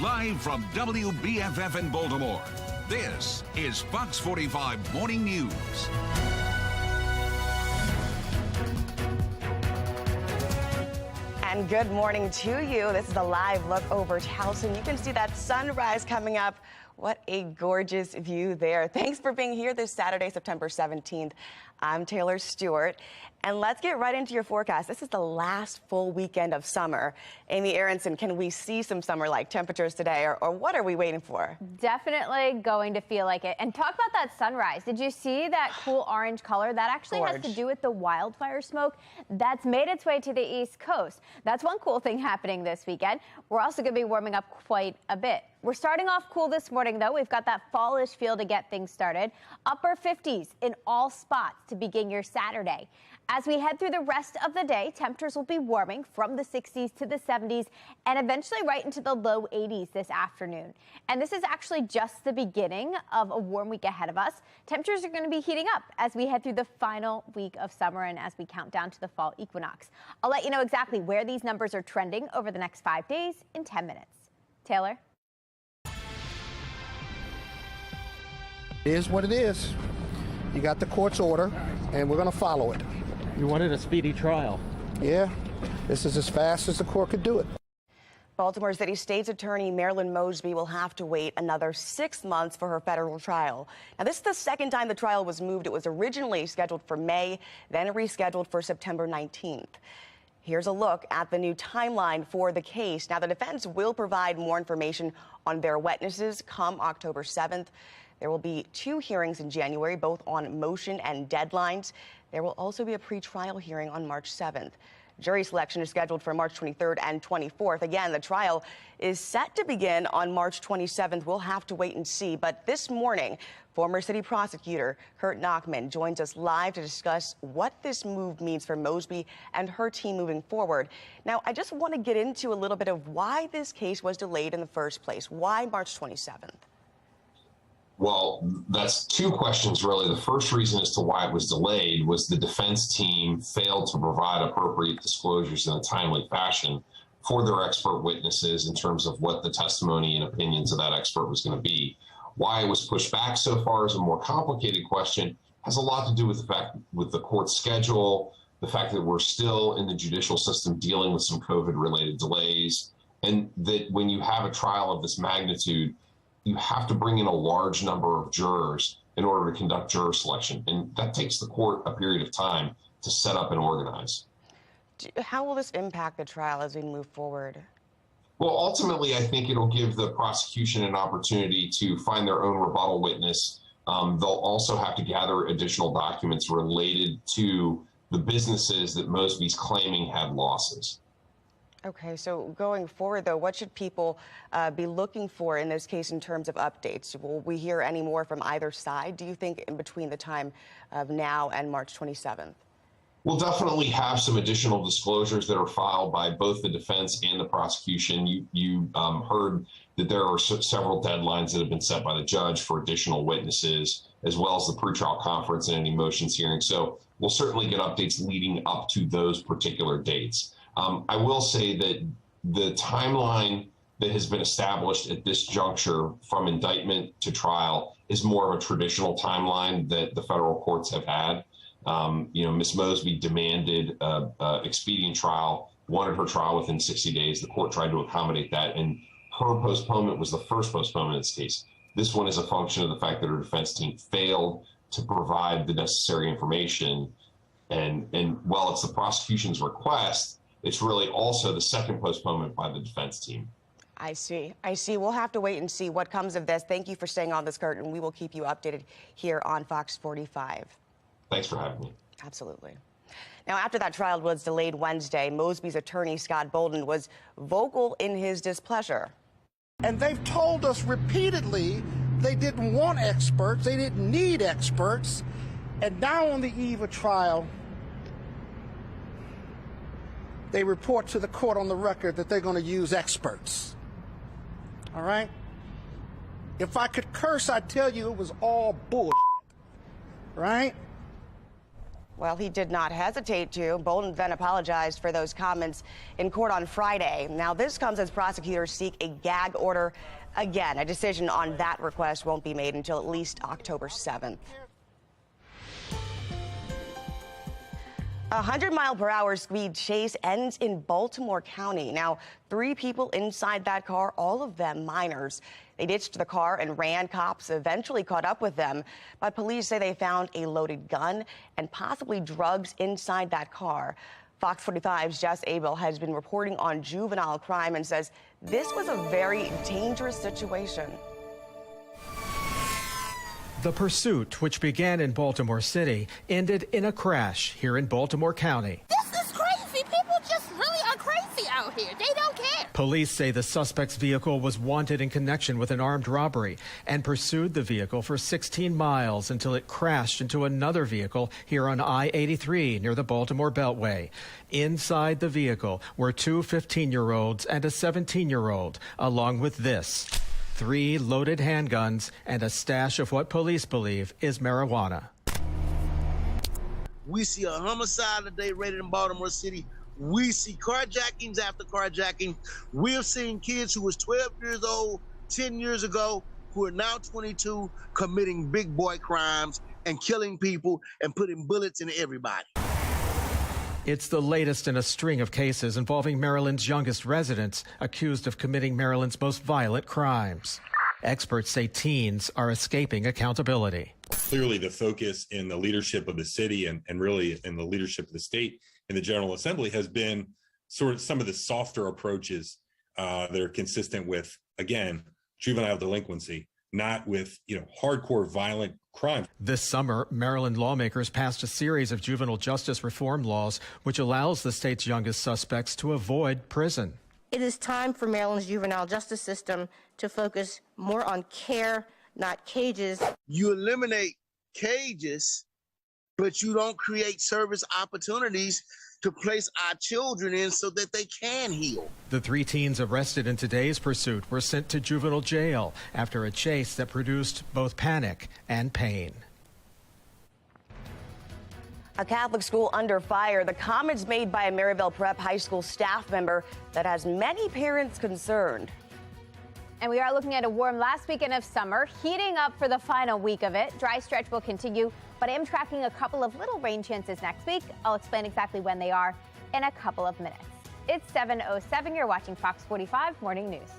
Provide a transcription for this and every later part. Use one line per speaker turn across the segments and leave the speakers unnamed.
Live from WBFF in Baltimore, this is Fox 45 Morning News.
And good morning to you. This is a live look over Towson. You can see that sunrise coming up. What a gorgeous view there. Thanks for being here this Saturday, September 17th. I'm Taylor Stewart, and let's get right into your forecast. This is the last full weekend of summer. Amy Aronson, can we see some summer-like temperatures today, or what are we waiting for?
Definitely going to feel like it. And talk about that sunrise. Did you see that cool orange color? That actually has to do with the wildfire smoke that's made its way to the East Coast. That's one cool thing happening this weekend. We're also going to be warming up quite a bit. We're starting off cool this morning, though. We've got that fallish feel to get things started. Upper 50s in all spots to begin your Saturday. As we head through the rest of the day, temperatures will be warming from the 60s to the 70s and eventually right into the low 80s this afternoon. And this is actually just the beginning of a warm week ahead of us. Temperatures are going to be heating up as we head through the final week of summer and as we count down to the fall equinox. I'll let you know exactly where these numbers are trending over the next 5 days in 10 minutes. Taylor?
It is what it is. You got the court's order, and we're going to follow it.
You wanted a speedy trial.
Yeah, this is as fast as the court could do it.
Baltimore City State's Attorney Marilyn Mosby will have to wait another 6 months for her federal trial. Now, this is the second time the trial was moved. It was originally scheduled for May, then rescheduled for September 19th. Here's a look at the new timeline for the case. Now, the defense will provide more information on their witnesses come October 7th. There will be 2 hearings in January, both on motion and deadlines. There will also be a pretrial hearing on March 7th. Jury selection is scheduled for March 23rd and 24th. Again, the trial is set to begin on March 27th. We'll have to wait and see. But this morning, former city prosecutor Kurt Nachman joins us live to discuss what this move means for Mosby and her team moving forward. Now, I just want to get into a little bit of why this case was delayed in the first place. Why March 27th?
Well, that's 2 questions, really. The first reason as to why it was delayed was the defense team failed to provide appropriate disclosures in a timely fashion for their expert witnesses in terms of what the testimony and opinions of that expert was going to be. Why it was pushed back so far is a more complicated question. It has a lot to do with the fact with the court schedule, the fact that we're still in the judicial system dealing with some COVID-related delays, and that when you have a trial of this magnitude, you have to bring in a large number of jurors in order to conduct juror selection. And that takes the court a period of time to set up and organize.
How will this impact the trial as we move forward?
Well, ultimately, I think it'll give the prosecution an opportunity to find their own rebuttal witness. They'll also have to gather additional documents related to the businesses that Mosby's claiming had losses.
Okay, so going forward, though, what should people be looking for in this case in terms of updates? Will we hear any more from either side, do you think, in between the time of now and March 27th?
We'll definitely have some additional disclosures that are filed by both the defense and the prosecution. You heard that there are several deadlines that have been set by the judge for additional witnesses, as well as the pretrial conference and any motions hearing. So we'll certainly get updates leading up to those particular dates. I will say that the timeline that has been established at this juncture from indictment to trial is more of a traditional timeline that the federal courts have had. Ms. Mosby demanded an expedient trial, wanted her trial within 60 days. The court tried to accommodate that, and her postponement was the first postponement in this case. This one is a function of the fact that her defense team failed to provide the necessary information. And while it's the prosecution's request, it's really also the second postponement by the defense team.
I see. We'll have to wait and see what comes of this. Thank you for staying on this, Kurt, and we will keep you updated here on Fox 45.
Thanks for having me.
Absolutely. Now, after that trial was delayed Wednesday, Mosby's attorney, Scott Bolden, was vocal in his displeasure.
And they've told us repeatedly they didn't want experts, they didn't need experts, and now on the eve of trial, they report to the court on the record that they're going to use experts. All right? If I could curse, I'd tell you it was all bullshit. Right?
Well, he did not hesitate to. Bolden then apologized for those comments in court on Friday. Now, this comes as prosecutors seek a gag order. Again, a decision on that request won't be made until at least October 7th. A 100-mile-per-hour speed chase ends in Baltimore County. Now, 3 people inside that car, all of them minors. They ditched the car and ran. Cops eventually caught up with them, but police say they found a loaded gun and possibly drugs inside that car. Fox 45's Jess Abel has been reporting on juvenile crime and says this was a very dangerous situation.
The pursuit, which began in Baltimore City, ended in a crash here in Baltimore County.
This is crazy. People just really are crazy out here. They don't care.
Police say the suspect's vehicle was wanted in connection with an armed robbery and pursued the vehicle for 16 miles until it crashed into another vehicle here on I-83 near the Baltimore Beltway. Inside the vehicle were 2 15-year-olds and a 17-year-old, along with this: 3 loaded handguns and a stash of what police believe is marijuana.
We see a homicide today rated in Baltimore City. We see carjackings after carjacking. We have seen kids who was 12 years old 10 years ago who are now 22 committing big boy crimes and killing people and putting bullets in everybody.
It's the latest in a string of cases involving Maryland's youngest residents accused of committing Maryland's most violent crimes. Experts say teens are escaping accountability.
Clearly, the focus in the leadership of the city and really in the leadership of the state in the General Assembly has been sort of some of the softer approaches that are consistent with, again, juvenile delinquency, not with, hardcore violent crime.
This summer, Maryland lawmakers passed a series of juvenile justice reform laws which allows the state's youngest suspects to avoid prison.
It is time for Maryland's juvenile justice system to focus more on care, not cages.
You eliminate cages, but you don't create service opportunities to place our children in so that they can heal.
The 3 teens arrested in today's pursuit were sent to juvenile jail after a chase that produced both panic and pain.
A Catholic school under fire. The comments made by a Maryville Prep High School staff member that has many parents concerned.
And we are looking at a warm last weekend of summer, heating up for the final week of it. Dry stretch will continue, but I am tracking a couple of little rain chances next week. I'll explain exactly when they are in a couple of minutes. It's 7:07. You're watching Fox 45 Morning News.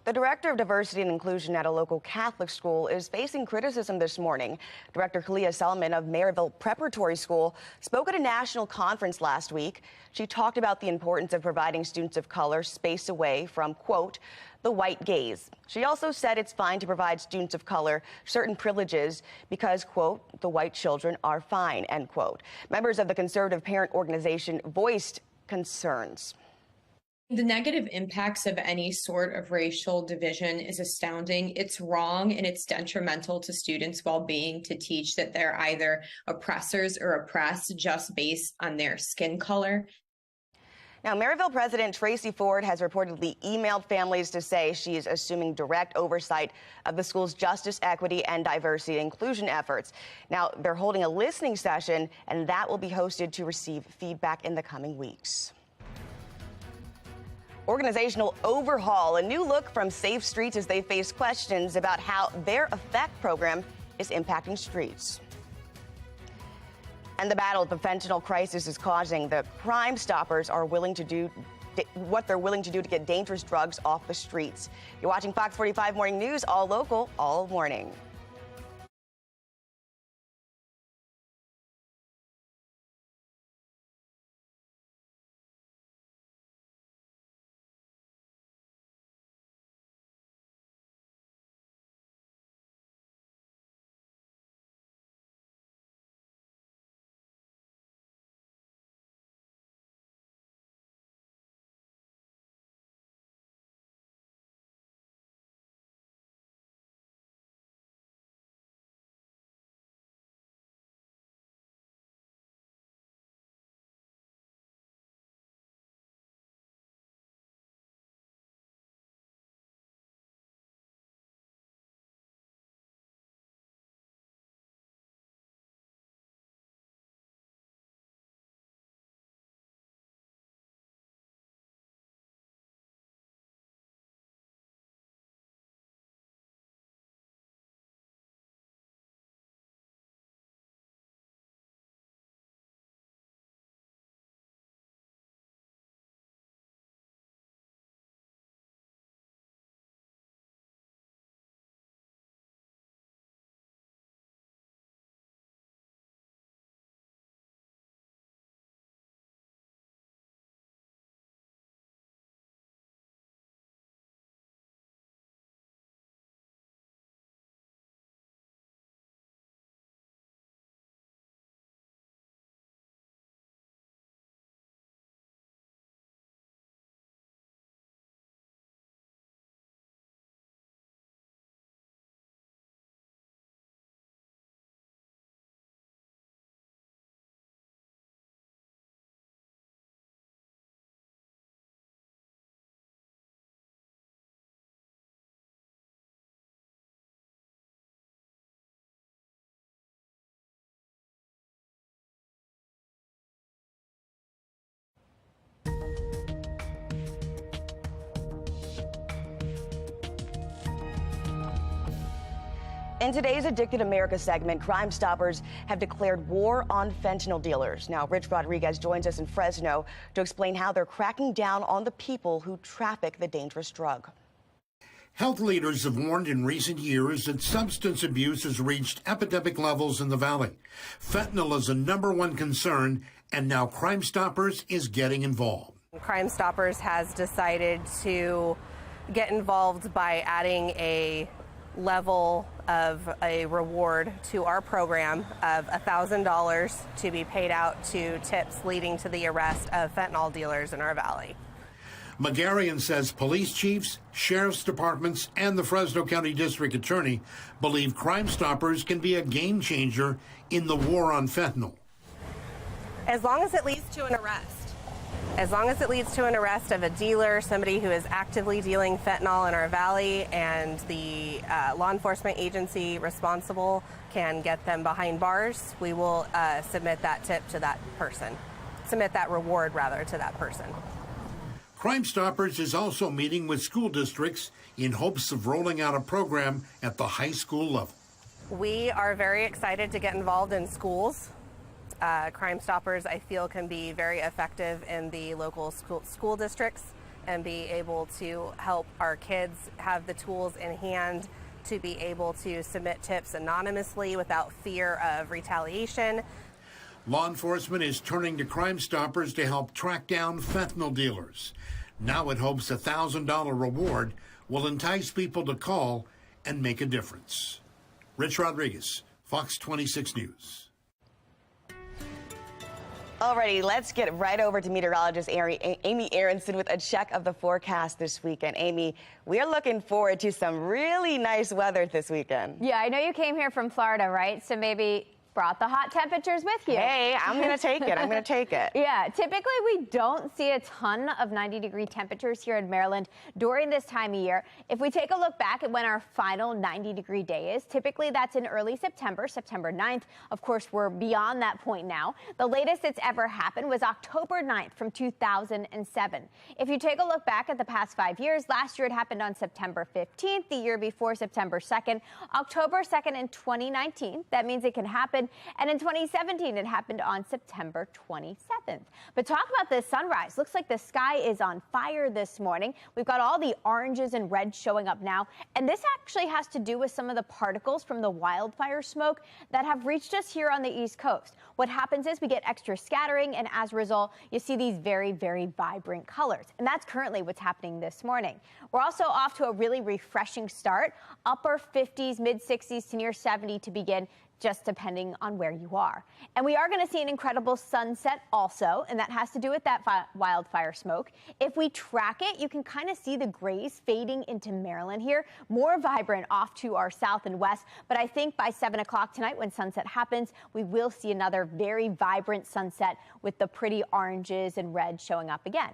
The director of diversity and inclusion at a local Catholic school is facing criticism this morning. Director Kalia Solomon of Maryville Preparatory School spoke at a national conference last week. She talked about the importance of providing students of color space away from, quote, the white gaze. She also said it's fine to provide students of color certain privileges because, quote, the white children are fine, end quote. Members of the conservative parent organization voiced concerns.
The negative impacts of any sort of racial division is astounding. It's wrong and it's detrimental to students' well-being to teach that they're either oppressors or oppressed just based on their skin color.
Now, Maryville President Tracy Ford has reportedly emailed families to say she is assuming direct oversight of the school's justice, equity, and diversity and inclusion efforts. Now, they're holding a listening session, and that will be hosted to receive feedback in the coming weeks. Organizational overhaul, a new look from Safe Streets as they face questions about how their EFFECT program is impacting streets. And the battle the fentanyl crisis is causing, the Crime Stoppers are willing to do what they're willing to do to get dangerous drugs off the streets. You're watching Fox 45 Morning News, all local, all morning. In today's Addicted America segment, Crime Stoppers have declared war on fentanyl dealers. Now, Rich Rodriguez joins us in Fresno to explain how they're cracking down on the people who traffic the dangerous drug.
Health leaders have warned in recent years that substance abuse has reached epidemic levels in the valley. Fentanyl is a #1 concern, and now Crime Stoppers is getting involved.
Crime Stoppers has decided to get involved by adding a level of a reward to our program of $1,000 to be paid out to tips leading to the arrest of fentanyl dealers in our valley.
Magarian says police chiefs, sheriff's departments, and the Fresno County District Attorney believe Crime Stoppers can be a game changer in the war on fentanyl.
As long as it leads to an arrest. As long as it leads to an arrest of a dealer, somebody who is actively dealing fentanyl in our valley, and the law enforcement agency responsible can get them behind bars, we will submit that tip to that person. Submit that reward, rather, to that person.
Crime Stoppers is also meeting with school districts in hopes of rolling out a program at the high school level.
We are very excited to get involved in schools. Crime Stoppers, I feel, can be very effective in the local school districts and be able to help our kids have the tools in hand to be able to submit tips anonymously without fear of retaliation.
Law enforcement is turning to Crime Stoppers to help track down fentanyl dealers. Now it hopes a $1,000 reward will entice people to call and make a difference. Rich Rodriguez, Fox 26 News.
Alrighty, let's get right over to meteorologist Amy Aronson with a check of the forecast this weekend. Amy, we're looking forward to some really nice weather this weekend.
Yeah, I know you came here from Florida, right? So maybe brought the hot temperatures with you.
Hey, I'm going to take it. I'm going to take it.
Yeah, typically we don't see a ton of 90-degree temperatures here in Maryland during this time of year. If we take a look back at when our final 90-degree day is, typically that's in early September, September 9th. Of course, we're beyond that point now. The latest it's ever happened was October 9th from 2007. If you take a look back at the past 5 years, last year it happened on September 15th, the year before September 2nd, October 2nd in 2019. That means it can happen. And in 2017, it happened on September 27th. But talk about this sunrise. Looks like the sky is on fire this morning. We've got all the oranges and reds showing up now. And this actually has to do with some of the particles from the wildfire smoke that have reached us here on the East Coast. What happens is we get extra scattering, and as a result, you see these very, very vibrant colors. And that's currently what's happening this morning. We're also off to a really refreshing start. Upper 50s, mid 60s to near 70 to begin, just depending on where you are. And we are going to see an incredible sunset also, and that has to do with that wildfire smoke. If we track it, you can kind of see the grays fading into Maryland here, more vibrant off to our south and west. But I think by 7 o'clock tonight, when sunset happens, we will see another very vibrant sunset with the pretty oranges and reds showing up again.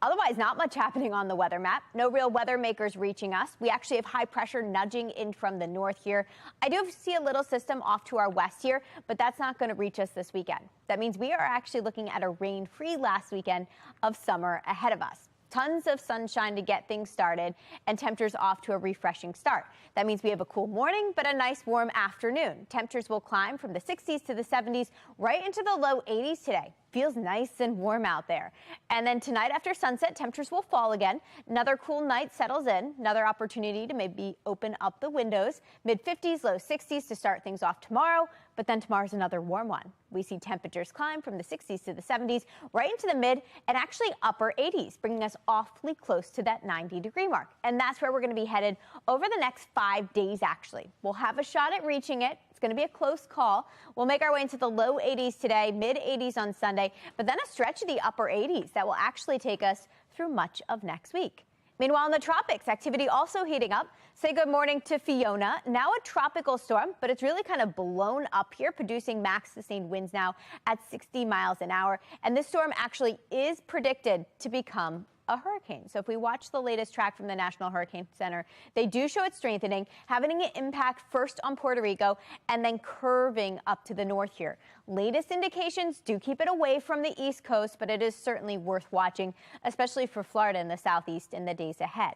Otherwise, not much happening on the weather map. No real weather makers reaching us. We actually have high pressure nudging in from the north here. I do see a little system off to our west here, but that's not going to reach us this weekend. That means we are actually looking at a rain-free last weekend of summer ahead of us. Tons of sunshine to get things started, and temperatures off to a refreshing start. That means we have a cool morning, but a nice warm afternoon. Temperatures will climb from the 60s to the 70s, right into the low 80s today. Feels nice and warm out there. And then tonight after sunset, temperatures will fall again. Another cool night settles in. Another opportunity to maybe open up the windows. Mid-50s, low 60s to start things off tomorrow. But then tomorrow's another warm one. We see temperatures climb from the 60s to the 70s, right into the mid and actually upper 80s, bringing us awfully close to that 90-degree mark. And that's where we're going to be headed over the next 5 days, actually. We'll have a shot at reaching it. It's going to be a close call. We'll make our way into the low 80s today, mid 80s on Sunday, but then a stretch of the upper 80s that will actually take us through much of next week. Meanwhile, in the tropics, activity also heating up. Say good morning to Fiona, now a tropical storm, but it's really kind of blown up here, producing max sustained winds now at 60 miles an hour. And this storm actually is predicted to become a hurricane. So if we watch the latest track from the National Hurricane Center, they do show it strengthening, having an impact first on Puerto Rico and then curving up to the north here. Latest indications do keep it away from the East Coast, but it is certainly worth watching, especially for Florida and the Southeast in the days ahead.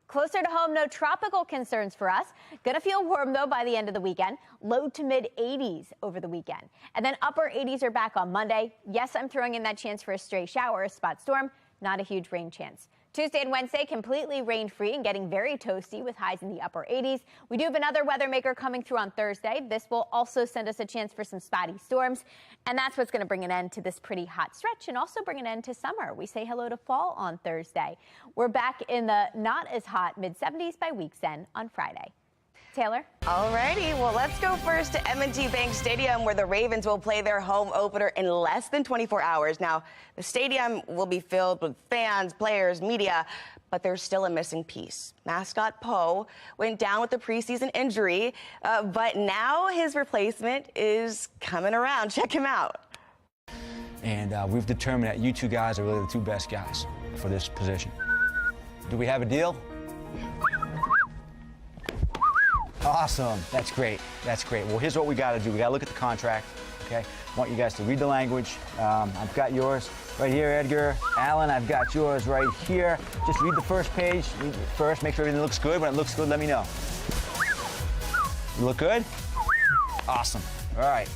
Closer to home, no tropical concerns for us. Gonna feel warm, though, by the end of the weekend. Low to mid 80s over the weekend. And then upper 80s are back on Monday. Yes, I'm throwing in that chance for a stray shower, a spot storm. Not a huge rain chance. Tuesday and Wednesday, completely rain-free and getting very toasty with highs in the upper 80s. We do have another weather maker coming through on Thursday. This will also send us a chance for some spotty storms. And that's what's going to bring an end to this pretty hot stretch and also bring an end to summer. We say hello to fall on Thursday. We're back in the not as hot mid-70s by week's end on Friday. Taylor?
All righty. Well, let's go first to M&T Bank Stadium, where the Ravens will play their home opener in less than 24 hours. Now, the stadium will be filled with fans, players, media, but there's still a missing piece. Mascot Poe went down with a preseason injury, but now his replacement is coming around. Check him out.
And we've determined that you two guys are really the two best guys for this position. Do we have a deal? Awesome. That's great. That's great. Well, here's what we got to do. We got to look at the contract, okay? I want you guys to read the language. I've got yours right here, Edgar. Alan, I've got yours right here. Just read the first page. Read it first. Make sure everything looks good. When it looks good, let me know. You look good? Awesome. All right.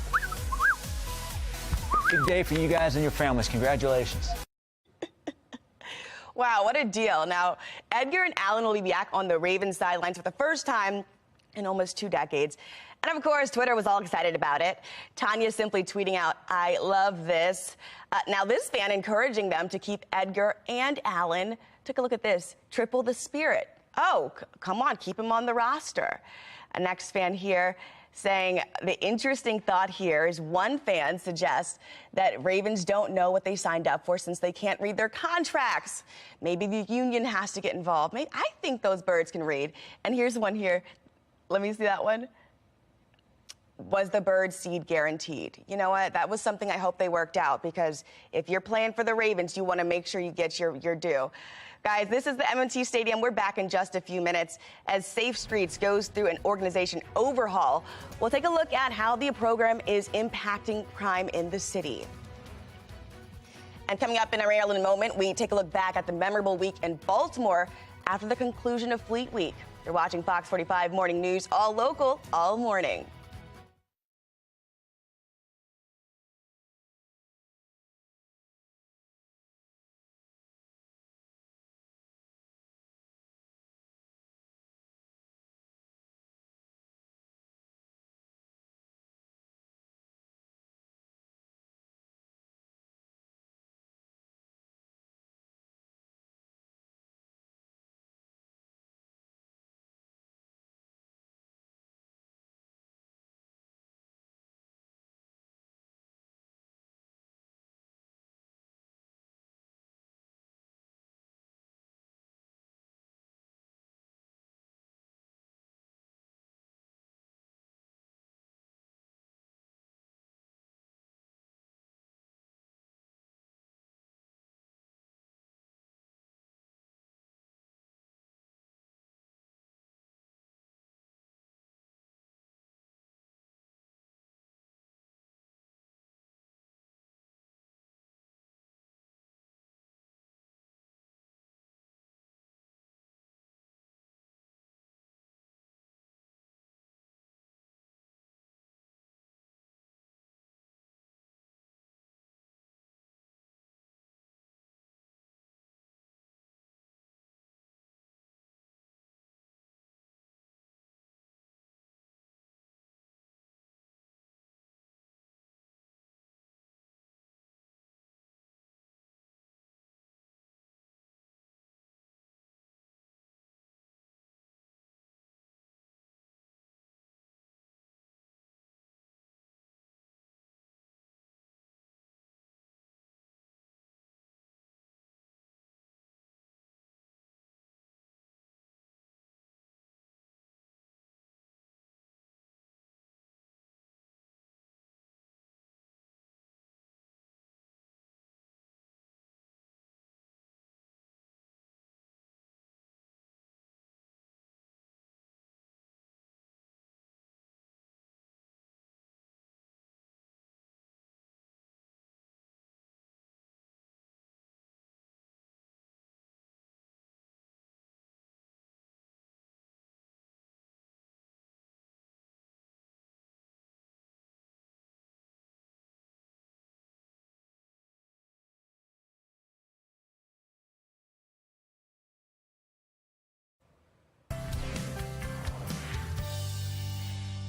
Big day for you guys and your families. Congratulations.
Wow, what a deal. Now, Edgar and Alan will be back on the Ravens sidelines for the first time in almost 2 decades. And of course, Twitter was all excited about it. Tanya simply tweeting out, "I love this." Now, this fan encouraging them to keep Edgar and Alan. Take a look at this. Triple the spirit. Oh, come on, keep him on the roster. A next fan here saying the interesting thought here is one fan suggests that Ravens don't know what they signed up for since they can't read their contracts. Maybe the union has to get involved. I think those birds can read. And here's one here. Let me see that one. Was the bird seed guaranteed? You know what? That was something I hope they worked out, because if you're playing for the Ravens, you want to make sure you get your due. Guys, this is the M&T Stadium. We're back in just a few minutes as Safe Streets goes through an organization overhaul. We'll take a look at how the program is impacting crime in the city. And coming up in our Maryland moment, we take a look back at the memorable week in Baltimore after the conclusion of Fleet Week. You're watching Fox 45 Morning News, all local, all morning.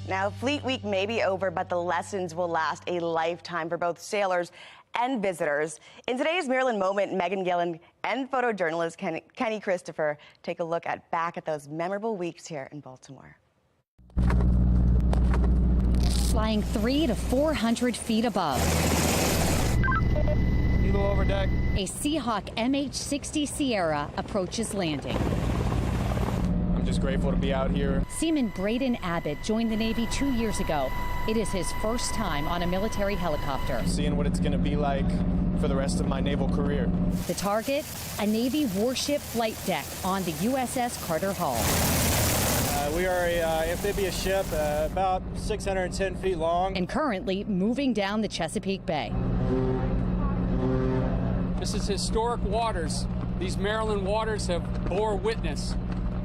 Now, Fleet Week may be over, but the lessons will last a lifetime for both sailors and visitors. In today's Maryland moment, Megan Gillen and photojournalist Kenny Christopher take a look back at those memorable weeks here in Baltimore.
Flying 300 to 400 feet above.
Eagle over deck.
A Seahawk MH-60 Sierra approaches landing.
I'm just grateful to be out here.
Seaman Braden Abbott joined the Navy 2 years ago. It is his first time on a military helicopter.
Seeing what it's going to be like for the rest of my naval career.
The target, a Navy warship flight deck on the USS Carter Hall.
We are a amphibious ship about 610 feet long.
And currently moving down the Chesapeake Bay.
This is historic waters. These Maryland waters have bore witness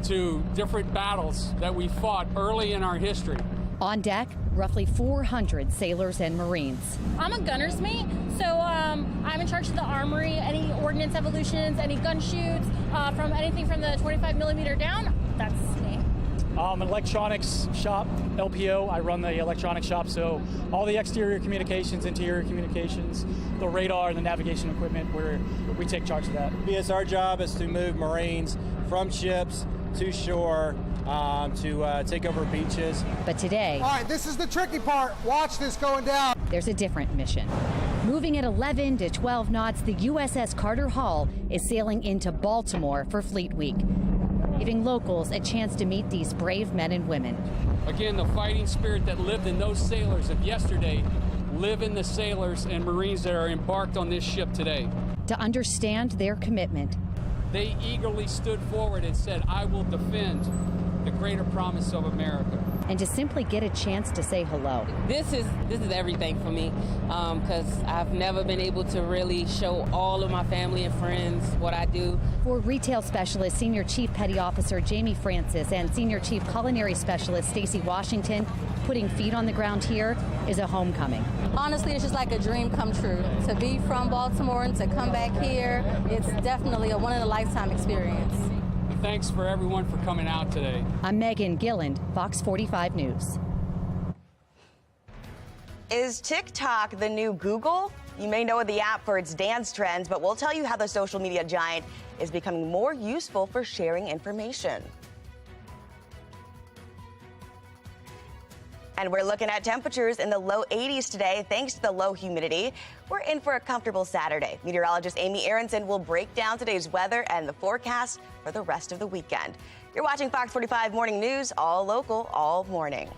to different battles that we fought early in our history.
On deck, roughly 400 sailors and Marines.
I'm a gunner's mate, so I'm in charge of the armory, any ordnance evolutions, any gun shoots, from anything from the 25mm down, that's me.
An electronics shop, LPO. I run the electronics shop, so all the exterior communications, interior communications, the radar, and the navigation equipment, we take charge of that. Yes, our job is to move Marines from ships to shore, to take over beaches.
But today,
all right, this is the tricky part. Watch this going down.
There's a different mission. Moving at 11 to 12 knots, the USS Carter Hall is sailing into Baltimore for Fleet Week, giving locals a chance to meet these brave men and women.
Again, the fighting spirit that lived in those sailors of yesterday live in the sailors and Marines that are embarked on this ship today.
To understand their commitment,
they eagerly stood forward and said, I will defend the greater promise of America.
And to simply get a chance to say hello.
This is everything for me, because I've never been able to really show all of my family and friends what I do.
For Retail Specialist Senior Chief Petty Officer Jamie Francis and Senior Chief Culinary Specialist Stacy Washington, putting feet on the ground here is a homecoming.
Honestly, it's just like a dream come true. To be from Baltimore and to come back here, it's definitely a one-in-a-lifetime experience.
Thanks for everyone for coming out today.
I'm Megan Gilland, Fox 45 News.
Is TikTok the new Google? You may know the app for its dance trends, but we'll tell you how the social media giant is becoming more useful for sharing information. And we're looking at temperatures in the low 80s today, thanks to the low humidity. We're in for a comfortable Saturday. Meteorologist Amy Aronson will break down today's weather and the forecast for the rest of the weekend. You're watching Fox 45 Morning News, all local, all morning.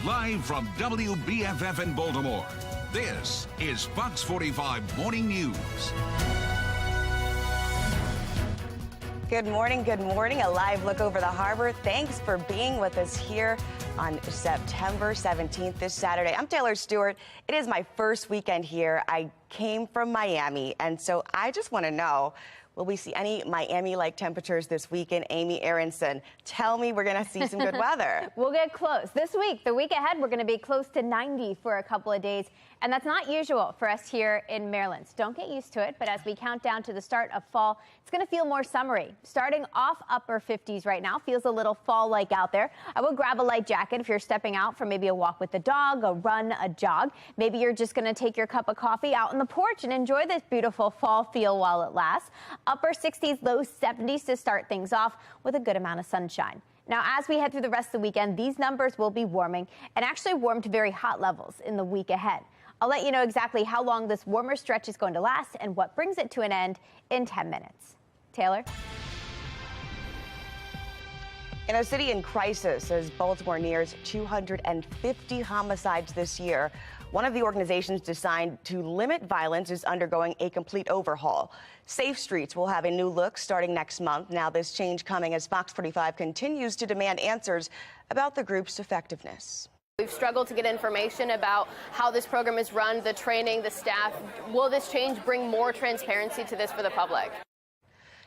Live from WBFF in Baltimore, this is Fox 45 Morning News.
Good morning, good morning. A live look over the harbor. Thanks for being with us here on September 17th, this Saturday. I'm Taylor Stewart. It is my first weekend here. I came from Miami. And so I just want to know, will we see any Miami-like temperatures this weekend? Amy Aronson, tell me we're going to see some good weather.
We'll get close. This week, the week ahead, we're going to be close to 90 for a couple of days. And that's not usual for us here in Maryland. So don't get used to it. But as we count down to the start of fall, it's going to feel more summery. Starting off upper 50s right now. Feels a little fall-like out there. I would grab a light jacket if you're stepping out for maybe a walk with the dog, a run, a jog. Maybe you're just going to take your cup of coffee out on the porch and enjoy this beautiful fall feel while it lasts. Upper 60s, low 70s to start things off with a good amount of sunshine. Now, as we head through the rest of the weekend, these numbers will be warming and actually warm to very hot levels in the week ahead. I'll let you know exactly how long this warmer stretch is going to last and what brings it to an end in 10 minutes. Taylor?
In a city in crisis, as Baltimore nears 250 homicides this year, one of the organizations designed to limit violence is undergoing a complete overhaul. Safe Streets will have a new look starting next month. Now, this change coming as Fox 45 continues to demand answers about the group's effectiveness.
We've struggled to get information about how this program is run, the training, the staff. Will this change bring more transparency to this for the public?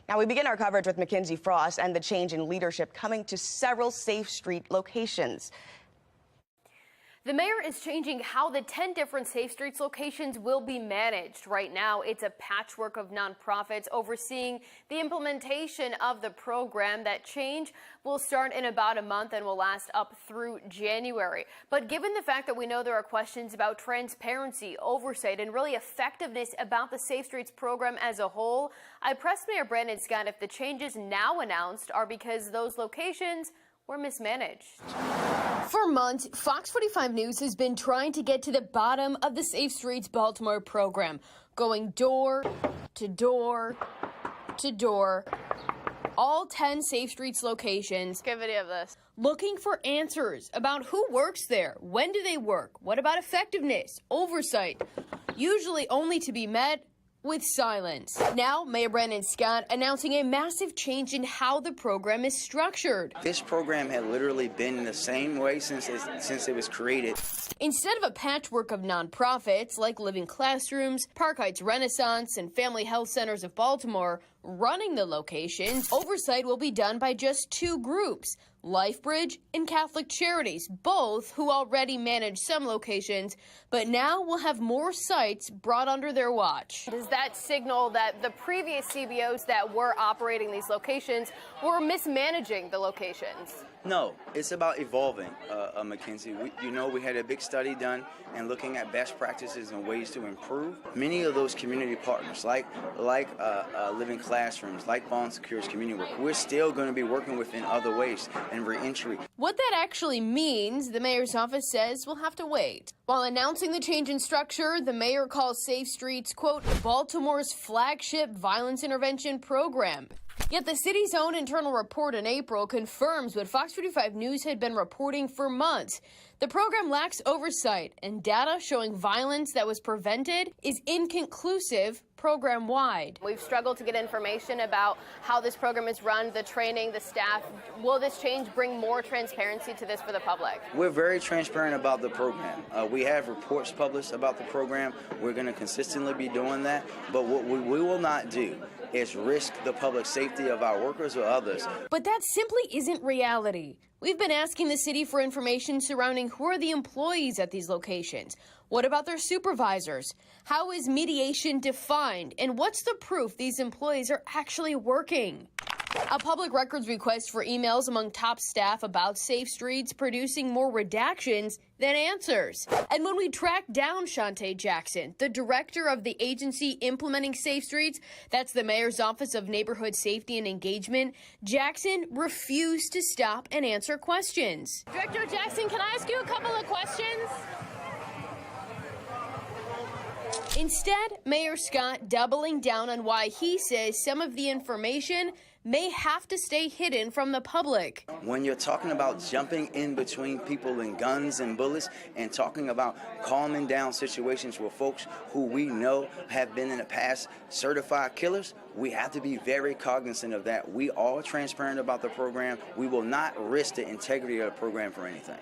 Now, we begin our coverage with Mackenzie Frost and the change in leadership coming to several Safe Street locations.
The mayor is changing how the 10 different Safe Streets locations will be managed. Right now, it's a patchwork of nonprofits overseeing the implementation of the program. That change will start in about a month and will last up through January. But given the fact that we know there are questions about transparency, oversight, and really effectiveness about the Safe Streets program as a whole, I pressed Mayor Adnan Syed if the changes now announced are because those locations were mismanaged. For months, Fox 45 News has been trying to get to the bottom of the Safe Streets Baltimore program, going door to door to door, all 10 Safe Streets locations. Good video of this. Looking for answers about who works there, when do they work, what about effectiveness, oversight, usually only to be met with silence. Now, Mayor Adnan Syed announcing a massive change in how the program is structured.
This program had literally been the same way since it was created.
Instead of a patchwork of nonprofits like Living Classrooms, Park Heights Renaissance, and Family Health Centers of Baltimore running the locations, oversight will be done by just two groups, LifeBridge and Catholic Charities, both who already manage some locations, but now will have more sites brought under their watch. Does that signal that the previous CBOs that were operating these locations were mismanaging the locations?
No, it's about evolving, Mackenzie. We had a big study done and looking at best practices and ways to improve. Many of those community partners, like Living Classrooms, like Volunteers Community Work, we're still going to be working with in other ways and reentry.
What that actually means, the mayor's office says, we'll have to wait. While announcing the change in structure, the mayor calls Safe Streets, quote, Baltimore's flagship violence intervention program. Yet the city's own internal report in April confirms what Fox 45 News had been reporting for months. The program lacks oversight, and data showing violence that was prevented is inconclusive program-wide. We've struggled to get information about how this program is run, the training, the staff. Will this change bring more transparency to this for the public?
We're very transparent about the program. We have reports published about the program. We're going to consistently be doing that. But what we will not do is risk the public safety of our workers or others.
But that simply isn't reality. We've been asking the city for information surrounding who are the employees at these locations. What about their supervisors? How is mediation defined? And what's the proof these employees are actually working? A public records request for emails among top staff about Safe Streets producing more redactions than answers. And when we tracked down Shantae Jackson, the director of the agency implementing Safe Streets, that's the Mayor's Office of Neighborhood Safety and Engagement, Jackson refused to stop and answer questions. Director Jackson, can I ask you a couple of questions? Instead, Mayor Scott doubling down on why he says some of the information may have to stay hidden from the public.
When you're talking about jumping in between people and guns and bullets and talking about calming down situations with folks who we know have been in the past certified killers, we have to be very cognizant of that. We are transparent about the program. We will not risk the integrity of the program for anything.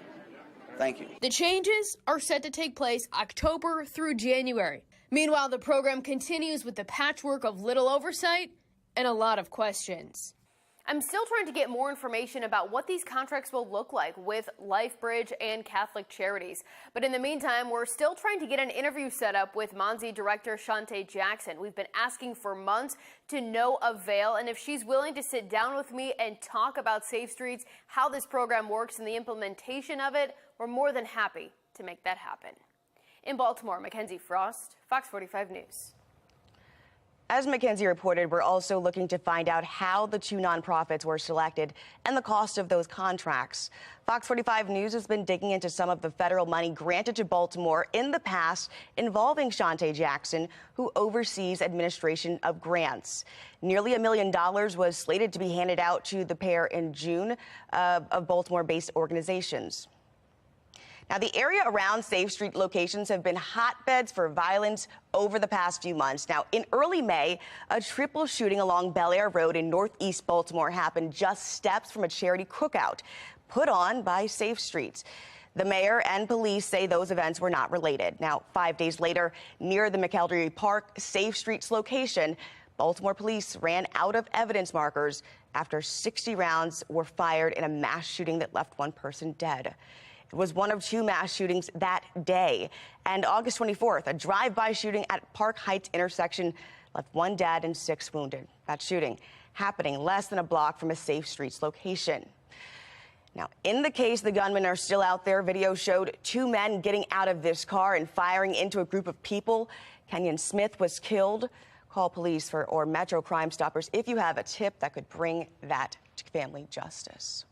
Thank you.
The changes are set to take place October through January. Meanwhile, the program continues with the patchwork of little oversight and a lot of questions. I'm still trying to get more information about what these contracts will look like with LifeBridge and Catholic Charities. But in the meantime, we're still trying to get an interview set up with Monzi director Shantae Jackson. We've been asking for months to no avail, and if she's willing to sit down with me and talk about Safe Streets, how this program works and the implementation of it, we're more than happy to make that happen. In Baltimore, Mackenzie Frost, Fox 45 News.
As Mackenzie reported, we're also looking to find out how the two nonprofits were selected and the cost of those contracts. Fox 45 News has been digging into some of the federal money granted to Baltimore in the past involving Shantae Jackson, who oversees administration of grants. Nearly $1 million was slated to be handed out to the pair in June of Baltimore-based organizations. Now, the area around Safe Street locations have been hotbeds for violence over the past few months. Now, in early May, a triple shooting along Bel Air Road in northeast Baltimore happened just steps from a charity cookout put on by Safe Streets. The mayor and police say those events were not related. Now, 5 days later, near the McElderry Park Safe Streets location, Baltimore police ran out of evidence markers after 60 rounds were fired in a mass shooting that left one person dead. It was one of two mass shootings that day. And August 24th, a drive-by shooting at Park Heights intersection left one dead and 6 wounded. That shooting happening less than a block from a Safe Streets location. Now, in the case, the gunmen are still out there. Video showed 2 men getting out of this car and firing into a group of people. Kenyon Smith was killed. Call police or Metro Crime Stoppers if you have a tip that could bring that to family justice.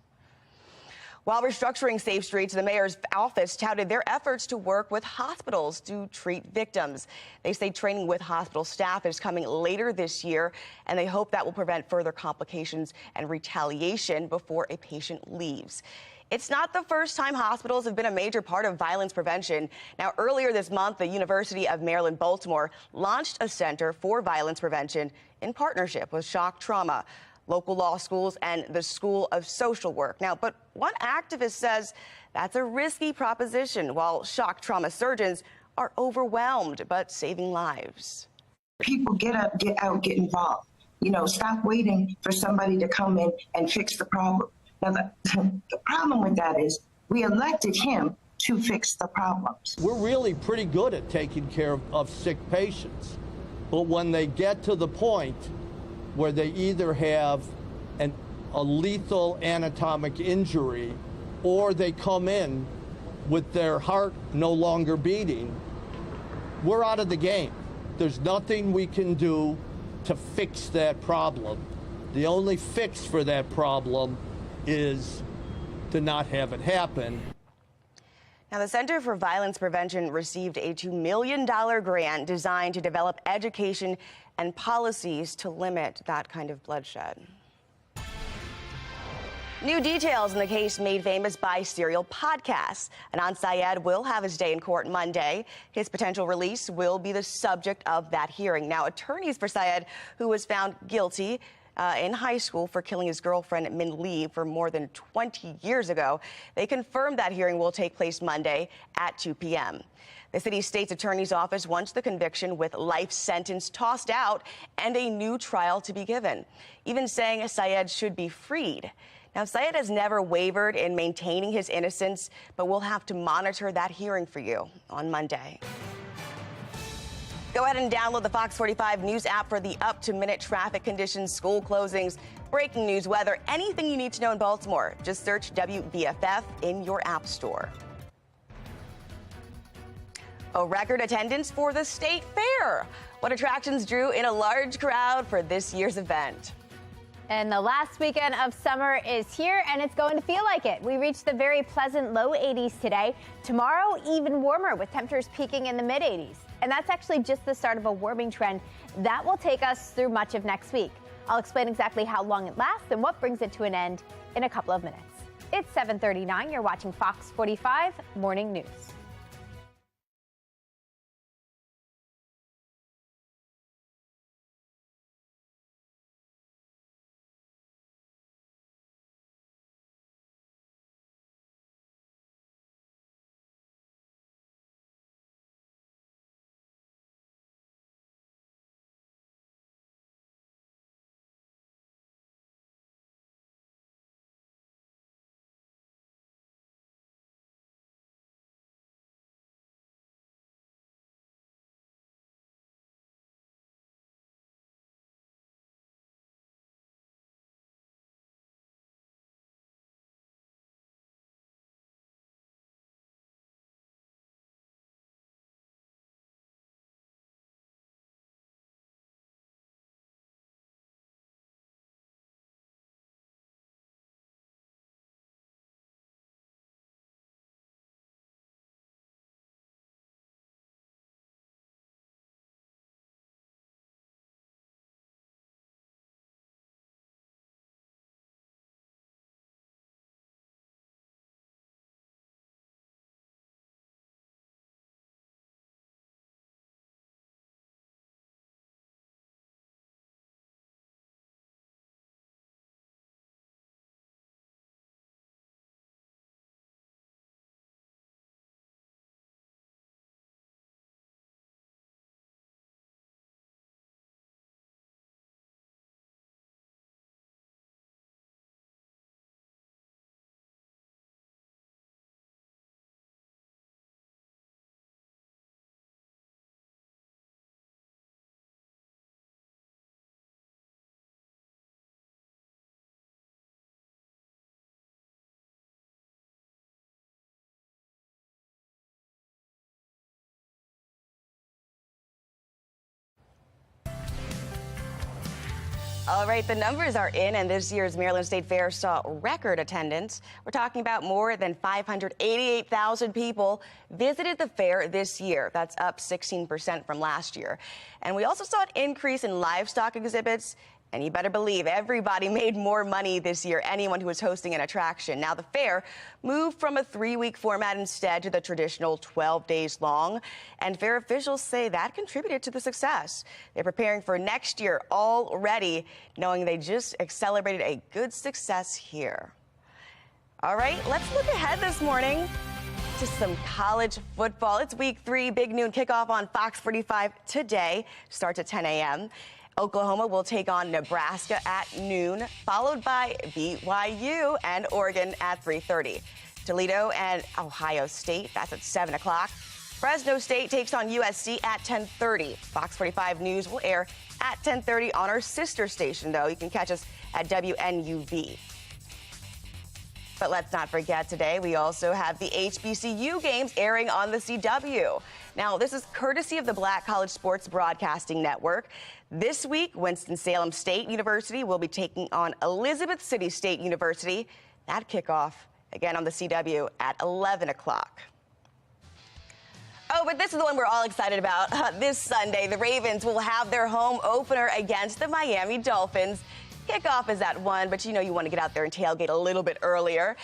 While restructuring Safe Streets, the mayor's office touted their efforts to work with hospitals to treat victims. They say training with hospital staff is coming later this year, and they hope that will prevent further complications and retaliation before a patient leaves. It's not the first time hospitals have been a major part of violence prevention. Now, earlier this month, the University of Maryland, Baltimore launched a center for violence prevention in partnership with Shock Trauma, local law schools, and the School of Social Work. Now, but one activist says that's a risky proposition, while shock trauma surgeons are overwhelmed, but saving lives.
People get up, get out, get involved. You know, stop waiting for somebody to come in and fix the problem. Now, the problem with that is we elected him to fix the problems.
We're really pretty good at taking care of sick patients, but when they get to the point where they either have a lethal anatomic injury or they come in with their heart no longer beating, we're out of the game. There's nothing we can do to fix that problem. The only fix for that problem is to not have it happen.
Now, the Center for Violence Prevention received a $2 million grant designed to develop education and policies to limit that kind of bloodshed. New details in the case made famous by serial podcasts. Adnan Syed will have his day in court Monday. His potential release will be the subject of that hearing. Now, attorneys for Syed, who was found guilty in high school for killing his girlfriend, Min Lee, for more than 20 years ago, they confirmed that hearing will take place Monday at 2 p.m. The city's state's attorney's office wants the conviction with life sentence tossed out and a new trial to be given, even saying Syed should be freed. Now, Syed has never wavered in maintaining his innocence, but we'll have to monitor that hearing for you on Monday. Go ahead and download the Fox 45 News app for the up-to-minute traffic conditions, school closings, breaking news, weather, anything you need to know in Baltimore. Just search WBFF in your app store. A record attendance for the State Fair. What attractions drew in a large crowd for this year's event?
And the last weekend of summer is here, and it's going to feel like it. We reached the very pleasant low 80s today. Tomorrow, even warmer, with temperatures peaking in the mid 80s. And that's actually just the start of a warming trend that will take us through much of next week. I'll explain exactly how long it lasts and what brings it to an end in a couple of minutes. It's 7:39. You're watching Fox 45 Morning News.
All right, the numbers are in, and this year's Maryland State Fair saw record attendance. We're talking about more than 588,000 people visited the fair this year. That's up 16% from last year. And we also saw an increase in livestock exhibits. And you better believe everybody made more money this year, anyone who was hosting an attraction. Now, the fair moved from a 3-week format instead to the traditional 12 days long. And fair officials say that contributed to the success. They're preparing for next year already, knowing they just celebrated a good success here. All right, let's look ahead this morning to some college football. It's week 3, big noon kickoff on Fox 45 today. Starts at 10 a.m. Oklahoma will take on Nebraska at noon, followed by BYU and Oregon at 3:30. Toledo and Ohio State, that's at 7 o'clock. Fresno State takes on USC at 10:30. Fox 45 News will air at 10:30 on our sister station, though. You can catch us at WNUV. But let's not forget today, we also have the HBCU games airing on the CW. Now, this is courtesy of the Black College Sports Broadcasting Network. This week, Winston-Salem State University will be taking on Elizabeth City State University. That kickoff, again, on the CW at 11 o'clock. Oh, but this is the one we're all excited about. This Sunday, the Ravens will have their home opener against the Miami Dolphins. Kickoff is at 1, but you know you want to get out there and tailgate a little bit earlier.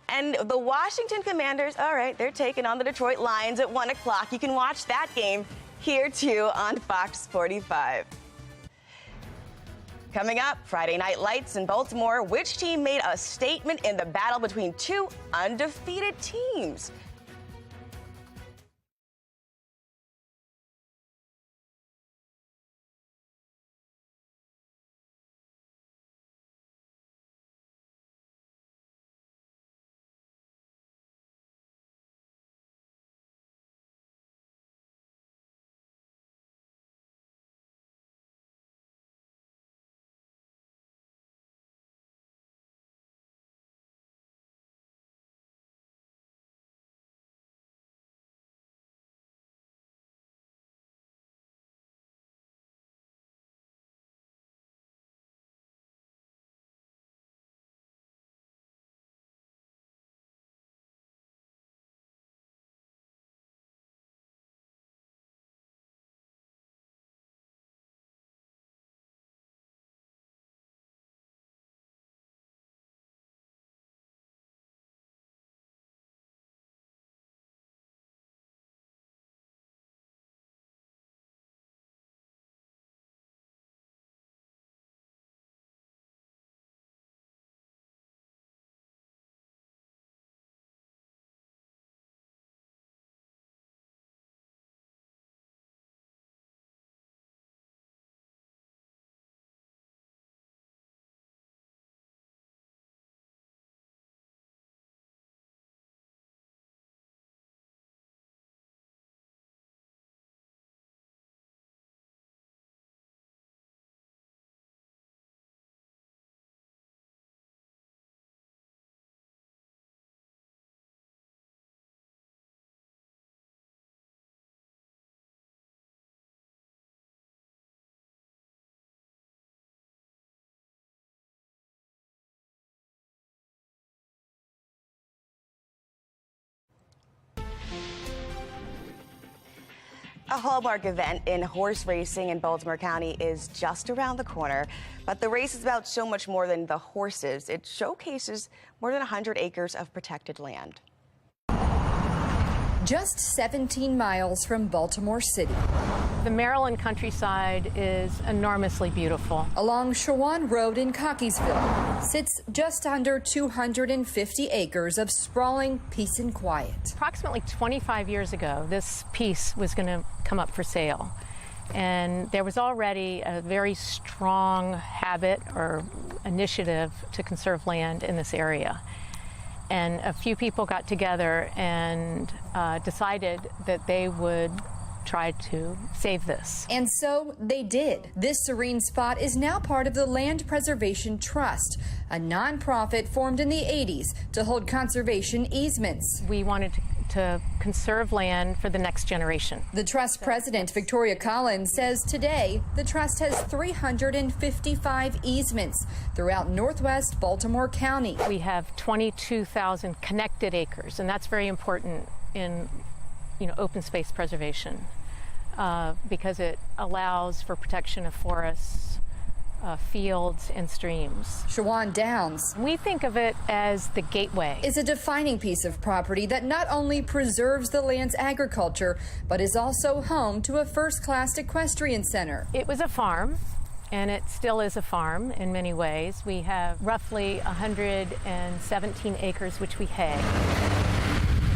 And the Washington Commanders, all right, they're taking on the Detroit Lions at 1 o'clock. You can watch that game here, too, on Fox 45. Coming up, Friday Night Lights in Baltimore. Which team made a statement in the battle between two undefeated teams? A hallmark event in horse racing in Baltimore County is just around the corner. But the race is about so much more than the horses. It showcases more than 100 acres of protected land.
Just 17 miles from Baltimore City.
The Maryland countryside is enormously beautiful.
Along Shawan Road in Cockeysville sits just under 250 acres of sprawling peace and quiet.
Approximately 25 years ago, this piece was going to come up for sale. And there was already a very strong habit or initiative to conserve land in this area. And a few people got together and decided that they would try to save this.
And so they did. This serene spot is now part of the Land Preservation Trust, a nonprofit formed in the 80s to hold conservation easements.
We wanted to conserve land for the next generation.
The Trust president, Victoria Collins, says today the Trust has 355 easements throughout northwest Baltimore County.
We have 22,000 connected acres, and that's very important in open space preservation because it allows for protection of forests, fields and streams.
Shawan Downs.
We think of it as the gateway.
Is a defining piece of property that not only preserves the land's agriculture, but is also home to a first-class equestrian center.
It was a farm, and it still is a farm in many ways. We have roughly 117 acres, which we hay.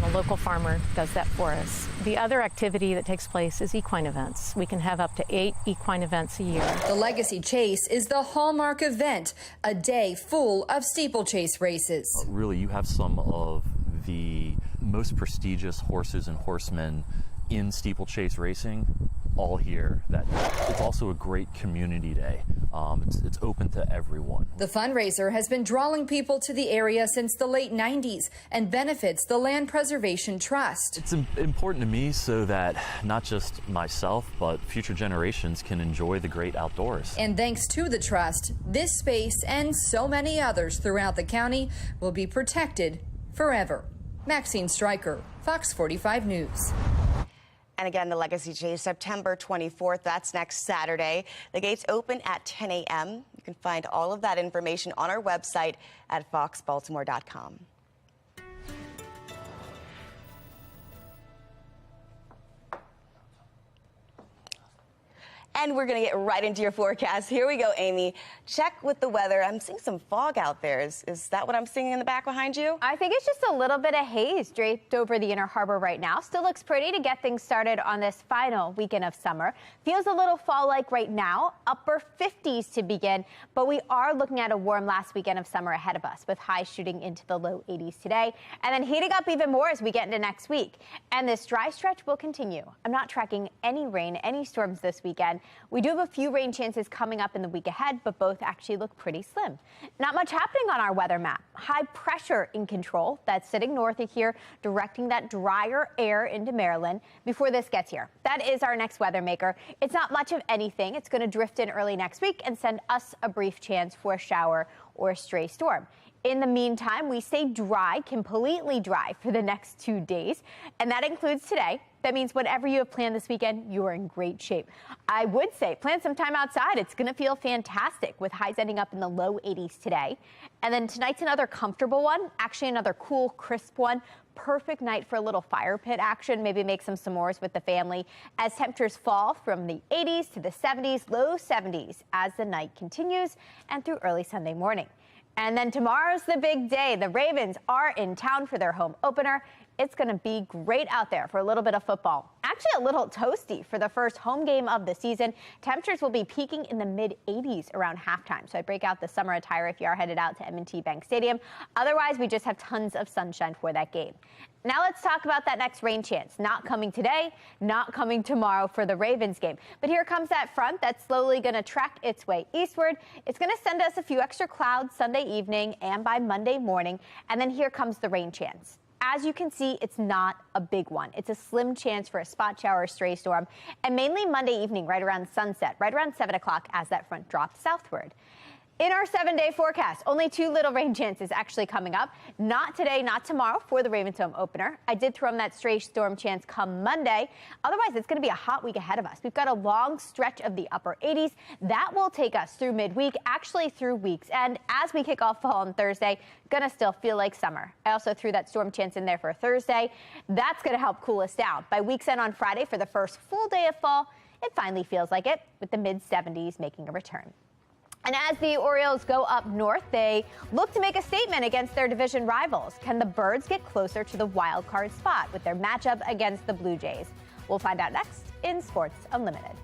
A local farmer does that for us. The other activity that takes place is equine events. We can have up to 8 equine events a year.
The Legacy Chase is the hallmark event, a day full of steeplechase races.
Really, you have some of the most prestigious horses and horsemen in steeplechase racing all here that day. It's also a great community day. It's open to everyone.
The fundraiser has been drawing people to the area since the late 90s and benefits the Land Preservation Trust.
It's important to me so that not just myself, but future generations can enjoy the great outdoors.
And thanks to the Trust, this space and so many others throughout the county will be protected forever. Maxine Stryker, Fox 45 News.
And again, the Legacy Chase, September 24th. That's next Saturday. The gates open at 10 a.m. You can find all of that information on our website at foxbaltimore.com. And we're going to get right into your forecast. Here we go, Amy. Check with the weather. I'm seeing some fog out there. Is that what I'm seeing in the back behind you?
I think it's just a little bit of haze draped over the inner harbor right now. Still looks pretty to get things started on this final weekend of summer. Feels a little fall-like right now. Upper 50s to begin, but we are looking at a warm last weekend of summer ahead of us with highs shooting into the low 80s today and then heating up even more as we get into next week. And this dry stretch will continue. I'm not tracking any rain, any storms this weekend. We do have a few rain chances coming up in the week ahead, but both actually look pretty slim. Not much happening on our weather map. High pressure in control that's sitting north of here, directing that drier air into Maryland before this gets here. That is our next weather maker. It's not much of anything. It's going to drift in early next week and send us a brief chance for a shower or a stray storm. In the meantime, we stay dry, completely dry for the next 2 days, and that includes today. That means whatever you have planned this weekend, you are in great shape. I would say plan some time outside. It's going to feel fantastic with highs ending up in the low 80s today. And then tonight's another comfortable one, actually another cool, crisp one. Perfect night for a little fire pit action, maybe make some s'mores with the family as temperatures fall from the 80s to the 70s, low 70s as the night continues and through early Sunday morning. And then tomorrow's the big day. The Ravens are in town for their home opener. It's going to be great out there for a little bit of football. Actually, a little toasty for the first home game of the season. Temperatures will be peaking in the mid-80s around halftime. So I break out the summer attire if you are headed out to M&T Bank Stadium. Otherwise, we just have tons of sunshine for that game. Now let's talk about that next rain chance. Not coming today, not coming tomorrow for the Ravens game. But here comes that front that's slowly going to track its way eastward. It's going to send us a few extra clouds Sunday evening and by Monday morning. And then here comes the rain chance. As you can see, it's not a big one. It's a slim chance for a spot shower or stray storm, and mainly Monday evening, right around sunset, right around 7 o'clock as that front drops southward. In our 7-day forecast, only 2 little rain chances actually coming up. Not today, not tomorrow for the Ravens home opener. I did throw in that stray storm chance come Monday. Otherwise, it's going to be a hot week ahead of us. We've got a long stretch of the upper 80s. That will take us through midweek, actually through weeks. And as we kick off fall on Thursday, going to still feel like summer. I also threw that storm chance in there for Thursday. That's going to help cool us down. By week's end on Friday for the first full day of fall, it finally feels like it, with the mid-70s making a return. And as the Orioles go up north, they look to make a statement against their division rivals. Can the Birds get closer to the wild card spot with their matchup against the Blue Jays? We'll find out next in Sports Unlimited.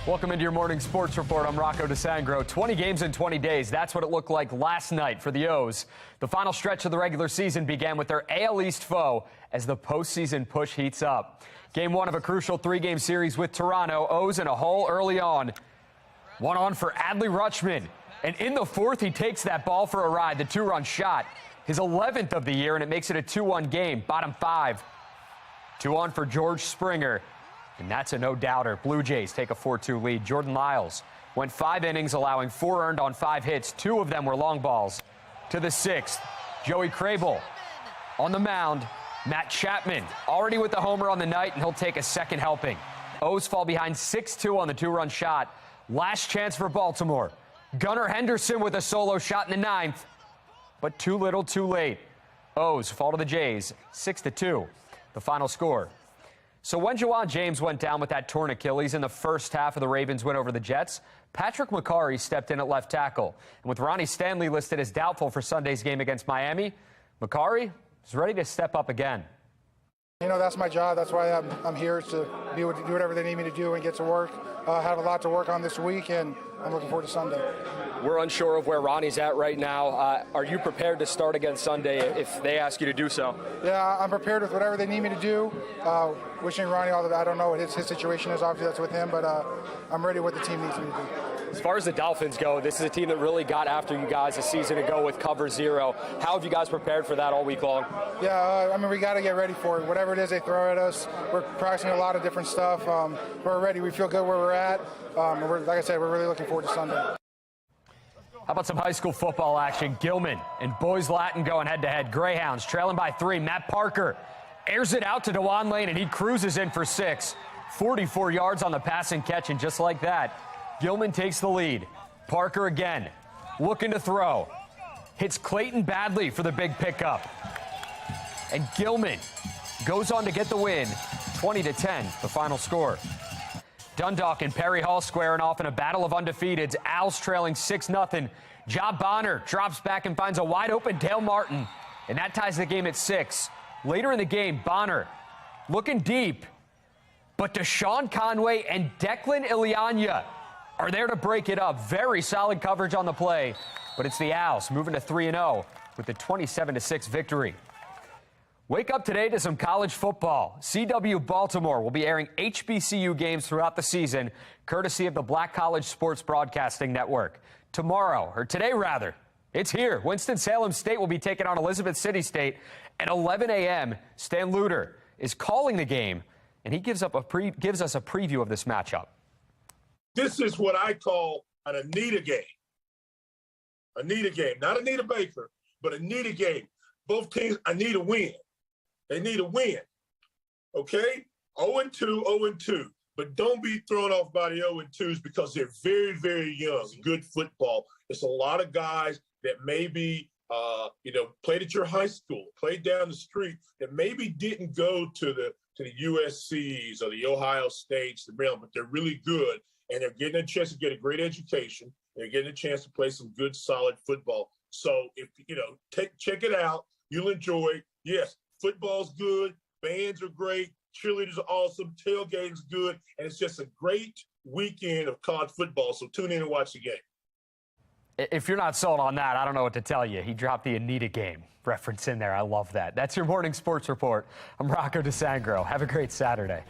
Welcome into your morning sports report. I'm Rocco DeSangro. 20 games in 20 days. That's what it looked like last night for the O's. The final stretch of the regular season began with their AL East foe as the postseason push heats up. Game one of a crucial three-game series with Toronto. O's in a hole early on. One on for Adley Rutschman. And in the fourth, he takes that ball for a ride. The two-run shot, his 11th of the year, and it makes it a 2-1 game. Bottom five. 2 on for George Springer. And that's a no-doubter. Blue Jays take a 4-2 lead. Jordan Lyles went 5 innings, allowing 4 earned on 5 hits. 2 of them were long balls. To the 6th, Joey Crable on the mound. Matt Chapman already with the homer on the night, and he'll take a second helping. O's fall behind 6-2 on the 2-run shot. Last chance for Baltimore. Gunnar Henderson with a solo shot in the 9th, but too little, too late. O's fall to the Jays, 6-2, the final score. So when Juwan James went down with that torn Achilles in the first half of the Ravens' win over the Jets, Patrick McCarry stepped in at left tackle. And with Ronnie Stanley listed as doubtful for Sunday's game against Miami, McCarry is ready to step up again.
You know, that's my job. That's why I'm here, to do whatever they need me to do and get to work. I have a lot to work on this week, and I'm looking forward to Sunday.
We're unsure of where Ronnie's at right now. Are you prepared to start against Sunday if they ask you to do so?
Yeah, I'm prepared with whatever they need me to do. Wishing Ronnie all the best. I don't know what his situation is. Obviously, that's with him, but I'm ready what the team needs me to do.
As far as the Dolphins go, this is a team that really got after you guys a season ago with Cover Zero. How have you guys prepared for that all week long?
Yeah, I mean, we got to get ready for it. Whatever it is they throw at us, we're practicing a lot of different stuff. We're ready. We feel good where we're at. And like I said, we're really looking forward to Sunday.
How about some high school football action? Gilman and Boys Latin going head-to-head. Greyhounds trailing by 3. Matt Parker airs it out to DeJuan Lane, and he cruises in for 6. 44 yards on the pass and catch, and just like that, Gilman takes the lead. Parker again, looking to throw. Hits Clayton Badley for the big pickup. And Gilman goes on to get the win, 20-10, the final score. Dundalk and Perry Hall squaring off in a battle of undefeateds. Owls trailing 6-0. Job Bonner drops back and finds a wide-open Dale Martin, and that ties the game at 6. Later in the game, Bonner looking deep, but Deshaun Conway and Declan Ilianya are there to break it up. Very solid coverage on the play, but it's the Owls moving to 3-0 with the 27-6 victory. Wake up today to some college football. CW Baltimore will be airing HBCU games throughout the season, courtesy of the Black College Sports Broadcasting Network. Tomorrow, or today rather, it's here. Winston-Salem State will be taking on Elizabeth City State at 11 a.m. Stan Luter is calling the game, and he gives us a preview of this matchup.
This is what I call an Anita game. Anita game. Not Anita Baker, but Anita game. Both teams, I need a win. They need a win. Okay? 0-2, 0-2. But don't be thrown off by the 0-2s because they're very, very young. Good football. It's a lot of guys that maybe, played at your high school, played down the street, that maybe didn't go to the USCs or the Ohio States, the Maryland, but they're really good. And they're getting a chance to get a great education. They're getting a chance to play some good, solid football. So if check it out, you'll enjoy. Yes, football's good, bands are great, cheerleaders are awesome, tailgating's good, and it's just a great weekend of college football. So tune in and watch the game.
If you're not sold on that, I don't know what to tell you. He dropped the Anita game reference in there. I love that. That's your morning sports report. I'm Rocco DeSangro. Have a great Saturday.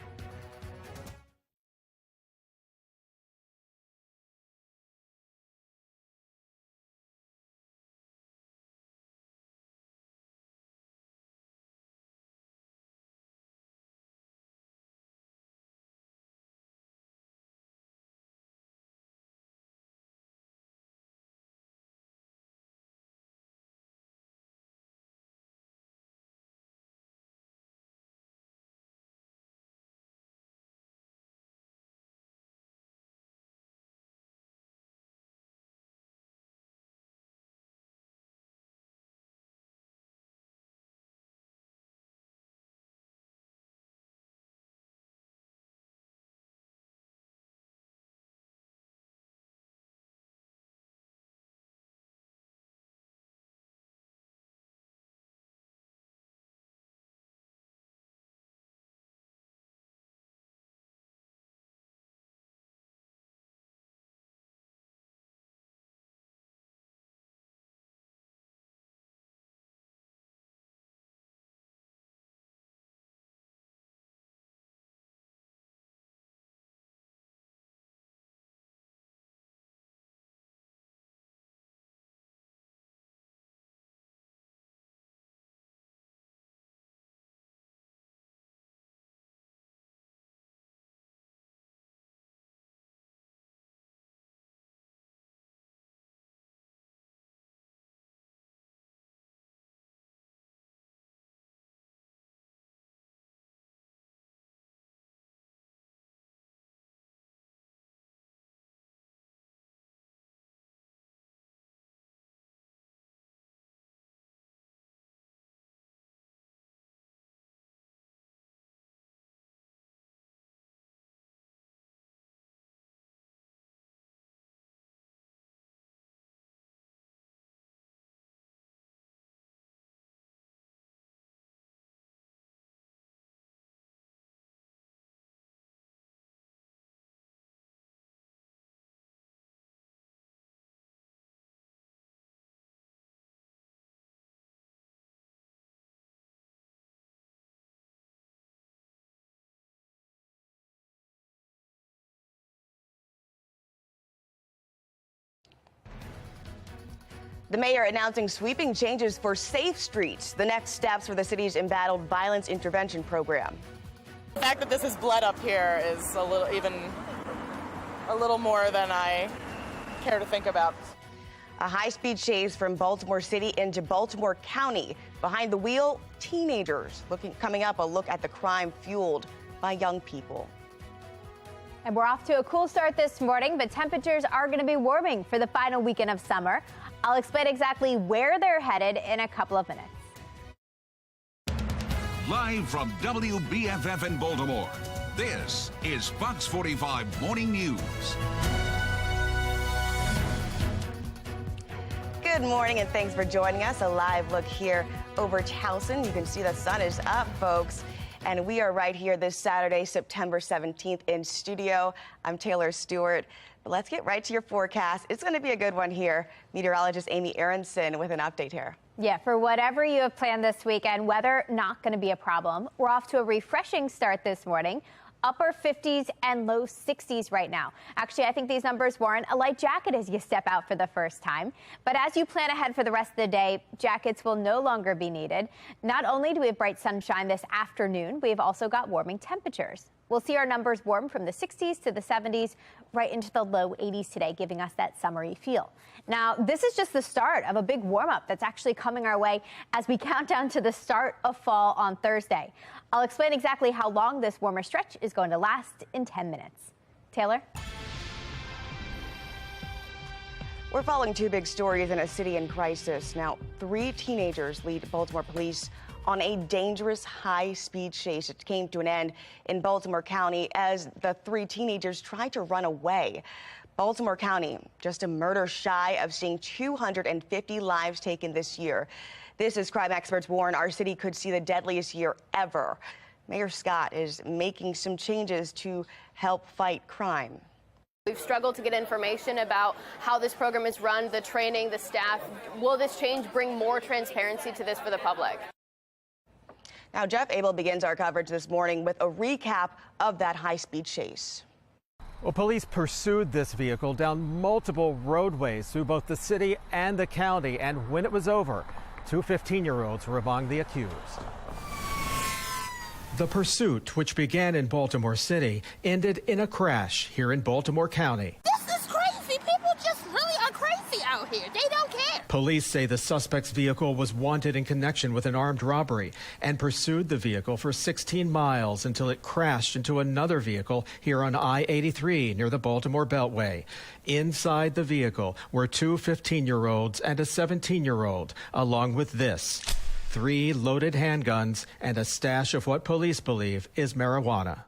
The mayor announcing sweeping changes for safe streets, the next steps for the city's embattled violence intervention program.
The fact that this is blood up here is a little more than I care to think about.
A high-speed chase from Baltimore City into Baltimore County. Behind the wheel, teenagers. Coming up, a look at the crime fueled by young people.
And we're off to a cool start this morning, but temperatures are going to be warming for the final weekend of summer. I'll explain exactly where they're headed in a couple of minutes.
Live from WBFF in Baltimore, this is Fox 45 Morning News.
Good morning and thanks for joining us. A live look here over Towson. You can see the sun is up, folks. And we are right here this Saturday, September 17th in studio. I'm Taylor Stewart. But let's get right to your forecast. It's going to be a good one here. Meteorologist Amy Aronson with an update here.
Yeah, for whatever you have planned this weekend, weather not going to be a problem. We're off to a refreshing start this morning. Upper 50s and low 60s right now. Actually, I think these numbers warrant a light jacket as you step out for the first time. But as you plan ahead for the rest of the day, jackets will no longer be needed. Not only do we have bright sunshine this afternoon, we've also got warming temperatures. We'll see our numbers warm from the 60s to the 70s, right into the low 80s today, giving us that summery feel. Now, this is just the start of a big warm-up that's actually coming our way as we count down to the start of fall on Thursday. I'll explain exactly how long this warmer stretch is going to last in 10 minutes. Taylor?
We're following two big stories in a city in crisis. Now, 3 teenagers lead Baltimore police on a dangerous high-speed chase. It came to an end in Baltimore County as the 3 teenagers tried to run away. Baltimore County, just a murder shy of seeing 250 lives taken this year. This, as crime experts warn, our city could see the deadliest year ever. Mayor Scott is making some changes to help fight crime.
We've struggled to get information about how this program is run, the training, the staff. Will this change bring more transparency to this for the public?
Now, Jeff Abel begins our coverage this morning with a recap of that high-speed chase.
Well, police pursued this vehicle down multiple roadways through both the city and the county, and when it was over, 2 15-year-olds were among the accused. The pursuit, which began in Baltimore City, ended in a crash here in Baltimore County.
This is crazy. People just really are crazy out here. They don't care.
Police say the suspect's vehicle was wanted in connection with an armed robbery and pursued the vehicle for 16 miles until it crashed into another vehicle here on I-83 near the Baltimore Beltway. Inside the vehicle were 2 15-year-olds and a 17-year-old, along with this: 3 loaded handguns and a stash of what police believe is marijuana.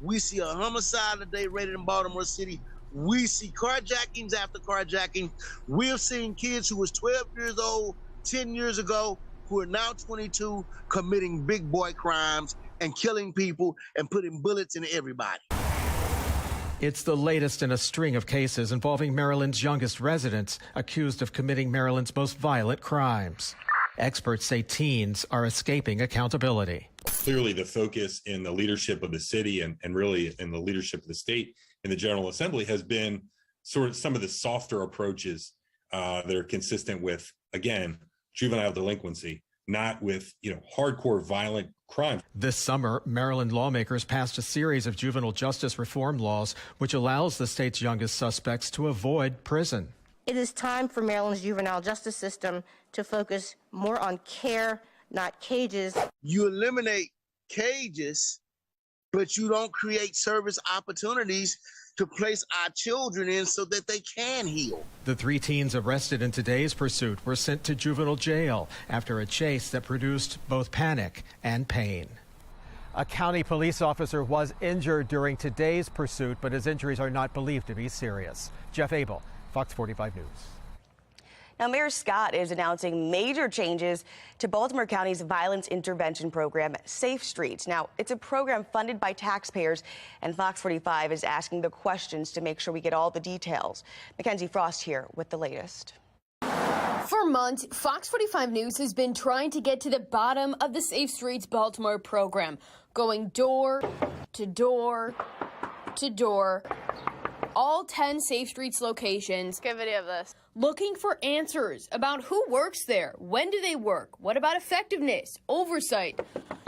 We see a homicide today rated in Baltimore City. We see carjackings after carjacking. We have seen kids who was 12 years old 10 years ago who are now 22 committing big boy crimes and killing people and putting bullets in everybody.
It's the latest in a string of cases involving Maryland's youngest residents accused of committing Maryland's most violent crimes. Experts say teens are escaping accountability.
Clearly, the focus in the leadership of the city and really in the leadership of the state in the General Assembly has been sort of some of the softer approaches that are consistent with, again, juvenile delinquency, not with, hardcore violent crime.
This summer, Maryland lawmakers passed a series of juvenile justice reform laws which allows the state's youngest suspects to avoid prison.
It is time for Maryland's juvenile justice system to focus more on care, not cages.
You eliminate cages, but you don't create service opportunities to place our children in so that they can heal.
The 3 teens arrested in today's pursuit were sent to juvenile jail after a chase that produced both panic and pain. A county police officer was injured during today's pursuit, but his injuries are not believed to be serious. Jeff Abel, Fox 45 News.
Now, Mayor Scott is announcing major changes to Baltimore County's violence intervention program, Safe Streets. Now, it's a program funded by taxpayers, and Fox 45 is asking the questions to make sure we get all the details. Mackenzie Frost here with the latest.
For months, Fox 45 News has been trying to get to the bottom of the Safe Streets Baltimore program, going door to door to door all 10 Safe Streets locations.
Get a video of this.
Looking for answers about who works there, when do they work, what about effectiveness, oversight,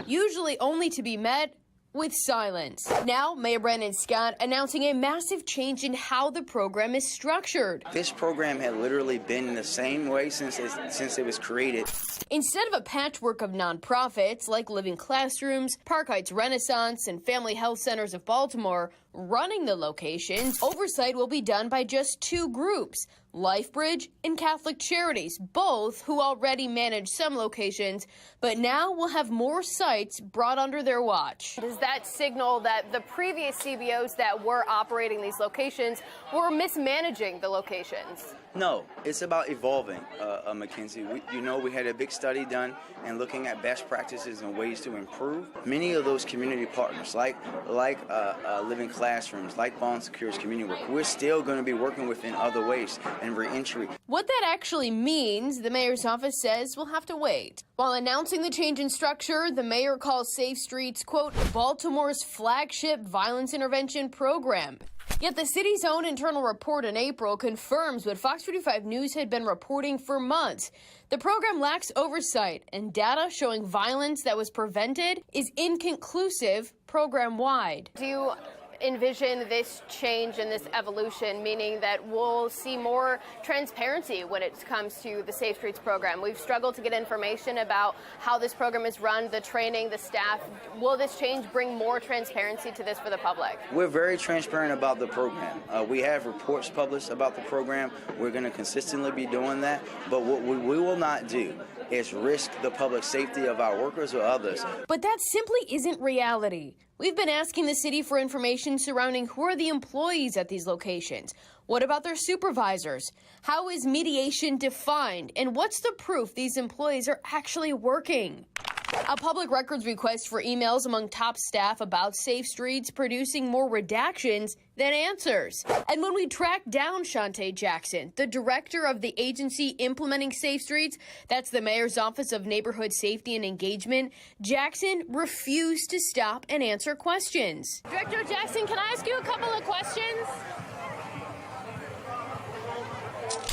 usually only to be met with silence. Now, Mayor Adnan Syed announcing a massive change in how the program is structured.
This program had literally been the same way since it was created.
Instead of a patchwork of nonprofits like Living Classrooms, Park Heights Renaissance, and Family Health Centers of Baltimore running the locations, oversight will be done by just two groups, LifeBridge and Catholic Charities, both who already manage some locations, but now will have more sites brought under their watch.
Does that signal that the previous CBOs that were operating these locations were mismanaging the locations?
No, it's about evolving, Mackenzie. We had a big study done and looking at best practices and ways to improve. Many of those community partners, like Living Classrooms, like Bond Security's community work, we're still going to be working within other ways and reentry.
What that actually means, the mayor's office says we'll have to wait. While announcing the change in structure, the mayor calls Safe Streets, quote, Baltimore's flagship violence intervention program. Yet the city's own internal report in April confirms what Fox 45 News had been reporting for months. The program lacks oversight, and data showing violence that was prevented is inconclusive program-wide.
Do you envision this change and this evolution, meaning that we'll see more transparency when it comes to the Safe Streets program? We've struggled to get information about how this program is run, the training, the staff. Will this change bring more transparency to this for the public?
We're very transparent about the program. We have reports published about the program. We're going to consistently be doing that. But what we will not do is risk the public safety of our workers or others.
But that simply isn't reality. We've been asking the city for information surrounding who are the employees at these locations. What about their supervisors? How is mediation defined? And what's the proof these employees are actually working? A public records request for emails among top staff about Safe Streets producing more redactions than answers. And when we tracked down Shantae Jackson, the director of the agency implementing Safe Streets, that's the Mayor's Office of Neighborhood Safety and Engagement, Jackson refused to stop and answer questions.
Director Jackson, can I ask you a couple of questions?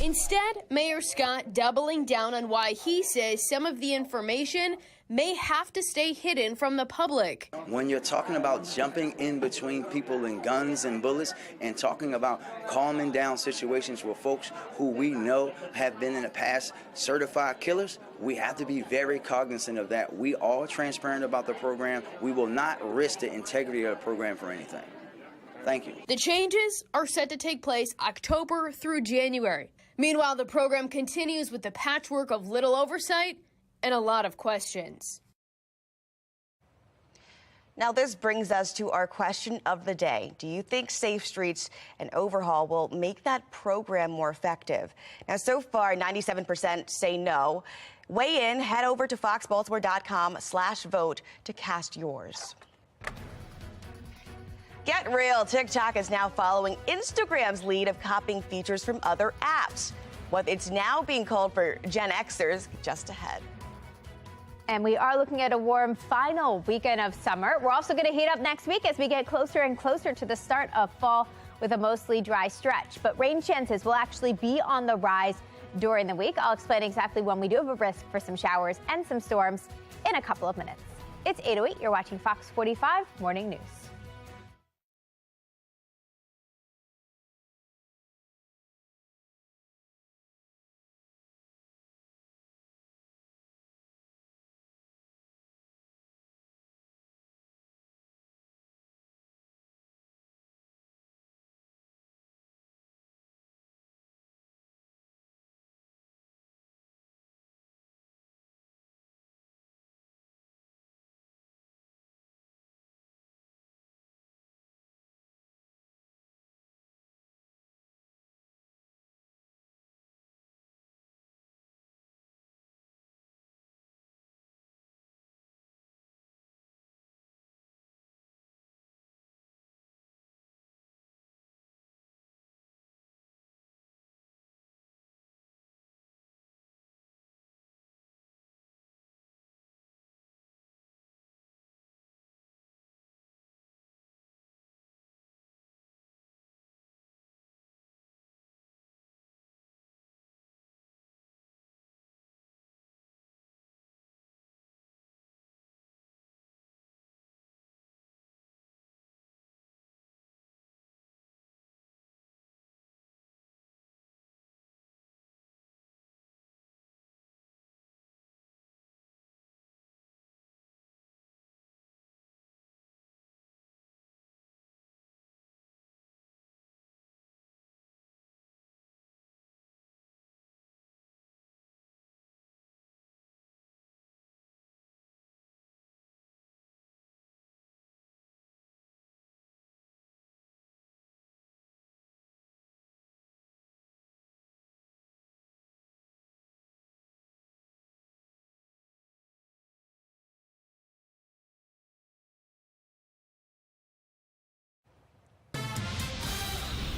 Instead, Mayor Scott doubling down on why he says some of the information may have to stay hidden from the public.
When you're talking about jumping in between people and guns and bullets and talking about calming down situations with folks who we know have been in the past certified killers, we have to be very cognizant of that. We are transparent about the program. We will not risk the integrity of the program for anything. Thank you.
The changes are set to take place October through January. Meanwhile, the program continues with the patchwork of little oversight and a lot of questions.
Now, this brings us to our question of the day. Do you think Safe Streets and Overhaul will make that program more effective? Now, so far, 97% say no. Weigh in. Head over to foxbaltimore.com/vote to cast yours. Get real. TikTok is now following Instagram's lead of copying features from other apps. What it's now being called for Gen Xers just ahead.
And we are looking at a warm final weekend of summer. We're also going to heat up next week as we get closer and closer to the start of fall with a mostly dry stretch. But rain chances will actually be on the rise during the week. I'll explain exactly when we do have a risk for some showers and some storms in a couple of minutes. It's 8:08. You're watching Fox 45 Morning News.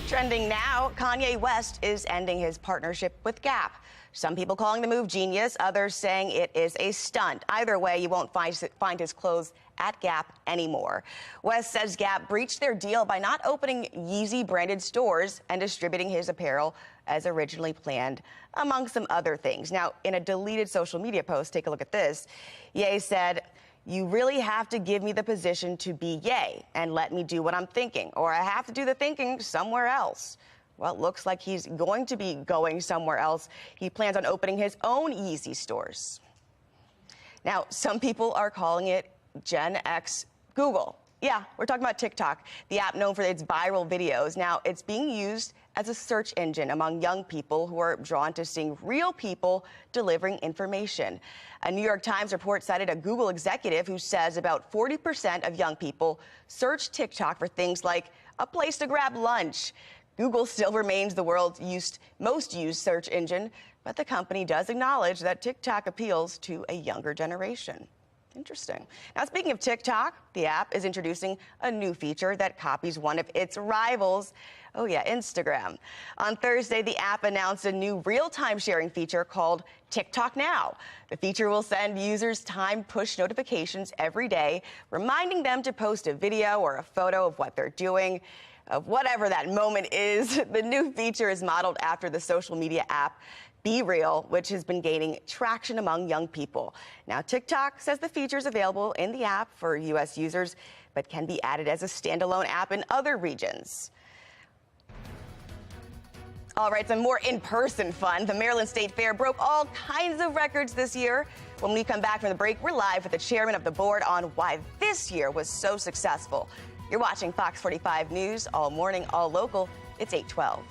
Trending now, Kanye West is ending his partnership with Gap. Some people calling the move genius, others saying it is a stunt. Either way, you won't find his clothes at Gap anymore. West says Gap breached their deal by not opening Yeezy-branded stores and distributing his apparel as originally planned, among some other things. Now, in a deleted social media post, take a look at this. Ye said, "You really have to give me the position to be Ye and let me do what I'm thinking, or I have to do the thinking somewhere else." Well, it looks like he's going to be going somewhere else. He plans on opening his own Yeezy stores. Now, some people are calling it Gen X Google. Yeah, we're talking about TikTok, the app known for its viral videos. Now, it's being used as a search engine among young people who are drawn to seeing real people delivering information. A New York Times report cited a Google executive who says about 40% of young people search TikTok for things like a place to grab lunch. Google still remains the world's most used search engine, but the company does acknowledge that TikTok appeals to a younger generation. Interesting. Now, speaking of TikTok, the app is introducing a new feature that copies one of its rivals. Oh, yeah, Instagram. On Thursday, the app announced a new real-time sharing feature called TikTok Now. The feature will send users timed push notifications every day, reminding them to post a video or a photo of what they're doing, of whatever that moment is. The new feature is modeled after the social media app Be Real, which has been gaining traction among young people. Now, TikTok says the feature is available in the app for U.S. users, but can be added as a standalone app in other regions. All right, some more in-person fun. The Maryland State Fair broke all kinds of records this year. When we come back from the break, we're live with the chairman of the board on why this year was so successful. You're watching Fox 45 News, all morning, all local. It's 8:12.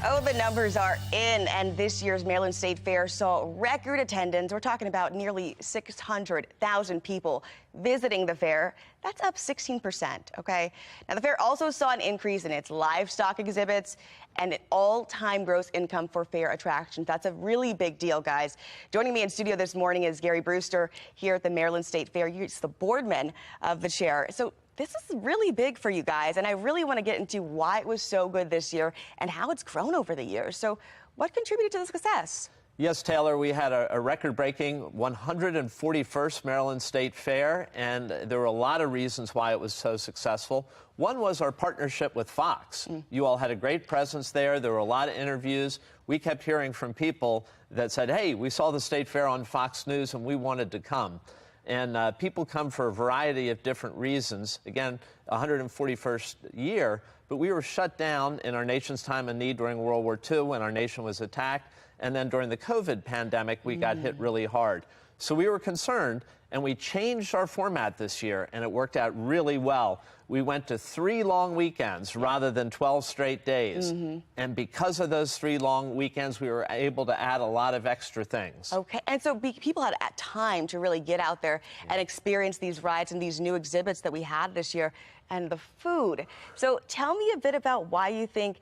Oh, the numbers are in, and this year's Maryland State Fair saw record attendance. We're talking about nearly 600,000 people visiting the fair. That's up 16%, okay? Now, the fair also saw an increase in its livestock exhibits and an all-time gross income for fair attractions. That's a really big deal, guys. Joining me in studio this morning is Gary Brewster here at the Maryland State Fair. He's the boardman of the chair. So this is really big for you guys, and I really want to get into why it was so good this year and how it's grown over the years. So what contributed to the success?
Yes, Taylor, we had a record-breaking 141st Maryland State Fair, and there were a lot of reasons why it was so successful. One was our partnership with Fox. You all had a great presence there. There were a lot of interviews. We kept hearing from people that said, hey, we saw the State Fair on Fox News and we wanted to come. And people come for a variety of different reasons. Again, 141st year, but we were shut down in our nation's time of need during World War II when our nation was attacked. And then during the COVID pandemic, we got hit really hard. So we were concerned, and we changed our format this year, and it worked out really well. We went to 3 long weekends rather than 12 straight days. And because of those 3 long weekends, we were able to add a lot of extra things.
Okay, and so people had time to really get out there and experience these rides and these new exhibits that we had this year, and the food. So tell me a bit about why you think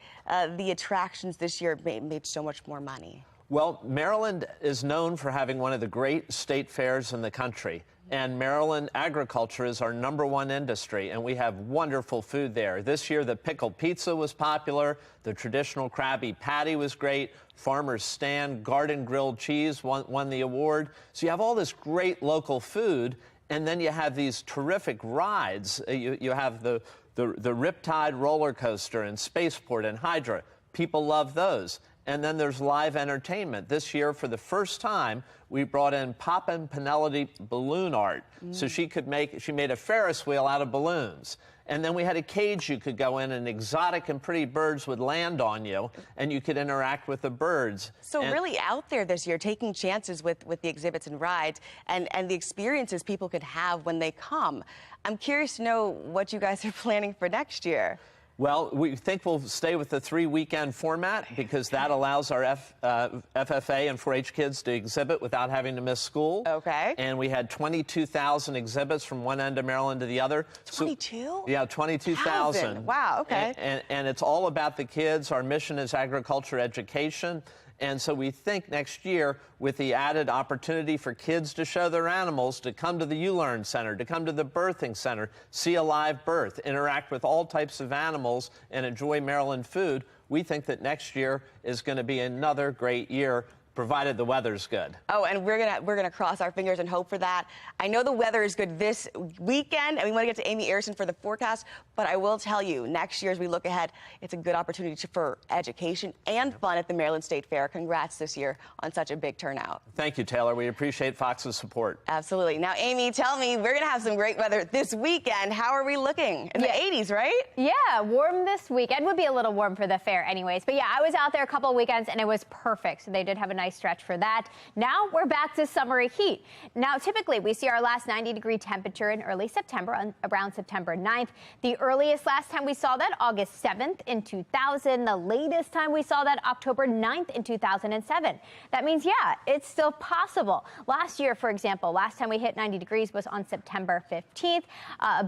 the attractions this year made so much more money.
Well, Maryland is known for having one of the great state fairs in the country. And Maryland agriculture is our #1 industry, and we have wonderful food there. This year, the pickled pizza was popular. The traditional Krabby Patty was great. Farmer's Stand garden grilled cheese won the award. So you have all this great local food, and then you have these terrific rides. You have the Riptide roller coaster and Spaceport and Hydra. People love those. And then there's live entertainment. This year, for the first time, we brought in Poppin' Penelope balloon art. So she made a Ferris wheel out of balloons. And then we had a cage you could go in, and exotic and pretty birds would land on you, and you could interact with the birds.
So really out there this year, taking chances with the exhibits and rides and the experiences people could have when they come. I'm curious to know what you guys are planning for next year.
Well, we think we'll stay with the 3-weekend format because that allows our FFA and 4-H kids to exhibit without having to miss school.
Okay.
And we had 22,000 exhibits from one end of Maryland to the other.
22?
Yeah, 22,000.
Wow, okay.
And it's all about the kids. Our mission is agriculture education. And so we think next year, with the added opportunity for kids to show their animals, to come to the ULearn Center, to come to the birthing center, see a live birth, interact with all types of animals, and enjoy Maryland food, we think that next year is going to be another great year, provided the weather's good.
Oh, and we're gonna cross our fingers and hope for that. I know the weather is good this weekend, and we want to get to Amy Arison for the forecast, but I will tell you, next year as we look ahead, it's a good opportunity for education and fun at the Maryland State Fair. Congrats this year on such a big turnout.
Thank you, Taylor. We appreciate Fox's support.
Absolutely. Now, Amy, tell me, we're gonna have some great weather this weekend. How are we looking? In the 80s, right?
Yeah, warm this weekend. Would be a little warm for the fair anyways. But yeah, I was out there a couple of weekends and it was perfect. So they did have a nice stretch for that. Now we're back to summery heat. Now, typically we see our last 90-degree temperature in early September, around September 9th. The earliest last time we saw that, August 7th in 2000. The latest time we saw that, October 9th in 2007. That means, yeah, it's still possible. Last year, for example, last time we hit 90 degrees was on September 15th.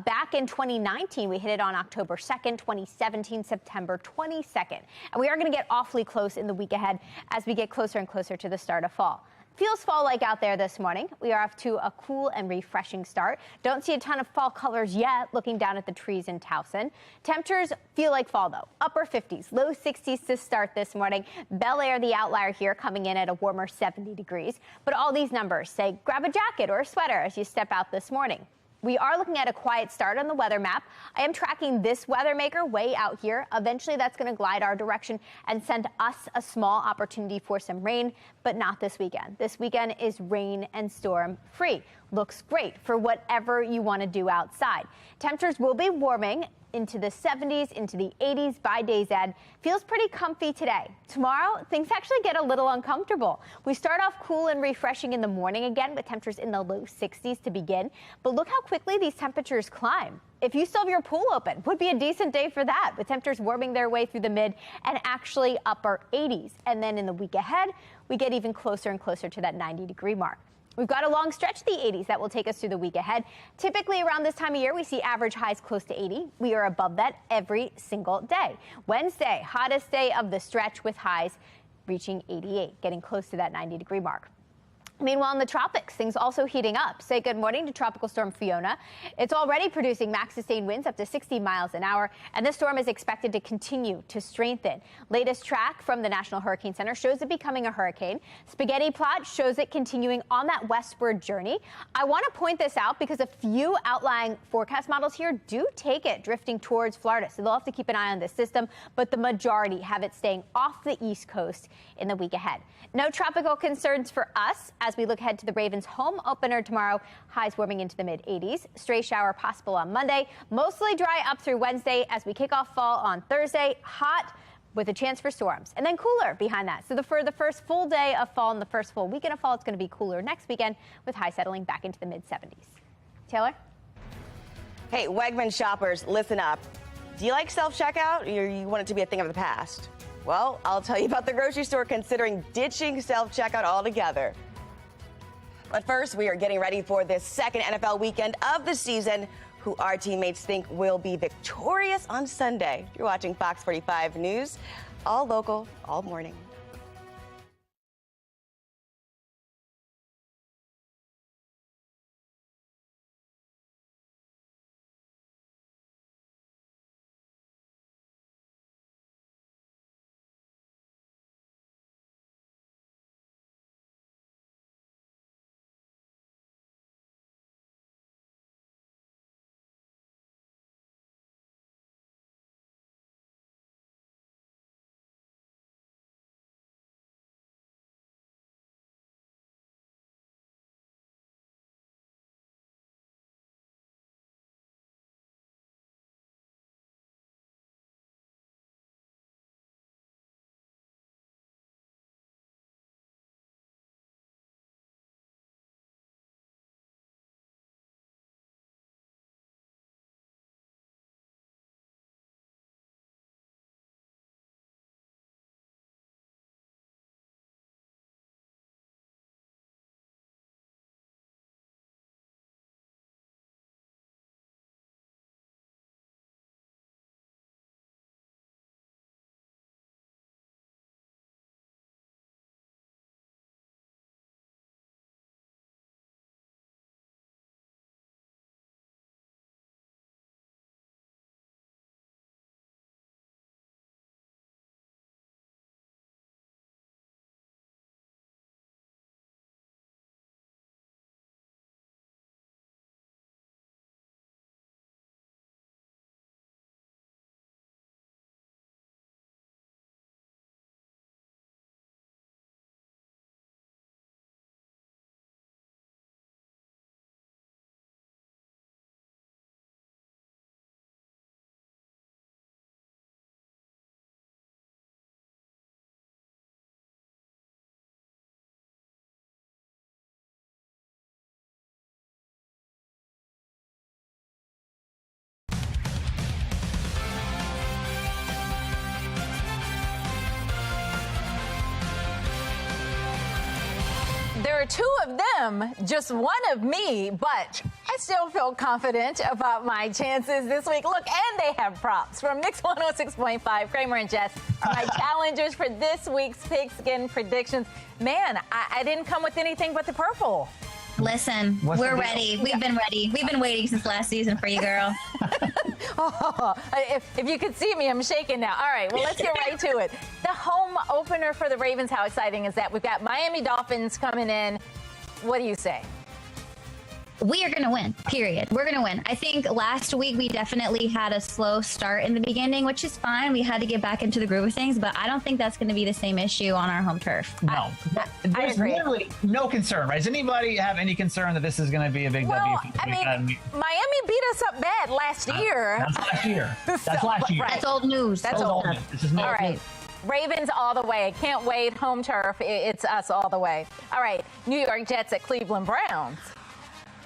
Back in 2019, we hit it on October 2nd, 2017, September 22nd. And we are going to get awfully close in the week ahead as we get closer and closer to the start of fall. Feels fall-like out there this morning. We are off to a cool and refreshing start. Don't see a ton of fall colors yet, looking down at the trees in Towson. Temperatures feel like fall, though. Upper 50s, low 60s to start this morning. Bel Air, the outlier here, coming in at a warmer 70 degrees. But all these numbers say grab a jacket or a sweater as you step out this morning. We are looking at a quiet start on the weather map. I am tracking this weather maker way out here. Eventually, that's going to glide our direction and send us a small opportunity for some rain, but not this weekend. This weekend is rain and storm free. Looks great for whatever you want to do outside. Temperatures will be warming into the 70s, into the 80s by day's end. Feels pretty comfy today. Tomorrow, things actually get a little uncomfortable. We start off cool and refreshing in the morning again with temperatures in the low 60s to begin. But look how quickly these temperatures climb. If you still have your pool open, would be a decent day for that, with temperatures warming their way through the mid and actually upper 80s. And then in the week ahead, we get even closer and closer to that 90-degree mark. We've got a long stretch to the 80s that will take us through the week ahead. Typically around this time of year, we see average highs close to 80. We are above that every single day. Wednesday, hottest day of the stretch with highs reaching 88, getting close to that 90-degree mark. Meanwhile, in the tropics, things also heating up. Say good morning to Tropical Storm Fiona. It's already producing max sustained winds up to 60 miles an hour, and this storm is expected to continue to strengthen. Latest track from the National Hurricane Center shows it becoming a hurricane. Spaghetti plot shows it continuing on that westward journey. I want to point this out because a few outlying forecast models here do take it drifting towards Florida, so they'll have to keep an eye on this system, but the majority have it staying off the East Coast in the week ahead. No tropical concerns for us as we look ahead to the Ravens home opener tomorrow. Highs warming into the mid-80s. Stray shower possible on Monday. Mostly dry up through Wednesday as we kick off fall on Thursday. Hot with a chance for storms. And then cooler behind that. So for the first full day of fall and the first full weekend of fall, it's going to be cooler next weekend with highs settling back into the mid-70s. Taylor?
Hey, Wegmans shoppers, listen up. Do you like self-checkout, or you want it to be a thing of the past? Well, I'll tell you about the grocery store considering ditching self-checkout altogether. But first, we are getting ready for this second NFL weekend of the season, who our teammates think will be victorious on Sunday. You're watching Fox 45 News, all local, all morning.
There are two of them, just one of me, but I still feel confident about my chances this week. Look, and they have props from Mix 106.5. Kramer and Jess are my challengers for this week's pigskin predictions. Man, I didn't come with anything but the purple.
Listen, we're ready. We've been ready. We've been waiting since last season for you, girl.
If you could see me, I'm shaking now. All right, well, let's get right to it. The home opener for the Ravens, how exciting is that? We've got Miami Dolphins coming in. What do you say?
We are going to win, period. We're going to win. I think last week we definitely had a slow start in the beginning, which is fine. We had to get back into the groove of things, but I don't think that's going to be the same issue on our home turf.
No. There's literally no concern, right? Does anybody have any concern that this is going to be a big W?
I mean, Miami beat us up bad last year.
That's last year. That's last year.
Right. That's old news.
That's old news.
This is
all right.
News.
Ravens all the way. Can't wait. Home turf. It's us all the way. All right. New York Jets at Cleveland Browns.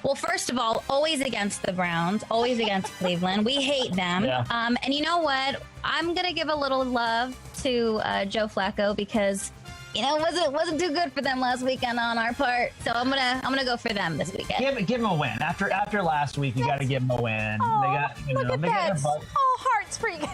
Well, first of all, always against the Browns, always against Cleveland. We hate them.
Yeah.
And you know what? I'm going to give a little love to Joe Flacco because, you know, it wasn't too good for them last weekend on our part. So I'm gonna go for them this weekend.
Give them a win. After last week, you got to give them a win.
Oh,
they got,
look at that. Oh, hearts for you.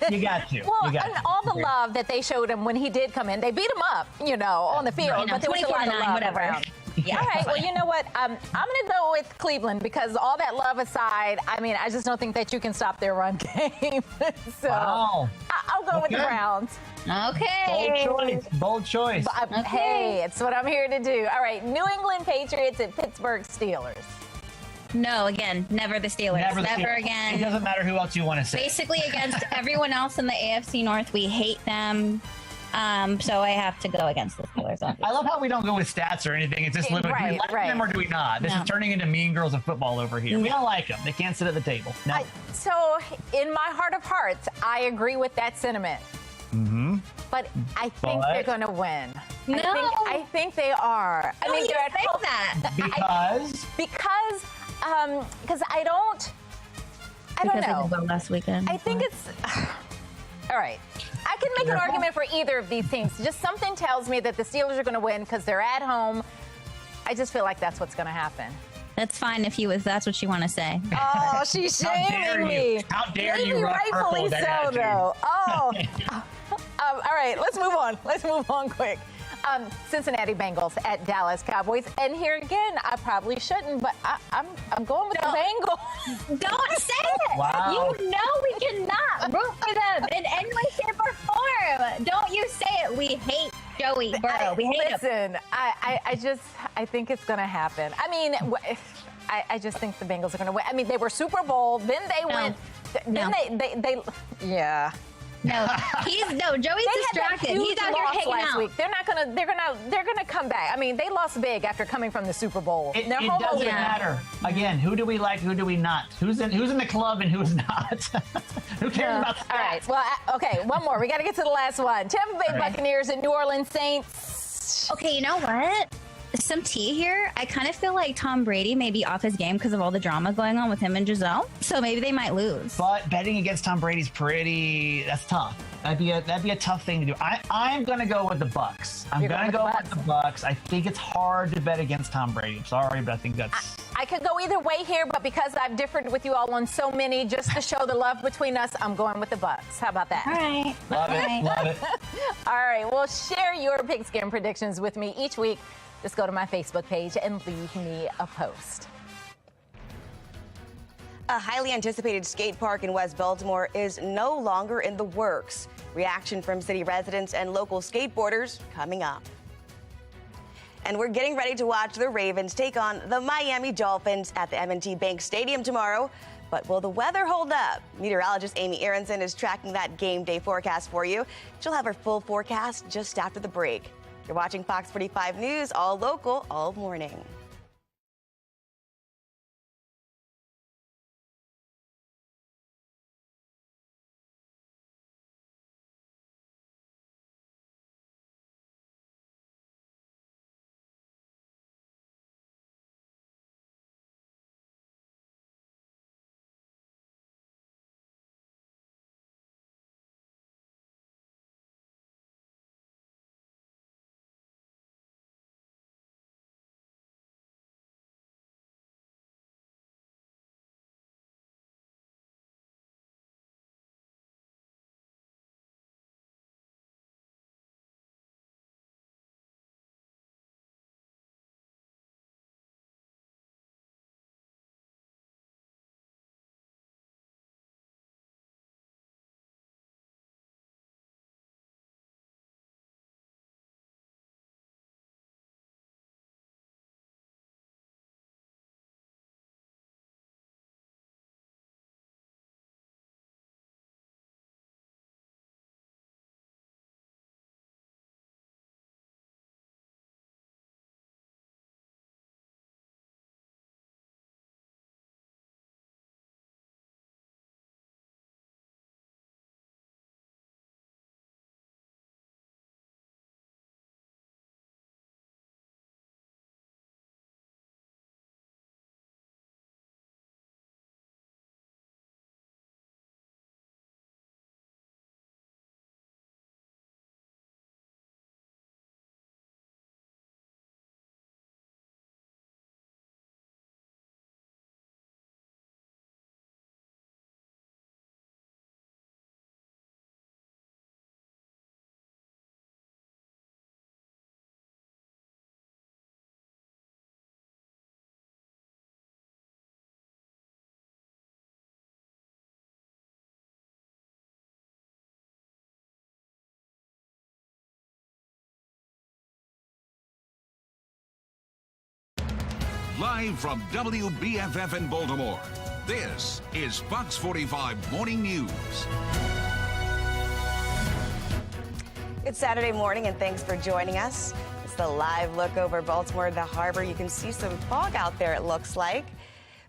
You got to.
Well,
you got
and
to.
all the love that they showed him when he did come in. They beat him up, on the field.
Right,
but there was a lot of love
whatever.
around. All right. Well, you know what? I'm going to go with Cleveland because all that love aside, I mean, I just don't think that you can stop their run game. So
Wow.
I'll go with the Browns.
Okay.
Bold choice.
But, hey, it's what I'm here to do. All right. New England Patriots at Pittsburgh Steelers.
No, again, never the Steelers. Never again.
It doesn't matter who else you want to say.
Basically, against everyone else in the AFC North, we hate them. So I have to go against the Steelers. Obviously.
I love how we don't go with stats or anything. It's just limited. Do we like them or do we not? This is turning into Mean Girls of football over here. We don't like them. They can't sit at the table. No.
So in my heart of hearts, I agree with that sentiment.
Mm-hmm.
But I think they're going to win.
No.
I think they are. I mean, they're at home. Because I don't know.
Because last weekend.
I think it's all right. I can make an argument for either of these teams. Just something tells me that the Steelers are going to win because they're at home. I just feel like that's what's going to happen.
That's fine if that's what you want to say.
Oh, she's shaming me.
How dare
Maybe
you?
Rightfully so, though. Oh. All right, let's move on. Let's move on quick. Cincinnati Bengals at Dallas Cowboys. And here again, I probably shouldn't, but I'm going with the Bengals.
Don't say it.
Wow.
You know we cannot root for them in any way, shape, or form. Don't you say it. We hate Joey Burrow. We hate him.
Listen, I think it's going to happen. I mean, I just think the Bengals are going to win. I mean, they were Super Bowl, then they went. Then they yeah.
No, Joey's distracted. He's out here hanging
last
out.
Week. They're gonna come back. I mean, they lost big after coming from the Super Bowl.
It doesn't matter. Again, who do we like? Who do we not? Who's in the club and who's not? Who cares about stats?
All right. Well, okay. One more. We got to get to the last one. Tampa Bay Buccaneers and New Orleans Saints.
Okay, you know what? Some tea here. I kind of feel like Tom Brady may be off his game because of all the drama going on with him and Giselle. So maybe they might lose.
But betting against Tom Brady's that's tough. That'd be a tough thing to do. I'm gonna go with the Bucs. I'm gonna go with the Bucs. I think it's hard to bet against Tom Brady. I'm sorry, but I think that's.
I could go either way here, but because I've differed with you all on so many, just to show the love between us, I'm going with the Bucs. How about that?
All right.
Love it.
All right. Well, share your pigskin predictions with me each week. Just go to my Facebook page and leave me a post.
A highly anticipated skate park in West Baltimore is no longer in the works. Reaction from city residents and local skateboarders coming up. And we're getting ready to watch the Ravens take on the Miami Dolphins at the M&T Bank Stadium tomorrow. But will the weather hold up? Meteorologist Amy Aronson is tracking that game day forecast for you. She'll have her full forecast just after the break. You're watching Fox 45 News, all local, all morning.
Live from WBFF in Baltimore, this is Fox 45 Morning News.
It's Saturday morning, and thanks for joining us. It's the live look over Baltimore, the harbor. You can see some fog out there, it looks like.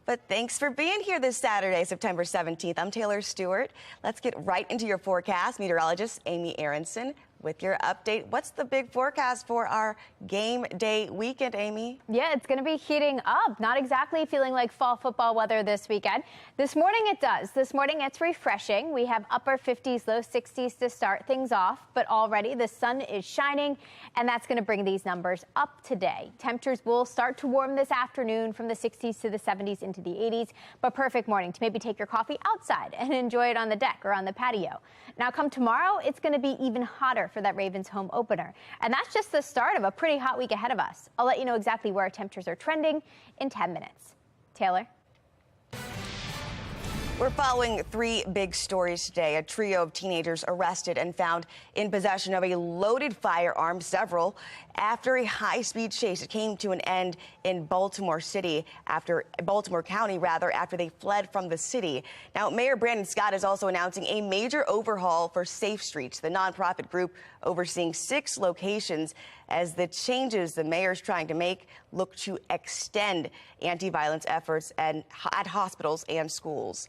But thanks for being here this Saturday, September 17th. I'm Taylor Stewart. Let's get right into your forecast. Meteorologist Amy Aronson with your update. What's the big forecast for our game day weekend, Amy?
Yeah, it's going to be heating up. Not exactly feeling like fall football weather this weekend. This morning it does. This morning it's refreshing. We have upper 50s, low 60s to start things off, but already the sun is shining, and that's going to bring these numbers up today. Temperatures will start to warm this afternoon from the 60s to the 70s into the 80s, but perfect morning to maybe take your coffee outside and enjoy it on the deck or on the patio. Now come tomorrow, it's going to be even hotter for that Ravens home opener. And that's just the start of a pretty hot week ahead of us. I'll let you know exactly where our temperatures are trending in 10 minutes. Taylor?
We're following three big stories today. A trio of teenagers arrested and found in possession of a loaded firearm, several, after a high-speed chase. It came to an end in Baltimore County, after they fled from the city. Now, Mayor Brandon Scott is also announcing a major overhaul for Safe Streets, the nonprofit group overseeing 6 locations, as the changes the mayor's trying to make look to extend anti-violence efforts at hospitals and schools.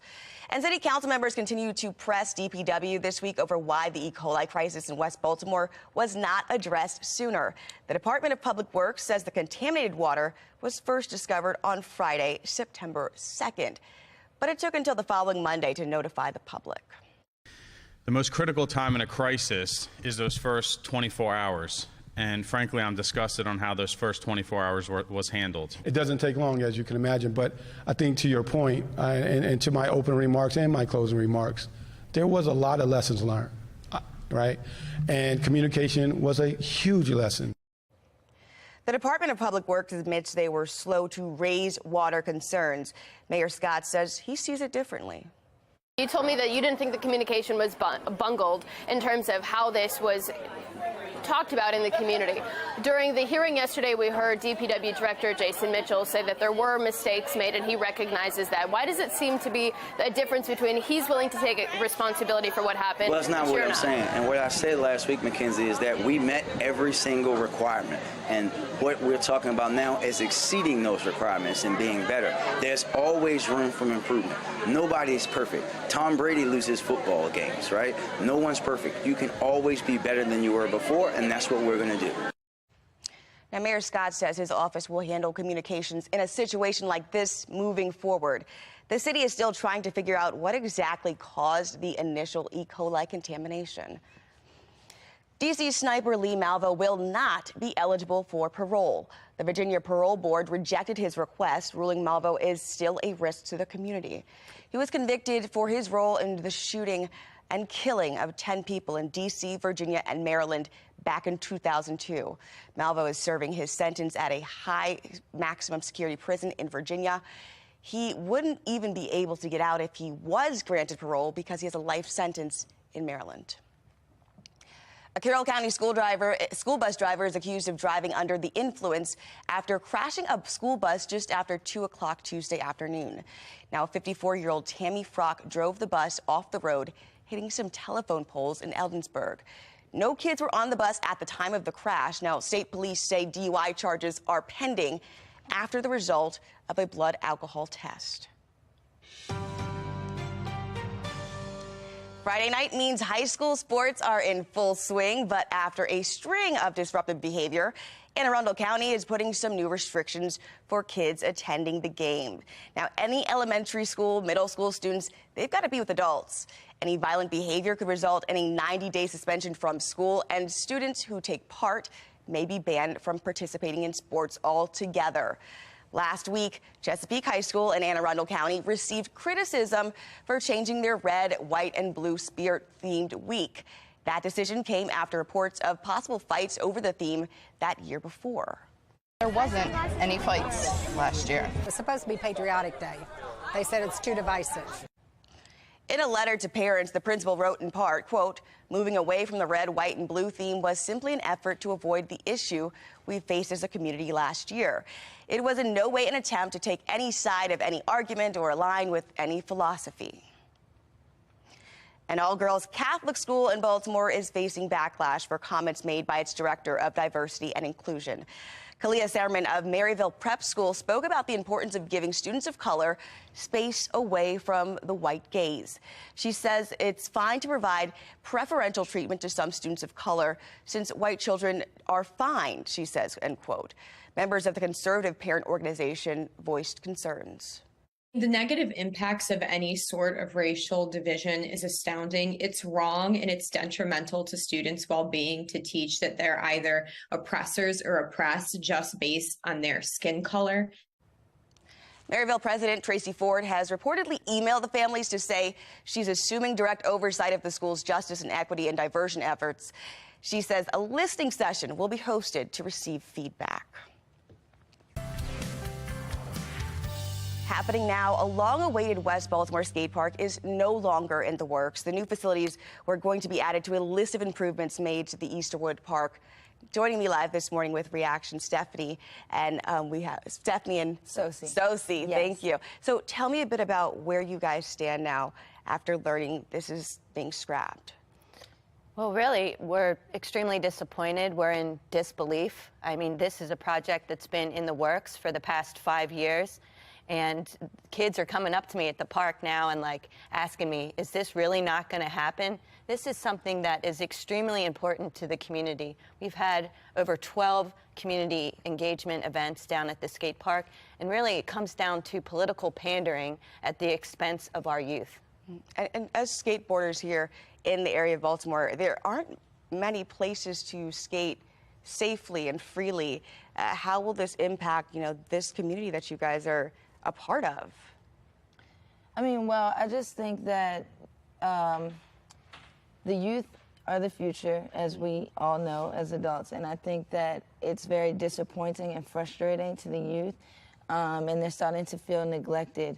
And city council members continue to press DPW this week over why the E. coli crisis in West Baltimore was not addressed sooner. The Department of Public Works says the contaminated water was first discovered on Friday, September 2nd. But it took until the following Monday to notify the public.
The most critical time in a crisis is those first 24 hours. And frankly, I'm disgusted on how those first 24 hours was handled.
It doesn't take long, as you can imagine, but I think to your point, and to my opening remarks and my closing remarks, there was a lot of lessons learned, right? And communication was a huge lesson.
The Department of Public Works admits they were slow to raise water concerns. Mayor Scott says he sees it differently.
You told me that you didn't think the communication was bungled in terms of how this was talked about in the community. During the hearing yesterday, we heard DPW Director Jason Mitchell say that there were mistakes made, and he recognizes that. Why does it seem to be a difference between he's willing to take responsibility for what happened?
Well, that's not what I'm saying. And what I said last week, Mackenzie, is that we met every single requirement. And what we're talking about now is exceeding those requirements and being better. There's always room for improvement. Nobody's perfect. Tom Brady loses football games, right? No one's perfect. You can always be better than you were before, and that's what we're going to do.
Now, Mayor Scott says his office will handle communications in a situation like this moving forward. The city is still trying to figure out what exactly caused the initial E. coli contamination. D.C. sniper Lee Malvo will not be eligible for parole. The Virginia Parole Board rejected his request, ruling Malvo is still a risk to the community. He was convicted for his role in the shooting and killing of 10 people in D.C., Virginia, and Maryland back in 2002. Malvo is serving his sentence at a high maximum security prison in Virginia. He wouldn't even be able to get out if he was granted parole because he has a life sentence in Maryland. A Carroll County school bus driver is accused of driving under the influence after crashing a school bus just after 2 o'clock Tuesday afternoon. Now, 54-year-old Tammy Frock drove the bus off the road, hitting some telephone poles in Eldensburg. No kids were on the bus at the time of the crash. Now, state police say DUI charges are pending after the result of a blood alcohol test. Friday night means high school sports are in full swing, but after a string of disruptive behavior, Anne Arundel County is putting some new restrictions for kids attending the game. Now, any elementary school, middle school students, they've got to be with adults. Any violent behavior could result in a 90-day suspension from school, and students who take part may be banned from participating in sports altogether. Last week, Chesapeake High School in Anne Arundel County received criticism for changing their red, white, and blue spirit-themed week. That decision came after reports of possible fights over the theme that year before.
There wasn't any fights last year.
It's supposed to be Patriotic Day. They said it's too divisive.
In a letter to parents, the principal wrote in part, quote, moving away from the red, white, and blue theme was simply an effort to avoid the issue we faced as a community last year. It was in no way an attempt to take any side of any argument or align with any philosophy. An all-girls Catholic school in Baltimore is facing backlash for comments made by its director of diversity and inclusion. Kalia Sermon of Maryville Prep School spoke about the importance of giving students of color space away from the white gaze. She says it's fine to provide preferential treatment to some students of color since white children are fine, she says, end quote. Members of the conservative parent organization voiced concerns.
The negative impacts of any sort of racial division is astounding. It's wrong and it's detrimental to students' well-being to teach that they're either oppressors or oppressed just based on their skin color.
Maryville President Tracy Ford has reportedly emailed the families to say she's assuming direct oversight of the school's justice and equity and diversion efforts. She says a listening session will be hosted to receive feedback. Happening now, a long-awaited West Baltimore skate park is no longer in the works. The new facilities were going to be added to a list of improvements made to the Easterwood Park. Joining me live this morning with reaction, Stephanie, and we have Stephanie and Sosie. Sosie, yes. Thank you. So tell me a bit about where you guys stand now after learning this is being scrapped.
Well, really, we're extremely disappointed. We're in disbelief. I mean, this is a project that's been in the works for the past 5 years. And kids are coming up to me at the park now and like asking me, is this really not going to happen? This is something that is extremely important to the community. We've had over 12 community engagement events down at the skate park. And really, it comes down to political pandering at the expense of our youth.
And as skateboarders here in the area of Baltimore, there aren't many places to skate safely and freely. How will this impact, this community that you guys are a part of?
I mean, well, I just think that the youth are the future, as we all know as adults, and I think that it's very disappointing and frustrating to the youth, and they're starting to feel neglected.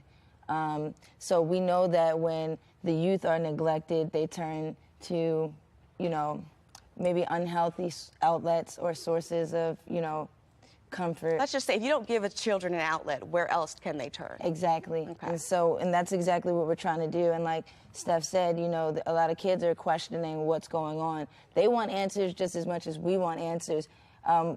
So we know that when the youth are neglected, they turn to, maybe unhealthy outlets or sources of, comfort.
Let's just say if you don't give children an outlet, where else can they turn?
Exactly. Okay. And that's exactly what we're trying to do. And like Steph said, a lot of kids are questioning what's going on. They want answers just as much as we want answers.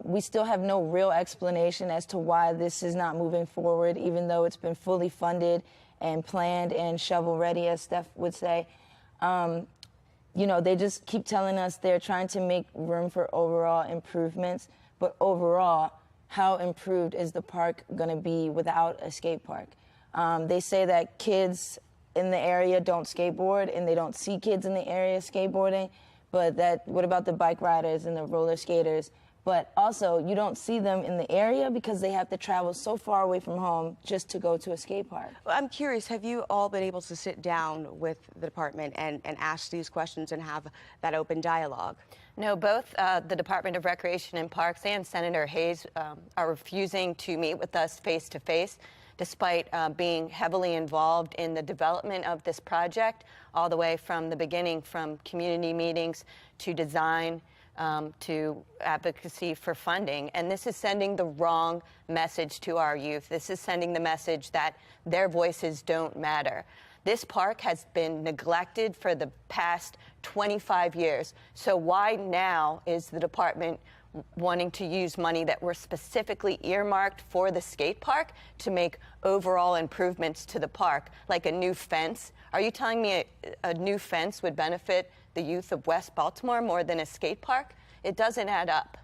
We still have no real explanation as to why this is not moving forward, even though it's been fully funded and planned and shovel ready, as Steph would say. They just keep telling us they're trying to make room for overall improvements, but overall, how improved is the park going to be without a skate park? They say that kids in the area don't skateboard and they don't see kids in the area skateboarding, but what about the bike riders and the roller skaters? But also, you don't see them in the area because they have to travel so far away from home just to go to a skate park.
Well, I'm curious, have you all been able to sit down with the department and ask these questions and have that open dialogue?
No, both the Department of Recreation and Parks and Senator Hayes are refusing to meet with us face-to-face, despite being heavily involved in the development of this project, all the way from the beginning, from community meetings to design, to advocacy for funding. And this is sending the wrong message to our youth. This is sending the message that their voices don't matter. This park has been neglected for the past 25 years. So why now is the department wanting to use money that were specifically earmarked for the skate park to make overall improvements to the park, like a new fence? Are you telling me a new fence would benefit the youth of West Baltimore more than a skate park? It doesn't add up.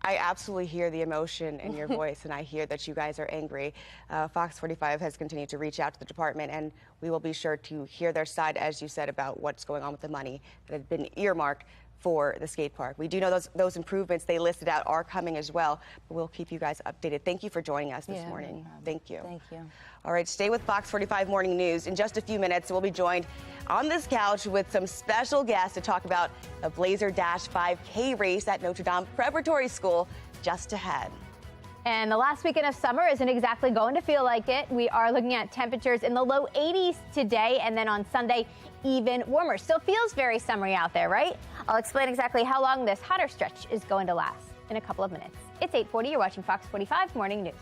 I absolutely hear the emotion in your voice, and I hear that you guys are angry. FOX45 has continued to reach out to the department, and we will be sure to hear their side, as you said, about what's going on with the money that had been earmarked for the skate park. We do know those improvements they listed out are coming as well, but we'll keep you guys updated. Thank you for joining us this morning. Thank you.
Thank you.
All right, stay with Fox 45 Morning News. In just a few minutes, we'll be joined on this couch with some special guests to talk about the Blazer Dash 5K race at Notre Dame Preparatory School just ahead.
And the last weekend of summer isn't exactly going to feel like it. We are looking at temperatures in the low 80s today, and then on Sunday, even warmer. Still feels very summery out there, right? I'll explain exactly how long this hotter stretch is going to last in a couple of minutes. It's 8:40. You're watching Fox 45 Morning News.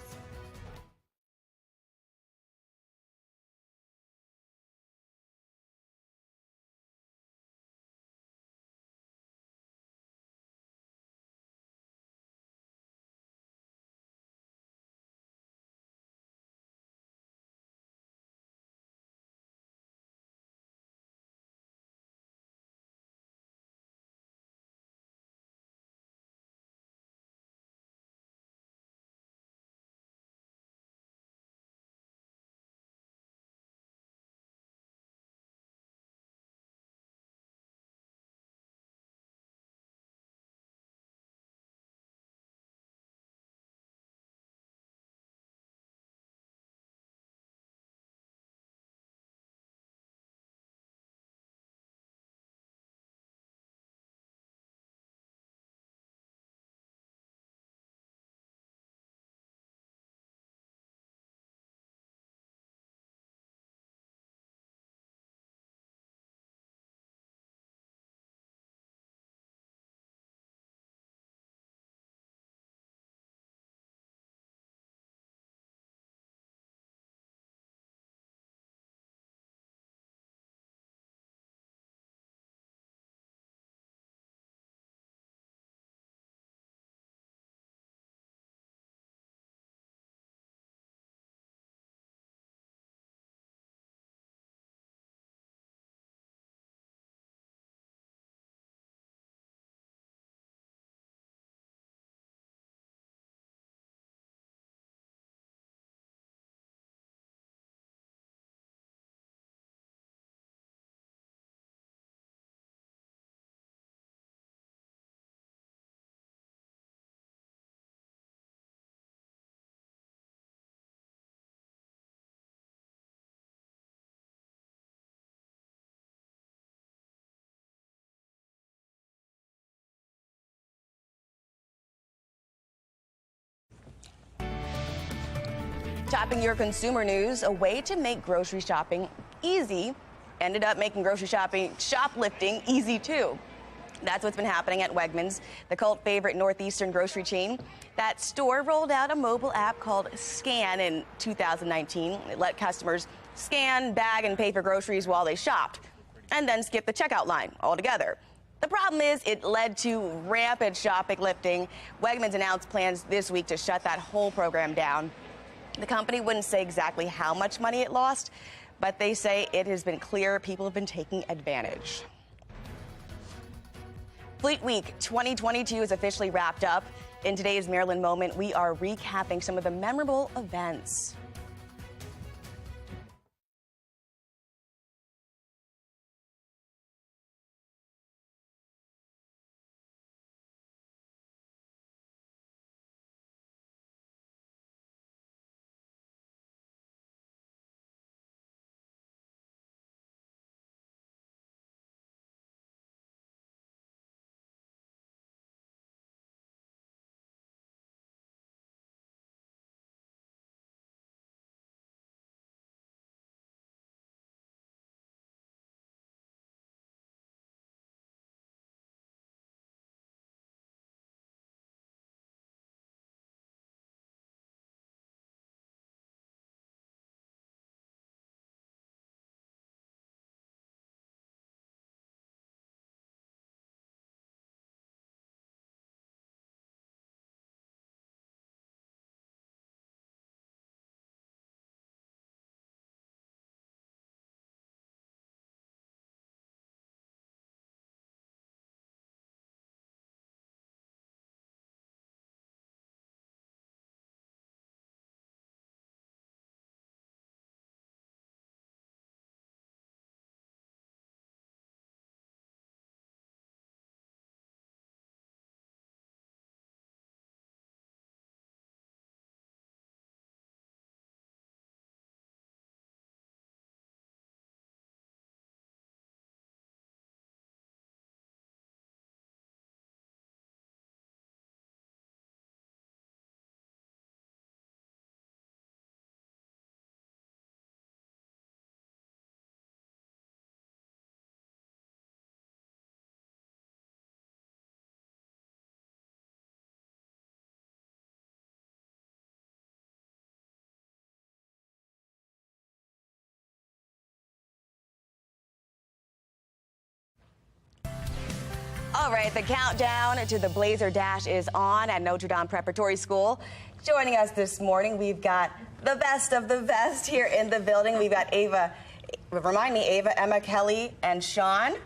Topping your consumer news, a way to make grocery shopping easy ended up making grocery shoplifting easy too. That's what's been happening at Wegmans, the cult favorite Northeastern grocery chain. That store rolled out a mobile app called Scan in 2019. It let customers scan, bag, and pay for groceries while they shopped, and then skip the checkout line altogether. The problem is it led to rampant shoplifting. Wegmans announced plans this week to shut that whole program down. The company wouldn't say exactly how much money it lost, but they say it has been clear people have been taking advantage. Fleet Week 2022 is officially wrapped up. In today's Marilyn Moment, we are recapping some of the memorable events. All right, the countdown to the Blazer Dash is on at Notre Dame Preparatory School. Joining us this morning, we've got the best of the best here in the building. We've got Ava, Emma, Kelly, and Sean.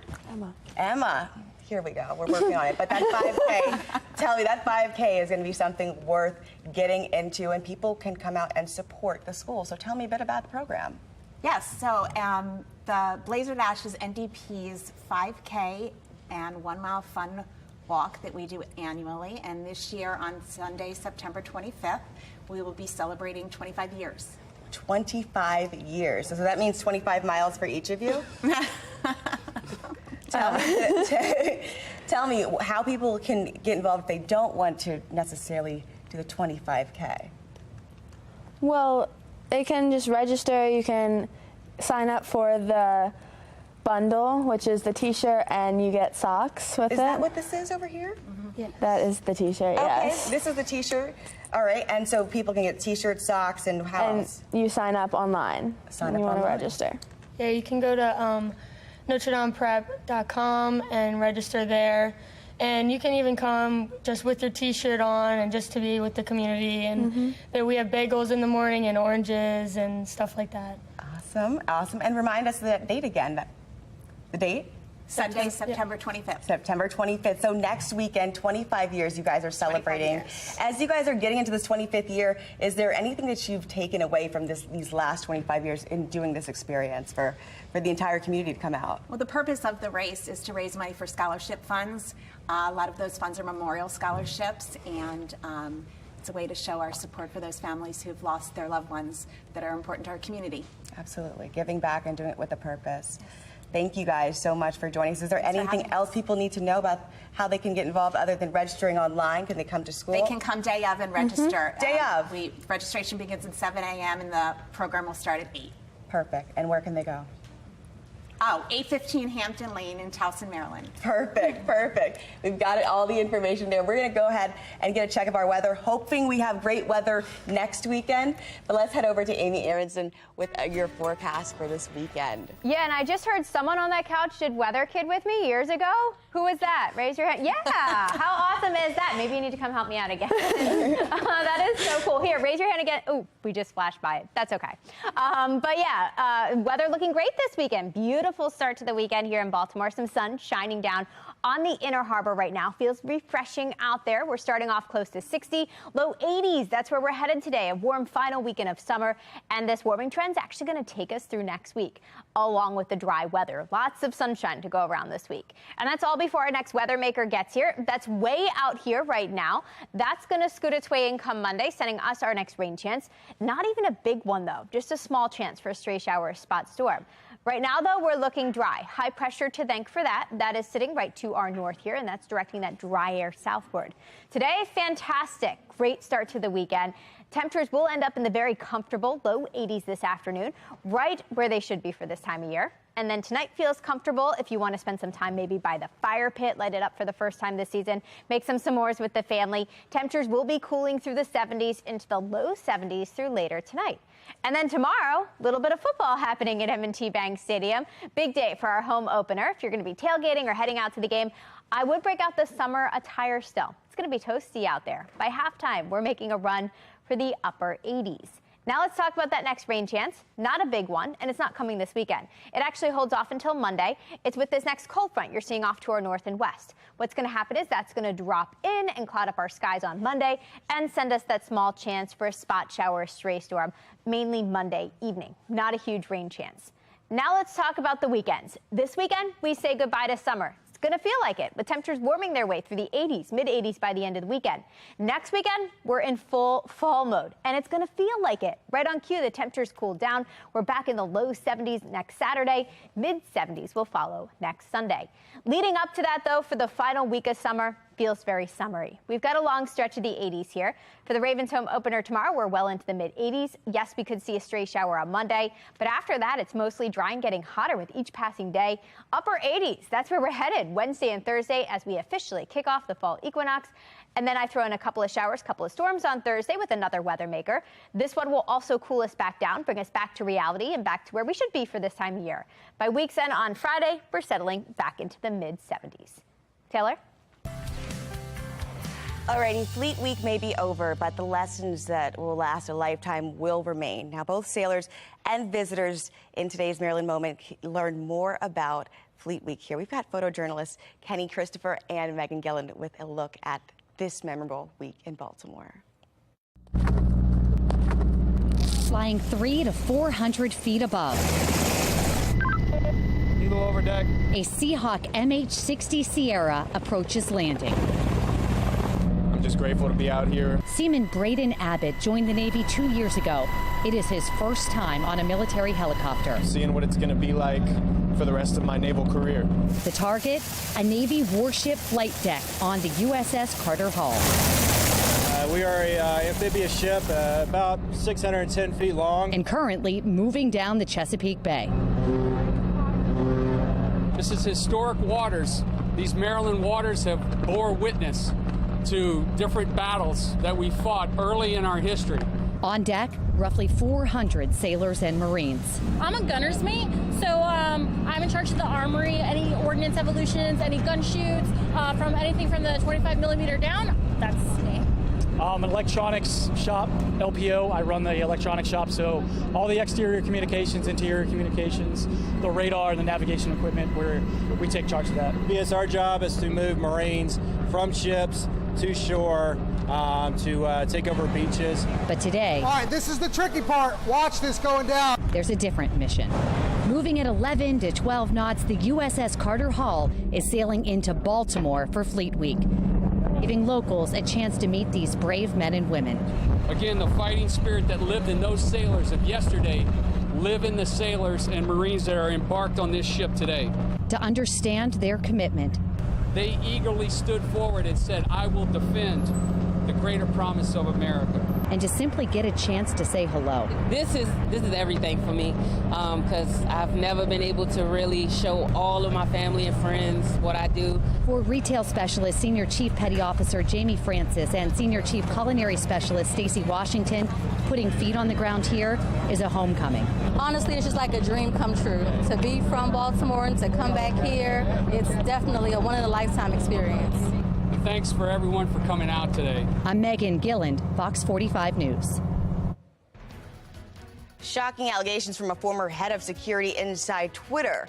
Emma. Here we go. We're working on it. But that 5K, tell me, that 5K is going to be something worth getting into, and people can come out and support the school. So tell me a bit about the program.
Yes, so the Blazer Dash is NDP's 5K and 1 mile fun walk that we do annually. And this year on Sunday, September 25th, we will be celebrating 25 years. 25 years. So that means 25 miles for each of you?
Tell me how people can get involved if they don't want to necessarily do the 25K.
Well, they can just register. You can sign up for the bundle, which is the t-shirt, and you get socks with it.
Is that what this is over here?
Mm-hmm. Yes. That is the t-shirt, yes.
Okay, this is the t-shirt. All right, and so people can get t-shirts, socks, and how else?
You sign up online. You want to register.
Yeah, you can go to NotreDamePrep.com and register there. And you can even come just with your t-shirt on and just to be with the community. And there we have bagels in the morning and oranges and stuff like that.
Awesome, awesome. And remind us of that date again. The date?
Sunday, September 25th.
September 25th. So next weekend, 25 years you guys are celebrating. As you guys are getting into this 25th year, is there anything that you've taken away from these last 25 years in doing this experience for the entire community to come out?
Well, the purpose of the race is to raise money for scholarship funds. A lot of those funds are memorial scholarships, and it's a way to show our support for those families who've lost their loved ones that are important to our community.
Absolutely. Giving back and doing it with a purpose. Thank you guys so much for joining us. Is there anything else people need to know about how they can get involved other than registering online? Can they come to school?
They can come day of and register.
Day of?
Registration begins at 7 a.m. and the program will start at 8.
Perfect. And where can they go?
Oh, 815 Hampton Lane in Towson, Maryland.
Perfect, perfect. We've got all the information there. We're going to go ahead and get a check of our weather, hoping we have great weather next weekend. But let's head over to Amy Aronson with your forecast for this weekend.
Yeah, and I just heard someone on that couch did Weather Kid with me years ago. Who was that? Raise your hand. Yeah, how awesome is that? Maybe you need to come help me out again. That is so cool. Here, raise your hand again. Oh, we just flashed by it. That's okay. But yeah, weather looking great this weekend. Beautiful start to the weekend here in Baltimore. Some sun shining down on the Inner Harbor right now. Feels refreshing out there. We're starting off close to 60, low 80s. That's where we're headed today. A warm final weekend of summer. And this warming trend's actually going to take us through next week, along with the dry weather. Lots of sunshine to go around this week. And that's all before our next weather maker gets here. That's way out here right now. That's going to scoot its way in come Monday, sending us our next rain chance. Not even a big one, though. Just a small chance for a stray shower or spot storm. Right now, though, we're looking dry. High pressure to thank for that. That is sitting right to our north here, and that's directing that dry air southward. Today, fantastic. Great start to the weekend. Temperatures will end up in the very comfortable low 80s this afternoon, right where they should be for this time of year. And then tonight feels comfortable if you want to spend some time maybe by the fire pit, light it up for the first time this season, make some s'mores with the family. Temperatures will be cooling through the 70s into the low 70s through later tonight. And then tomorrow, a little bit of football happening at M&T Bank Stadium. Big day for our home opener. If you're going to be tailgating or heading out to the game, I would break out the summer attire still. It's going to be toasty out there. By halftime, we're making a run for the upper 80s. Now let's talk about that next rain chance. Not a big one, and it's not coming this weekend. It actually holds off until Monday. It's with this next cold front you're seeing off to our north and west. What's going to happen is that's going to drop in and cloud up our skies on Monday and send us that small chance for a spot shower or stray storm, mainly Monday evening. Not a huge rain chance. Now let's talk about the weekends. This weekend, we say goodbye to summer. It's going to feel like it, with temperatures warming their way through the 80s, mid-80s by the end of the weekend. Next weekend, we're in full fall mode, and it's going to feel like it. Right on cue, the temperatures cool down. We're back in the low 70s next Saturday. Mid-70s will follow next Sunday. Leading up to that, though, for the final week of summer, feels very summery. We've got a long stretch of the 80s here. For the Ravens home opener tomorrow, we're well into the mid-80s. Yes, we could see a stray shower on Monday, but after that, it's mostly dry and getting hotter with each passing day. Upper 80s, that's where we're headed Wednesday and Thursday as we officially kick off the fall equinox. And then I throw in a couple of showers, couple of storms on Thursday with another weather maker. This one will also cool us back down, bring us back to reality and back to where we should be for this time of year. By week's end on Friday, we're settling back into the mid-70s. Taylor?
Alrighty, Fleet Week may be over, but the lessons that will last a lifetime will remain. Now, both sailors and visitors in today's Marilyn Moment learn more about Fleet Week here. We've got photojournalists Kenny Christopher and Megan Gilland with a look at this memorable week in Baltimore.
Flying 300 to 400 feet above.
Helo over deck.
A Seahawk MH-60 Sierra approaches landing.
I'm just grateful to be out here.
Seaman Braden Abbott joined the Navy 2 years ago. It is his first time on a military helicopter.
Seeing what it's going to be like for the rest of my naval career.
The target, a Navy warship flight deck on the USS Carter Hall.
We are a amphibious ship about 610 feet long.
And currently moving down the Chesapeake Bay.
This is historic waters. These Maryland waters have bore witness to different battles that we fought early in our history.
On deck, roughly 400 sailors and Marines.
I'm a gunner's mate, so I'm in charge of the armory, any ordnance evolutions, any gun shoots, from anything from the 25 millimeter down, that's me.
An electronics shop, LPO. I run the electronics shop, so all the exterior communications, interior communications, the radar, and the navigation equipment, we take charge of that. Yes, our job is to move Marines from ships to shore to take over beaches.
But today...
All right, this is the tricky part. Watch this going down.
There's a different mission. Moving at 11 to 12 knots, the USS Carter Hall is sailing into Baltimore for Fleet Week, giving locals a chance to meet these brave men and women.
Again, the fighting spirit that lived in those sailors of yesterday live in the sailors and Marines that are embarked on this ship today.
To understand their commitment,
they eagerly stood forward and said, I will defend the greater promise of America.
And to simply get a chance to say hello.
This is everything for me, because I've never been able to really show all of my family and friends what I do.
For retail specialist, Senior Chief Petty Officer Jamie Francis and Senior Chief Culinary Specialist Stacy Washington, putting feet on the ground here is a homecoming.
Honestly, it's just like a dream come true. To be from Baltimore and to come back here, it's definitely a one-in-a-lifetime experience.
Thanks for everyone for coming out today.
I'm Megan Gilland, Fox 45 News.
Shocking allegations from a former head of security inside Twitter.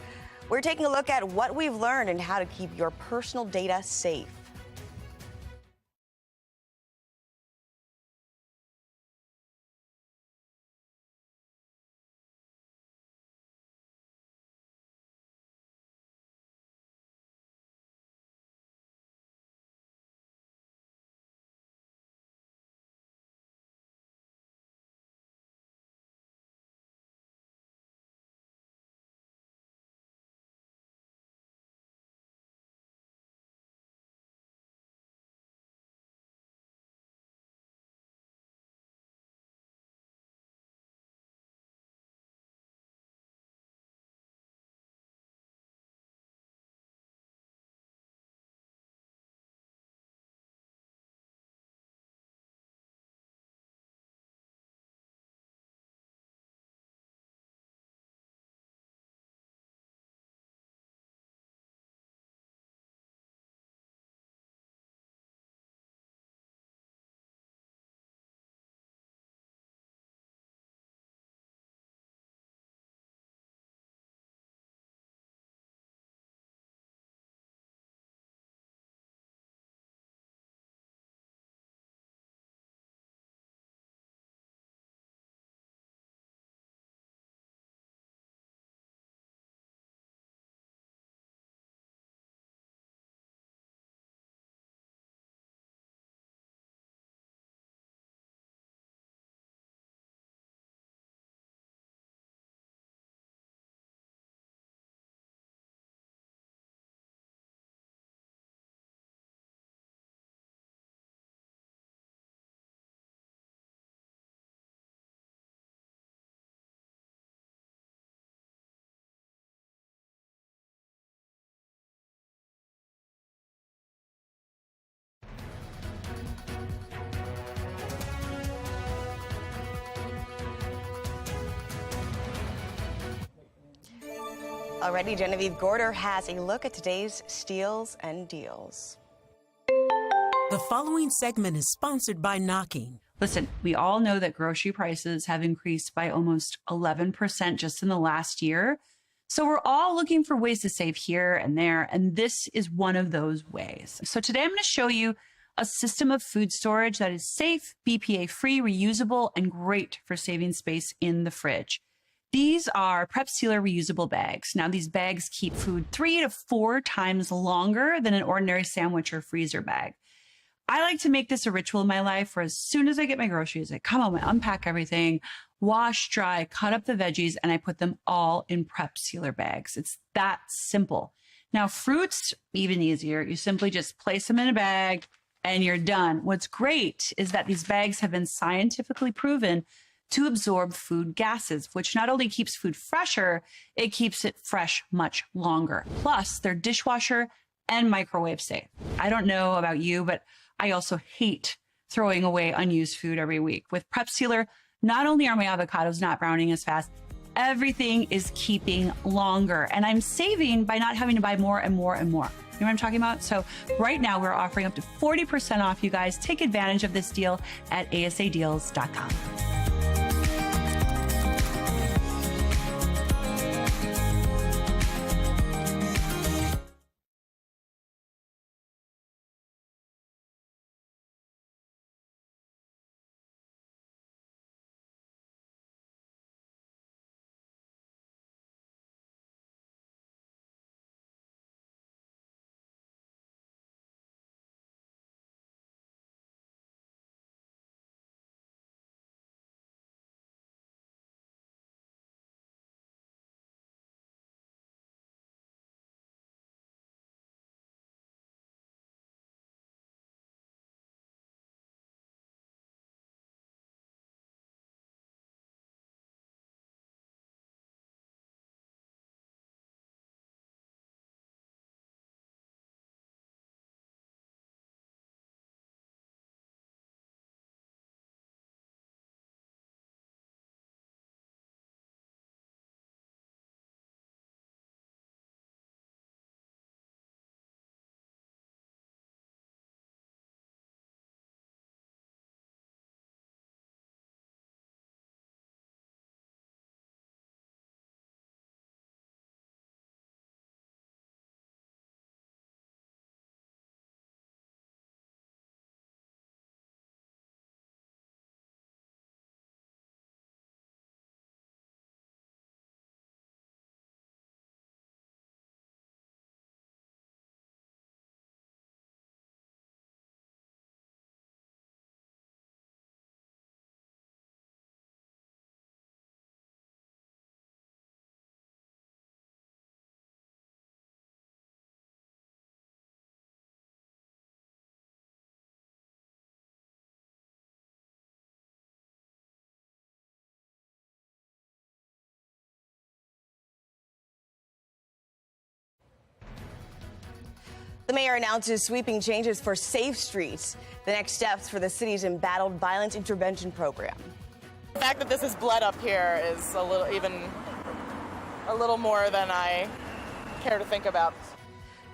We're taking a look at what we've learned and how to keep your personal data safe. Already, Genevieve Gorder has a look at today's steals and deals.
The following segment is sponsored by Knocking.
Listen, we all know that grocery prices have increased by almost 11% just in the last year. So we're all looking for ways to save here and there, and this is one of those ways. So today I'm going to show you a system of food storage that is safe, BPA-free, reusable, and great for saving space in the fridge. These are Prep Sealer reusable bags. Now, these bags keep food 3 to 4 times longer than an ordinary sandwich or freezer bag. I like to make this a ritual in my life where as soon as I get my groceries, I come home, I unpack everything, wash, dry, cut up the veggies, and I put them all in Prep Sealer bags. It's that simple. Now, fruits, even easier. You simply just place them in a bag and you're done. What's great is that these bags have been scientifically proven to absorb food gases, which not only keeps food fresher, it keeps it fresh much longer. Plus, they're dishwasher and microwave safe. I don't know about you, but I also hate throwing away unused food every week. With Prep Sealer, not only are my avocados not browning as fast, everything is keeping longer. And I'm saving by not having to buy more and more and more. You know what I'm talking about? So right now we're offering up to 40% off, you guys. Take advantage of this deal at asadeals.com.
The mayor announces sweeping changes for safe streets, the next steps for the city's embattled violence intervention program.
The fact that this is blood up here is a little more than I care to think about.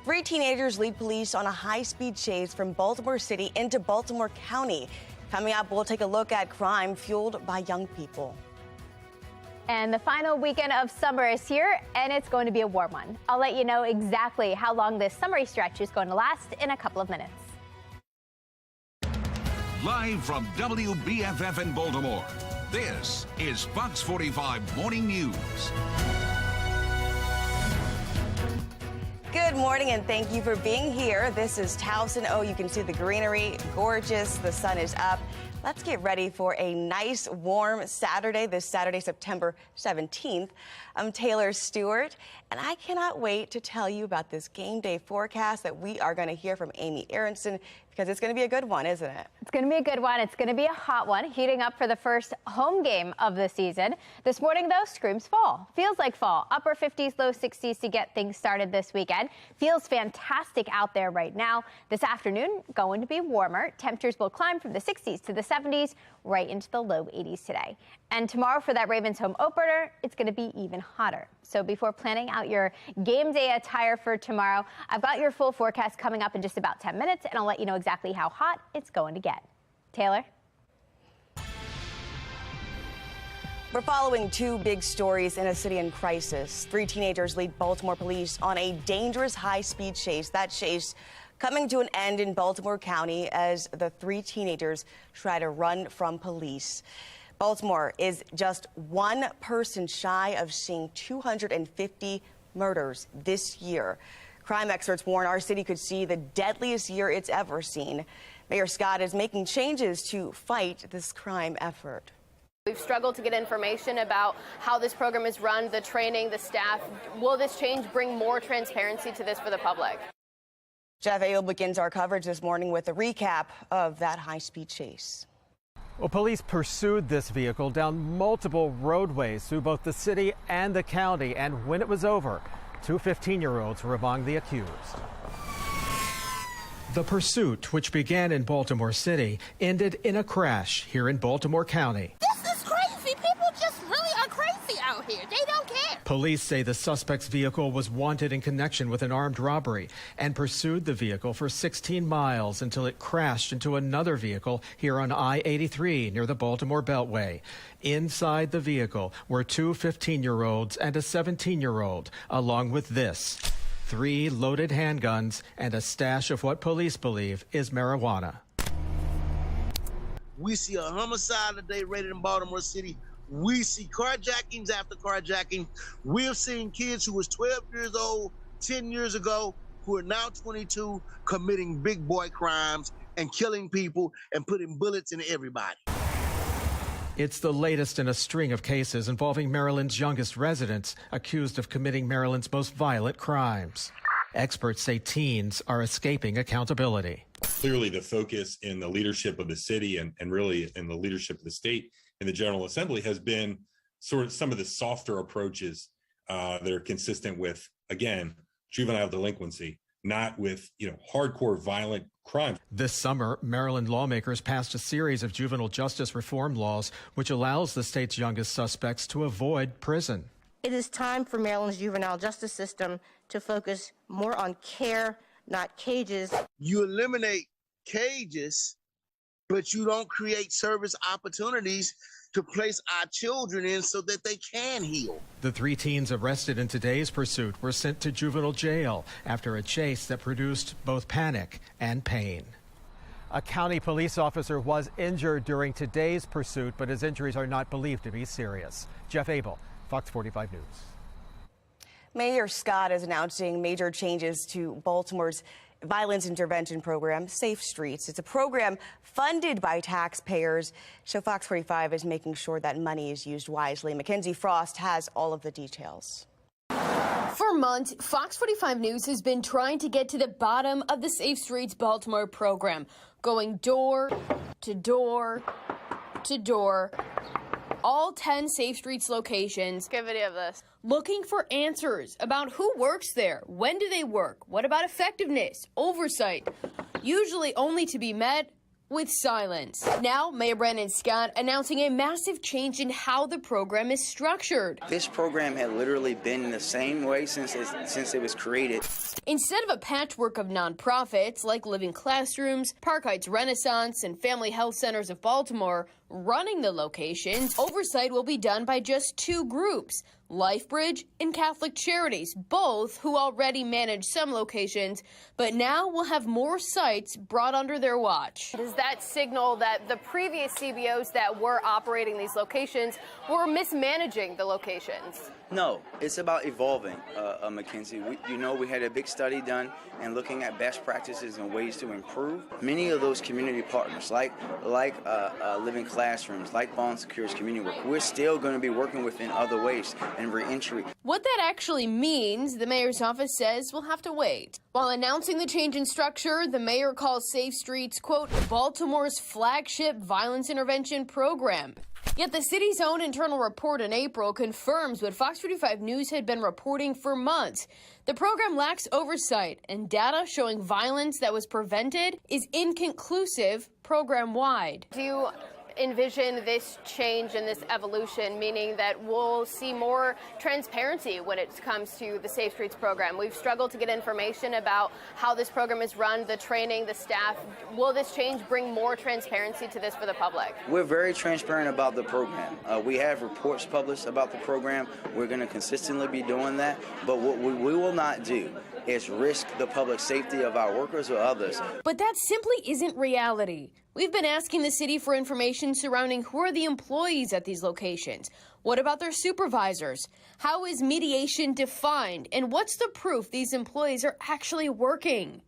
3 teenagers lead police on a high-speed chase from Baltimore City into Baltimore County. Coming up, we'll take a look at crime fueled by young people.
And the final weekend of summer is here, and it's going to be a warm one. I'll let you know exactly how long this summery stretch is going to last in a couple of minutes.
Live from WBFF in Baltimore, this is Fox 45 Morning News.
Good morning, and thank you for being here. This is Towson. Oh, you can see the greenery, gorgeous. The sun is up. Let's get ready for a nice, warm Saturday, this Saturday, September 17th. I'm Taylor Stewart, and I cannot wait to tell you about this game day forecast that we are going to hear from Amy Aronson because it's going to be a good one, isn't it?
It's going to be a good one. It's going to be a hot one, heating up for the first home game of the season. This morning, though, screams fall. Feels like fall. Upper 50s, low 60s to get things started this weekend. Feels fantastic out there right now. This afternoon, going to be warmer. Temperatures will climb from the 60s to the 70s, right into the low 80s today. And tomorrow for that Ravens home opener, it's going to be even hotter. So before planning out your game day attire for tomorrow, I've got your full forecast coming up in just about 10 minutes, and I'll let you know exactly how hot it's going to get. Taylor?
We're following two big stories in a city in crisis. 3 teenagers lead Baltimore police on a dangerous high-speed chase. That chase coming to an end in Baltimore County as the 3 teenagers try to run from police. Baltimore is just one person shy of seeing 250 murders this year. Crime experts warn our city could see the deadliest year it's ever seen. Mayor Scott is making changes to fight this crime effort.
We've struggled to get information about how this program is run, the training, the staff. Will this change bring more transparency to this for the public?
Jeff Abel begins our coverage this morning with a recap of that high-speed chase.
Well, police pursued this vehicle down multiple roadways through both the city and the county, and when it was over, 2 15-year-olds were among the accused. The pursuit, which began in Baltimore City, ended in a crash here in Baltimore County.
This is crazy. People just really are crazy out here. They don't care.
Police say the suspect's vehicle was wanted in connection with an armed robbery and pursued the vehicle for 16 miles until it crashed into another vehicle here on I-83 near the Baltimore Beltway. Inside the vehicle were 2 15-year-olds and a 17-year-old, along with this: 3 loaded handguns and a stash of what police believe is marijuana.
We see a homicide a day rated in Baltimore City. We see carjackings after carjacking. We've seen kids who was 12 years old 10 years ago who are now 22 committing big boy crimes and killing people and putting bullets in everybody.
It's the latest in a string of cases involving Maryland's youngest residents accused of committing Maryland's most violent crimes. Experts say teens are escaping accountability.
Clearly, the focus in the leadership of the city and really in the leadership of the state and the General Assembly has been sort of some of the softer approaches that are consistent with, again, juvenile delinquency, not with, hardcore violent crime.
This summer, Maryland lawmakers passed a series of juvenile justice reform laws which allows the state's youngest suspects to avoid prison.
It is time for Maryland's juvenile justice system to focus more on care, not cages.
You eliminate cages, but you don't create service opportunities to place our children in so that they can heal.
The 3 teens arrested in today's pursuit were sent to juvenile jail after a chase that produced both panic and pain. A county police officer was injured during today's pursuit, but his injuries are not believed to be serious. Jeff Abel, Fox 45 News.
Mayor Scott is announcing major changes to Baltimore's violence intervention program, Safe Streets. It's a program funded by taxpayers, so Fox 45 is making sure that money is used wisely. Mackenzie Frost has all of the details.
For months, Fox 45 News has been trying to get to the bottom of the Safe Streets Baltimore program, going door to door to door, all 10 Safe Streets locations.
Good video of this.
Looking for answers about who works there, when do they work, what about effectiveness, oversight, usually only to be met with silence. Now, Mayor Adnan Syed announcing a massive change in how the program is structured.
This program had literally been the same way since it was created.
Instead of a patchwork of nonprofits like Living Classrooms, Park Heights Renaissance, and Family Health Centers of Baltimore running the locations, oversight will be done by just 2 groups, LifeBridge and Catholic Charities, both who already manage some locations, but now will have more sites brought under their watch.
Does that signal that the previous CBOs that were operating these locations were mismanaging the locations?
No, it's about evolving, Mackenzie. We had a big study done and looking at best practices and ways to improve. Many of those community partners, like Living Classrooms, classrooms, like volunteers, community work. We're still going to be working within other ways and reentry.
What that actually means, the mayor's office says we'll have to wait. While announcing the change in structure, the mayor calls Safe Streets, quote, Baltimore's flagship violence intervention program. Yet the city's own internal report in April confirms what Fox 45 News had been reporting for months. The program lacks oversight, and data showing violence that was prevented is inconclusive program-wide.
Do you envision this change and this evolution, meaning that we'll see more transparency when it comes to the Safe Streets program? We've struggled to get information about how this program is run, the training, the staff. Will this change bring more transparency to this for the public?
We're very transparent about the program. We have reports published about the program. We're going to consistently be doing that. But what we will not do is risk the public safety of our workers or others.
But that simply isn't reality. We've been asking the city for information surrounding who are the employees at these locations. What about their supervisors? How is mediation defined? And what's the proof these employees are actually working?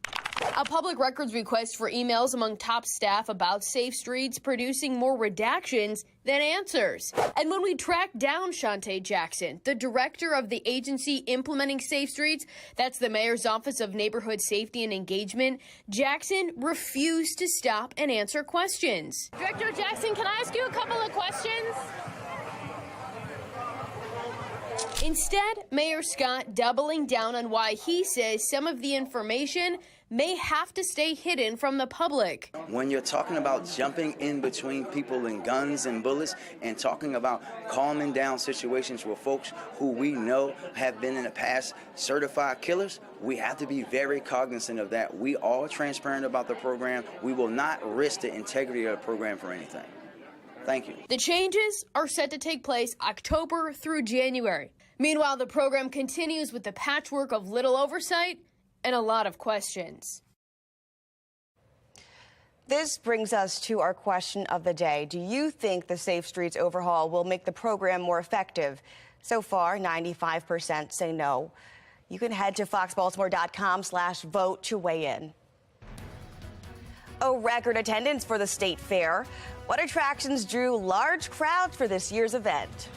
A public records request for emails among top staff about Safe Streets producing more redactions than answers. And when we tracked down Shantae Jackson, the director of the agency implementing Safe Streets, that's the mayor's office of neighborhood safety and engagement, Jackson refused to stop and answer questions.
Director Jackson, can I ask you a couple of questions?
Instead, Mayor Scott doubling down on why he says some of the information may have to stay hidden from the public.
When you're talking about jumping in between people and guns and bullets and talking about calming down situations with folks who we know have been in the past certified killers, we have to be very cognizant of that. We are transparent about the program. We will not risk the integrity of the program for anything. Thank you.
The changes are set to take place October through January. Meanwhile, the program continues with the patchwork of little oversight and a lot of questions.
This brings us to our question of the day. Do you think the Safe Streets overhaul will make the program more effective? So far, 95% say no. You can head to foxbaltimore.com/vote to weigh in. A record attendance for the state fair. What attractions drew large crowds for this year's event?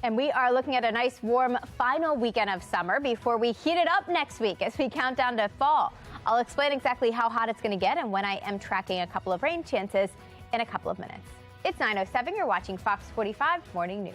And we are looking at a nice warm final weekend of summer before we heat it up next week as we count down to fall. I'll explain exactly how hot it's going to get and when I am tracking a couple of rain chances in a couple of minutes. It's 9:07. You're watching Fox 45 Morning News.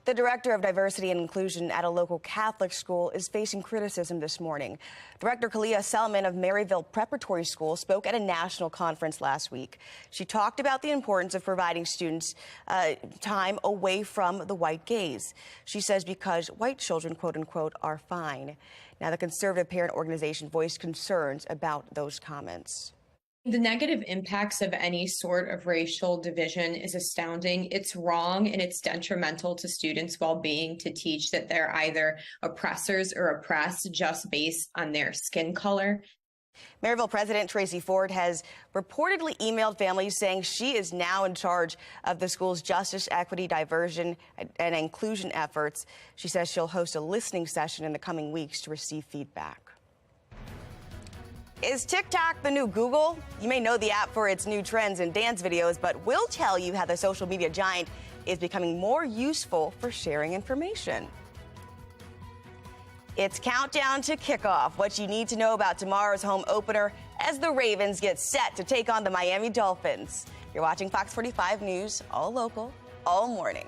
The director of diversity and inclusion at a local Catholic school is facing criticism this morning. Director Kalia Selman of Maryville Preparatory School spoke at a national conference last week. She talked about the importance of providing students time away from the white gaze. She says because white children, quote unquote, are fine. Now, the conservative parent organization voiced concerns about those comments.
The negative impacts of any sort of racial division is astounding. It's wrong and it's detrimental to students' well-being to teach that they're either oppressors or oppressed just based on their skin color.
Maryville President Tracy Ford has reportedly emailed families saying she is now in charge of the school's justice, equity, diversion, and inclusion efforts. She says she'll host a listening session in the coming weeks to receive feedback. Is TikTok the new Google? You may know the app for its new trends and dance videos, but we'll tell you how the social media giant is becoming more useful for sharing information. It's countdown to kickoff, what you need to know about tomorrow's home opener as the Ravens get set to take on the Miami Dolphins. You're watching Fox 45 News, all local, all morning.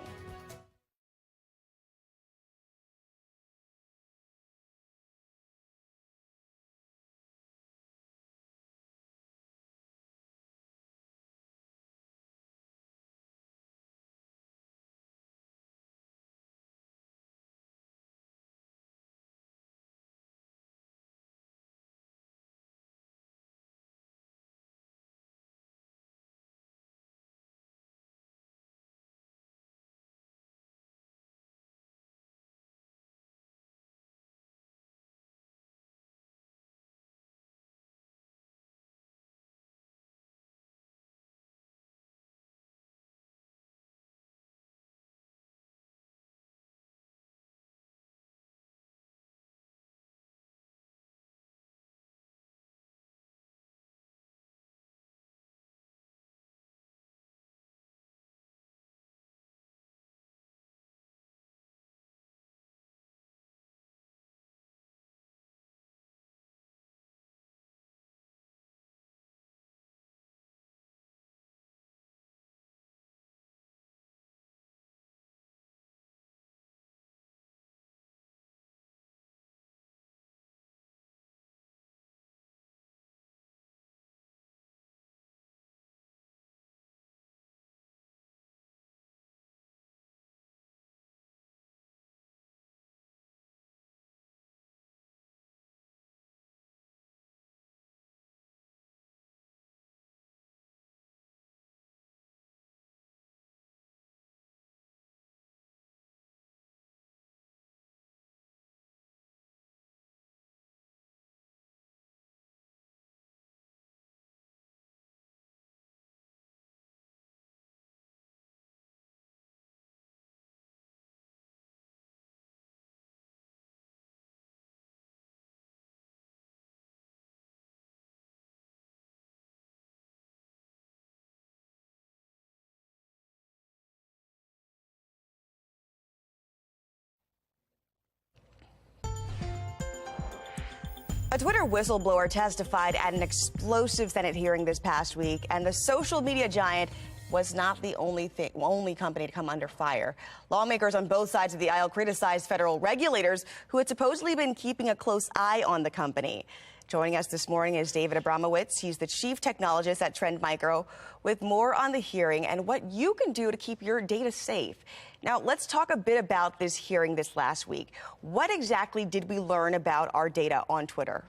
A Twitter whistleblower testified at an explosive Senate hearing this past week, and the social media giant was not the only company to come under fire. Lawmakers on both sides of the aisle criticized federal regulators who had supposedly been keeping a close eye on the company. Joining us this morning is David Abramowitz. He's the chief technologist at Trend Micro, with more on the hearing and what you can do to keep your data safe. Now, let's talk a bit about this hearing this last week. What exactly did we learn about our data on Twitter?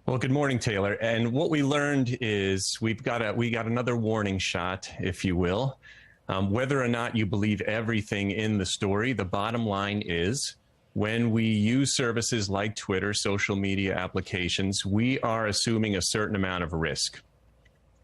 Well, good morning, Taylor. And what we learned is we got another warning shot, if you will. Whether or not you believe everything in the story, the bottom line is when we use services like Twitter, social media applications, we are assuming a certain amount of risk.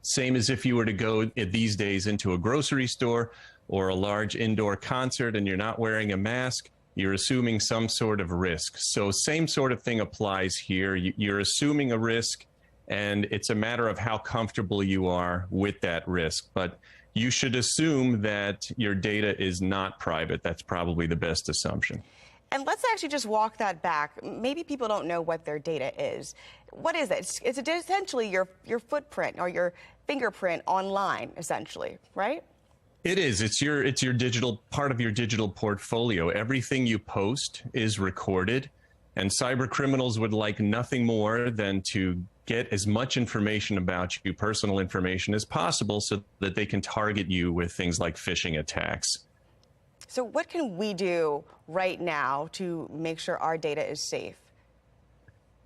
Same as if you were to go these days into a grocery store or a large indoor concert and you're not wearing a mask, you're assuming some sort of risk. So same sort of thing applies here. You're assuming a risk, and it's a matter of how comfortable you are with that risk. But you should assume that your data is not private. That's probably the best assumption.
And let's actually just walk that back. Maybe people don't know what their data is. What is it? It's essentially your footprint or your fingerprint online, essentially, right?
It is. It's your digital part of your digital portfolio. Everything you post is recorded, and cyber criminals would like nothing more than to get as much information about you, personal information, as possible so that they can target you with things like phishing attacks.
So what can we do right now to make sure our data is safe?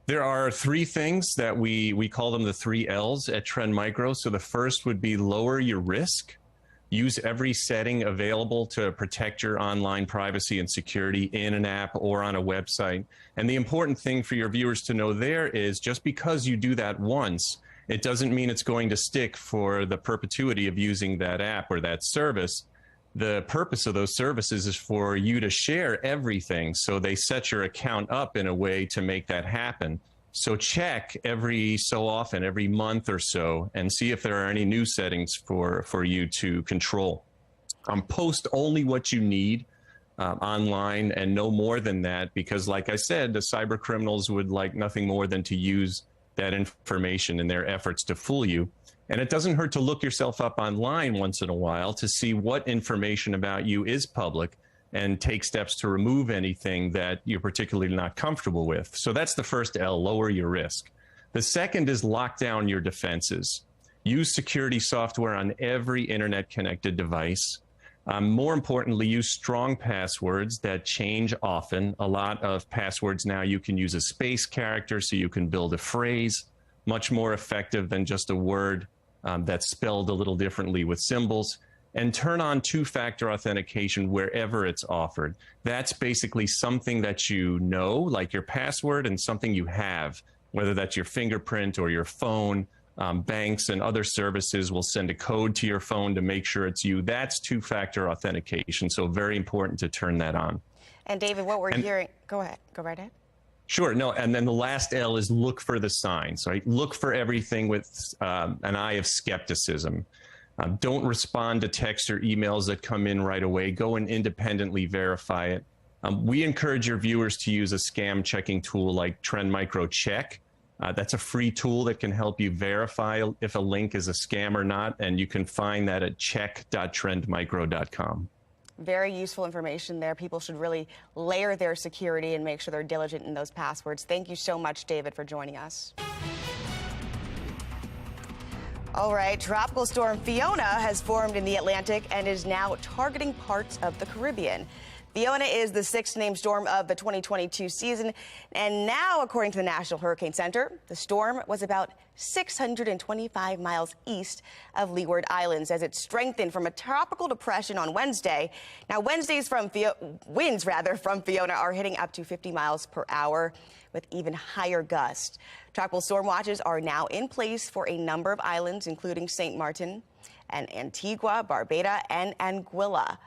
There are three things that we call them the 3 L's at Trend Micro. So the first would be lower your risk. Use every setting available to protect your online privacy and security in an app or on a website. And the important thing for your viewers to know there is just because you do that once, it doesn't mean it's going to stick for the perpetuity of using that app or that service. The purpose of those services is for you to share everything. So they set your account up in a way to make that happen. So check every so often, every month or so, and see if there are any new settings for you to control. Post only what you need online and no more than that, because like I said, the cyber criminals would like nothing more than to use that information in their efforts to fool you. And it doesn't hurt to look yourself up online once in a while to see what information about you is public and take steps to remove anything that you're particularly not comfortable with. So that's the first L, lower your risk. The second is lock down your defenses. Use security software on every internet-connected device. More importantly, use strong passwords that change often. A lot of passwords now you can use a space character, so you can build a phrase, much more effective than just a word that's spelled a little differently with symbols. And turn on two-factor authentication wherever it's offered. That's basically something that you know, like your password, and something you have, whether that's your fingerprint or your phone. Banks and other services will send a code to your phone to make sure it's you. That's two-factor authentication, so very important to turn that on.
And David, what we're hearing, go ahead, go right ahead.
Sure, no, and then the last L is look for the signs, right? Look for everything with an eye of skepticism. Don't respond to texts or emails that come in right away. Go and independently verify it. We encourage your viewers to use a scam checking tool like Trend Micro Check. That's a free tool that can help you verify if a link is a scam or not, and you can find that at check.trendmicro.com.
Very useful information there. People should really layer their security and make sure they're diligent in those passwords. Thank you so much, David, for joining us. All right, Tropical Storm Fiona has formed in the Atlantic and is now targeting parts of the Caribbean. Fiona is the 6th named storm of the 2022 season, and now, according to the National Hurricane Center, the storm was about 625 miles east of Leeward Islands as it strengthened from a tropical depression on Wednesday. Now, winds from Fiona are hitting up to 50 miles per hour with even higher gusts. Tropical storm watches are now in place for a number of islands, including St. Martin and Antigua, Barbuda, and Anguilla.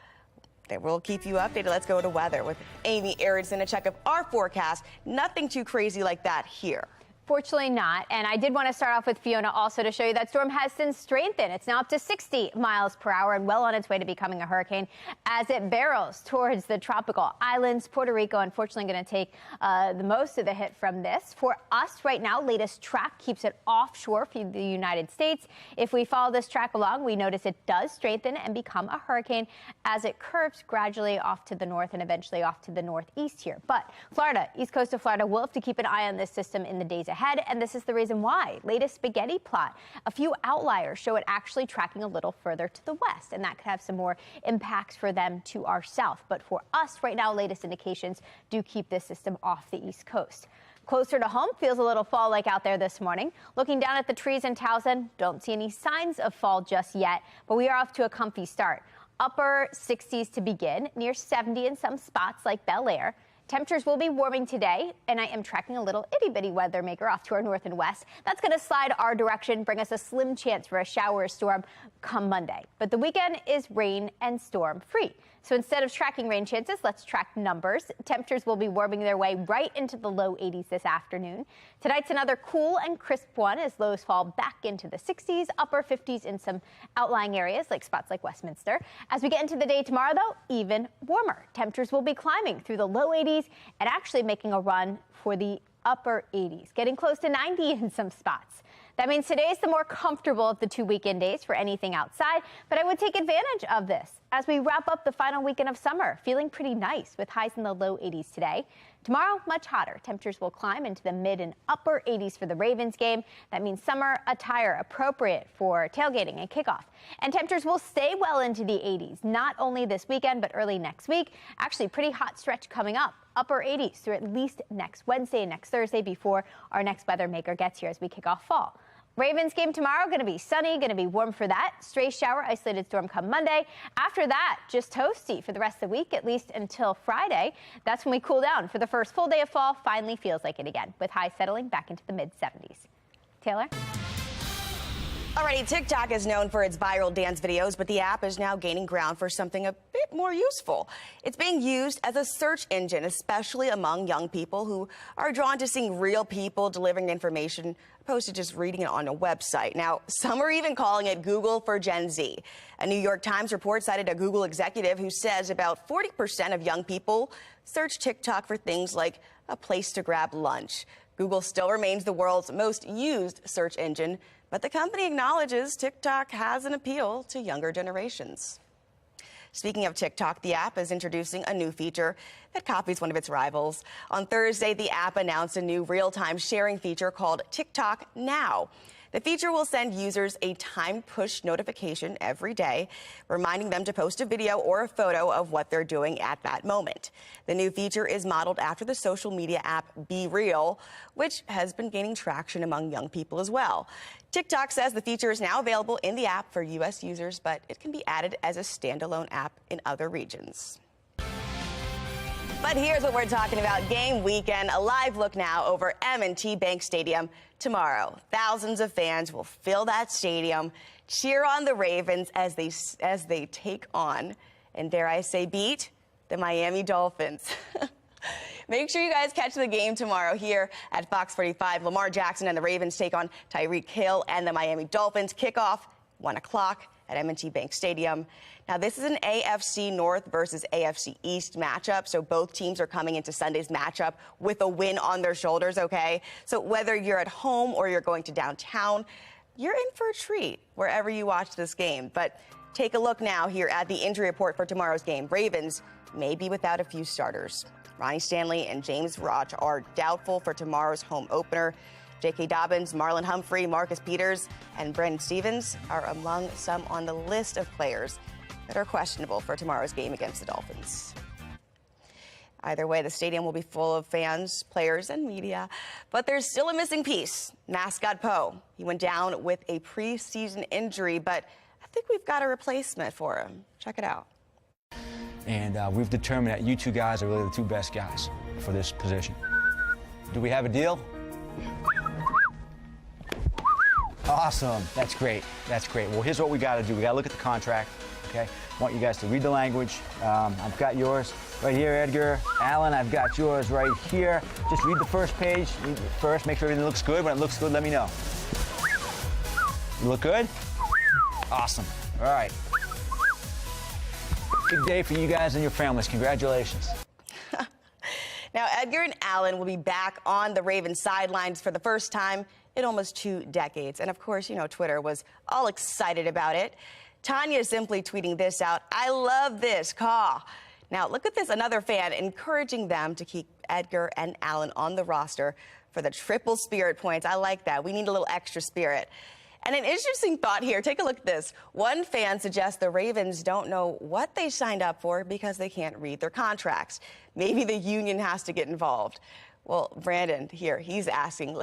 We'll keep you updated. Let's go to weather with Amy Aronson. A check of our forecast. Nothing too crazy like that here.
Fortunately not. And I did want to start off with Fiona also to show you that storm has since strengthened. It's now up to 60 miles per hour and well on its way to becoming a hurricane as it barrels towards the tropical islands. Puerto Rico, unfortunately, going to take the most of the hit from this. For us right now, latest track keeps it offshore for the United States. If we follow this track along, we notice it does strengthen and become a hurricane as it curves gradually off to the north and eventually off to the northeast here. But Florida, east coast of Florida, will have to keep an eye on this system in the days ahead, and this is the reason why. Latest spaghetti plot. A few outliers show it actually tracking a little further to the west, and that could have some more impacts for them to our south. But for us right now, latest indications do keep this system off the east coast. Closer to home, feels a little fall-like out there this morning. Looking down at the trees in Towson, don't see any signs of fall just yet, but we are off to a comfy start. Upper 60s to begin, near 70 in some spots like Bel Air. Temperatures will be warming today, and I am tracking a little itty-bitty weather maker off to our north and west. That's going to slide our direction, bring us a slim chance for a shower or storm come Monday. But the weekend is rain and storm free. So instead of tracking rain chances, let's track numbers. Temperatures will be warming their way right into the low 80s this afternoon. Tonight's another cool and crisp one as lows fall back into the 60s, upper 50s in some outlying areas like spots like Westminster. As we get into the day tomorrow, though, even warmer. Temperatures will be climbing through the low 80s and actually making a run for the upper 80s, getting close to 90 in some spots. That means today is the more comfortable of the 2 weekend days for anything outside, but I would take advantage of this as we wrap up the final weekend of summer, feeling pretty nice with highs in the low 80s today. Tomorrow, much hotter. Temperatures will climb into the mid and upper 80s for the Ravens game. That means summer attire appropriate for tailgating and kickoff. And temperatures will stay well into the 80s, not only this weekend, but early next week. Actually, pretty hot stretch coming up. Upper 80s through at least next Wednesday and next Thursday before our next weather maker gets here as we kick off fall. Ravens game tomorrow, going to be sunny, going to be warm for that. Stray shower, isolated storm come Monday. After that, just toasty for the rest of the week, at least until Friday. That's when we cool down for the first full day of fall. Finally feels like it again, with highs settling back into the mid-70s. Taylor?
Alrighty, TikTok is known for its viral dance videos, but the app is now gaining ground for something a bit more useful. It's being used as a search engine, especially among young people who are drawn to seeing real people delivering information opposed to just reading it on a website. Now, some are even calling it Google for Gen Z. A New York Times report cited a Google executive who says about 40% of young people search TikTok for things like a place to grab lunch. Google still remains the world's most used search engine, but the company acknowledges TikTok has an appeal to younger generations. Speaking of TikTok, the app is introducing a new feature that copies one of its rivals. On Thursday, the app announced a new real-time sharing feature called TikTok Now. The feature will send users a timed push notification every day, reminding them to post a video or a photo of what they're doing at that moment. The new feature is modeled after the social media app Be Real, which has been gaining traction among young people as well. TikTok says the feature is now available in the app for U.S. users, but it can be added as a standalone app in other regions. But here's what we're talking about. Game weekend, a live look now over M&T Bank Stadium tomorrow. Thousands of fans will fill that stadium, cheer on the Ravens as they take on, and dare I say beat, the Miami Dolphins. Make sure you guys catch the game tomorrow here at Fox 45. Lamar Jackson and the Ravens take on Tyreek Hill and the Miami Dolphins. Kickoff 1 o'clock at M&T Bank Stadium. Now, this is an AFC North versus AFC East matchup, so both teams are coming into Sunday's matchup with a win on their shoulders, okay? So whether you're at home or you're going to downtown, you're in for a treat wherever you watch this game. But take a look now here at the injury report for tomorrow's game. Ravens may be without a few starters. Ronnie Stanley and James Roach are doubtful for tomorrow's home opener. J.K. Dobbins, Marlon Humphrey, Marcus Peters, and Brandon Stevens are among some on the list of players that are questionable for tomorrow's game against the Dolphins. Either way, the stadium will be full of fans, players, and media. But there's still a missing piece, mascot Poe. He went down with a preseason injury, but I think we've got a replacement for him. Check it out.
And we've determined that you two guys are really the two best guys for this position. Do we have a deal? Awesome. That's great. That's great. Well, here's what we got to do. We got to look at the contract, okay? I want you guys to read the language. I've got yours right here, Edgar. Alan, I've got yours right here. Just read the first page. Read it first. Make sure everything looks good. When it looks good, let me know. You look good? Awesome. All right. Big day for you guys and your families. Congratulations.
Now, Edgar and Alan will be back on the Ravens sidelines for the first time in almost 2 decades. And of course, you know, Twitter was all excited about it. Tanya is simply tweeting this out. I love this, caw. Now, look at this, another fan encouraging them to keep Edgar and Alan on the roster for the triple spirit points. I like that. We need a little extra spirit. And an interesting thought here. Take a look at this. One fan suggests the Ravens don't know what they signed up for because they can't read their contracts. Maybe the union has to get involved. Well, Brandon here, he's asking,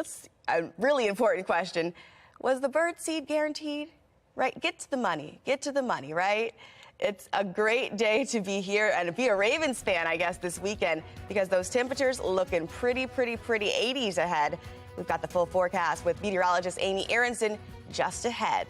a really important question. Was the bird seed guaranteed? Right? Get to the money, right? It's a great day to be here and be a Ravens fan, I guess, this weekend because those temperatures looking pretty 80s ahead. We've got the full forecast with meteorologist Amy Aronson just ahead.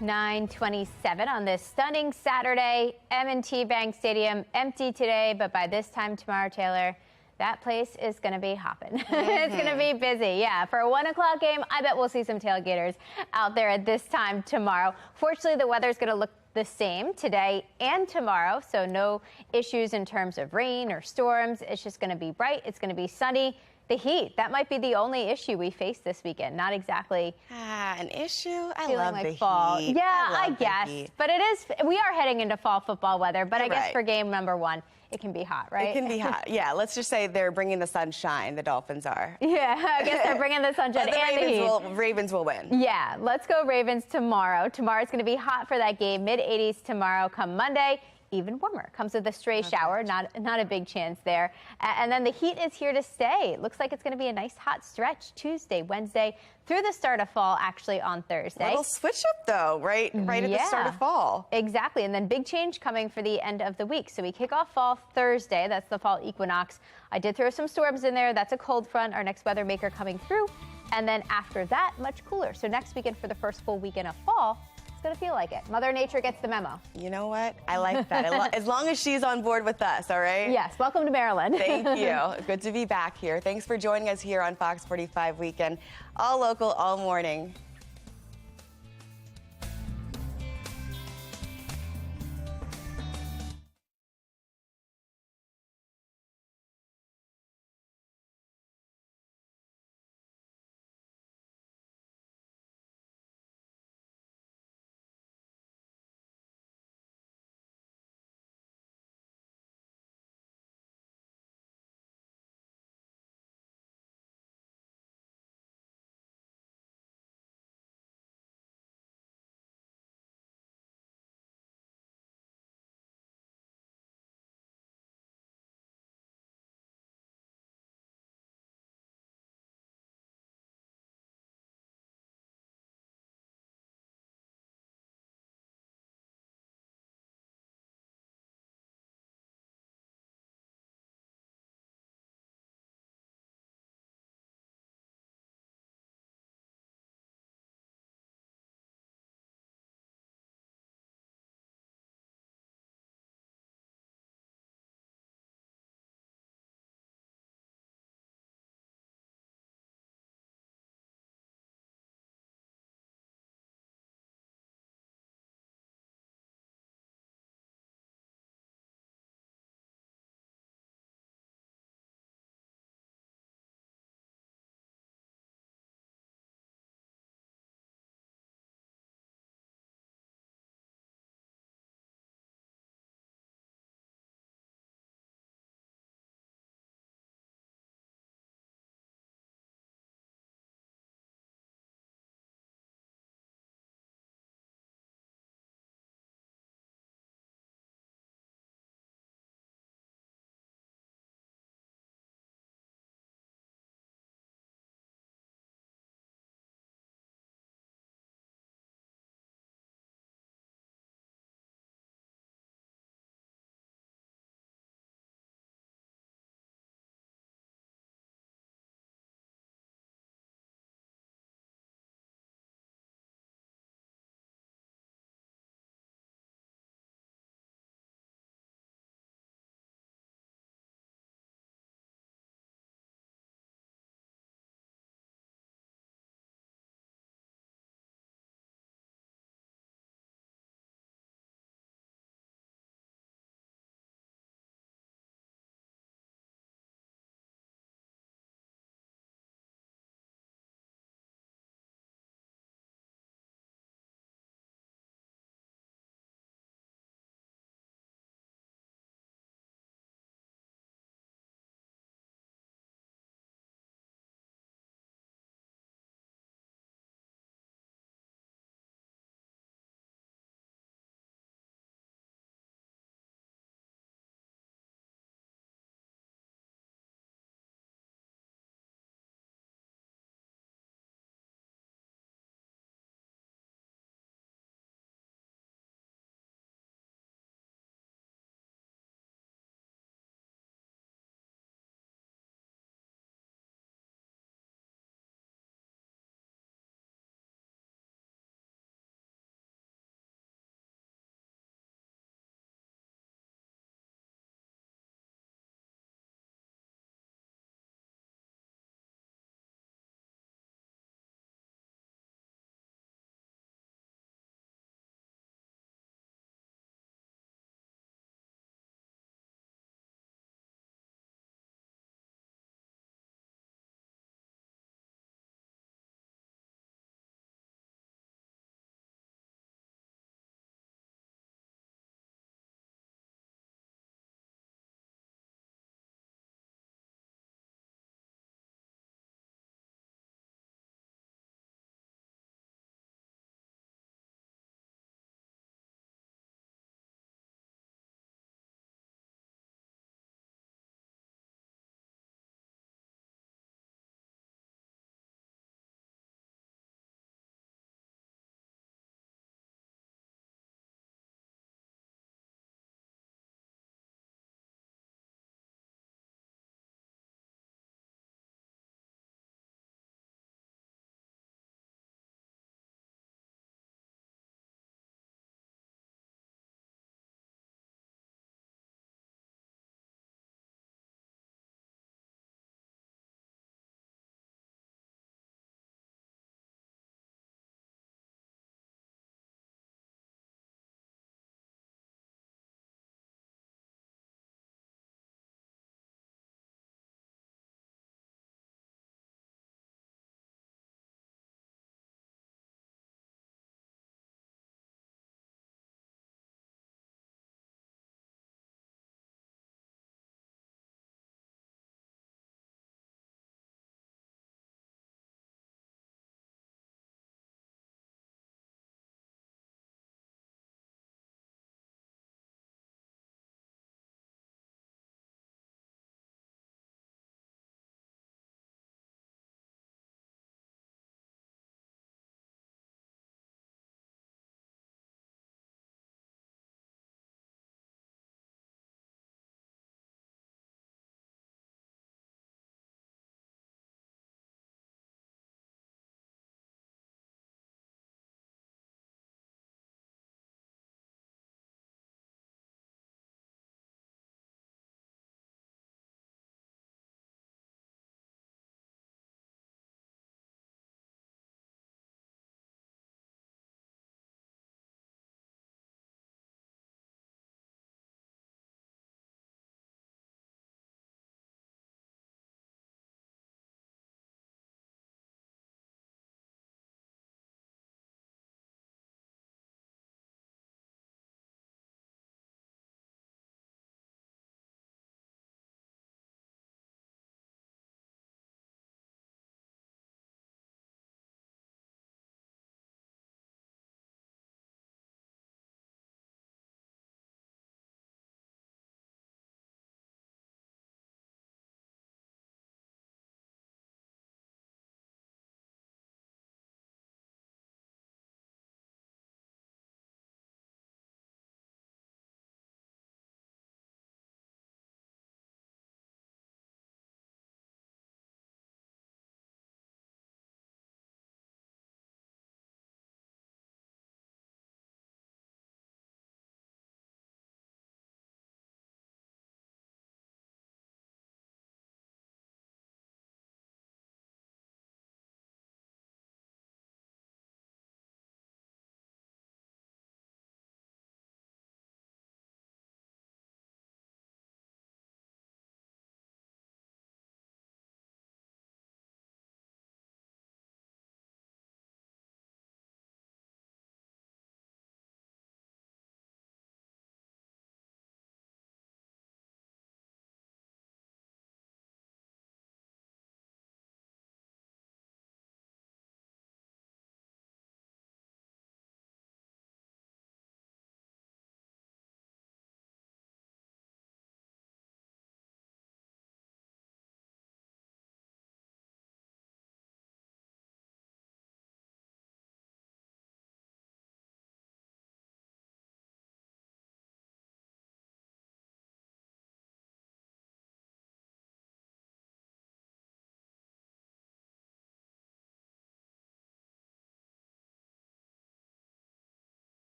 9:27 on this stunning Saturday. M&T Bank Stadium empty today, but by this time tomorrow, Taylor, that place is going to be hopping. It's going to be busy. Yeah, for a 1 o'clock game, I bet we'll see some tailgaters out there at this time tomorrow. Fortunately, the weather's going to look the same today and tomorrow, so no issues in terms of rain or storms. It's just going to be bright. It's going to be sunny. The heat, that might be the only issue we face this weekend. Not exactly
an issue. I
feeling
love
like
the
fall.
heat.
Yeah, I
love the
guess.
heat.
But it is. We are heading into fall football weather. But
You're
I guess
right.
for game number 1, it can be hot, right?
It can be hot. Yeah, let's just say they're bringing the sunshine. The Dolphins are.
Yeah, I guess they're bringing the sunshine
But the
and
Ravens
the heat.
Ravens will win.
Yeah, let's go Ravens tomorrow. Tomorrow's going to be hot for that game. Mid-80s tomorrow. Come Monday, even warmer. Comes with a stray shower. Not a big chance there. And then the heat is here to stay. Looks like it's going to be a nice hot stretch Tuesday, Wednesday, through the start of fall, actually on Thursday.
A little switch up, though, right at the start of fall.
Exactly. And then big change coming for the end of the week. So we kick off fall Thursday. That's the fall equinox. I did throw some storms in there. That's a cold front, our next weather maker coming through. And then after that, much cooler. So next weekend for the first full weekend of fall, it's going to feel like it. Mother Nature gets the memo.
You know what? I like that. As long as she's on board with us, all right?
Yes. Welcome to Maryland.
Thank you. Good to be back here. Thanks for joining us here on Fox 45 Weekend. All local, all morning.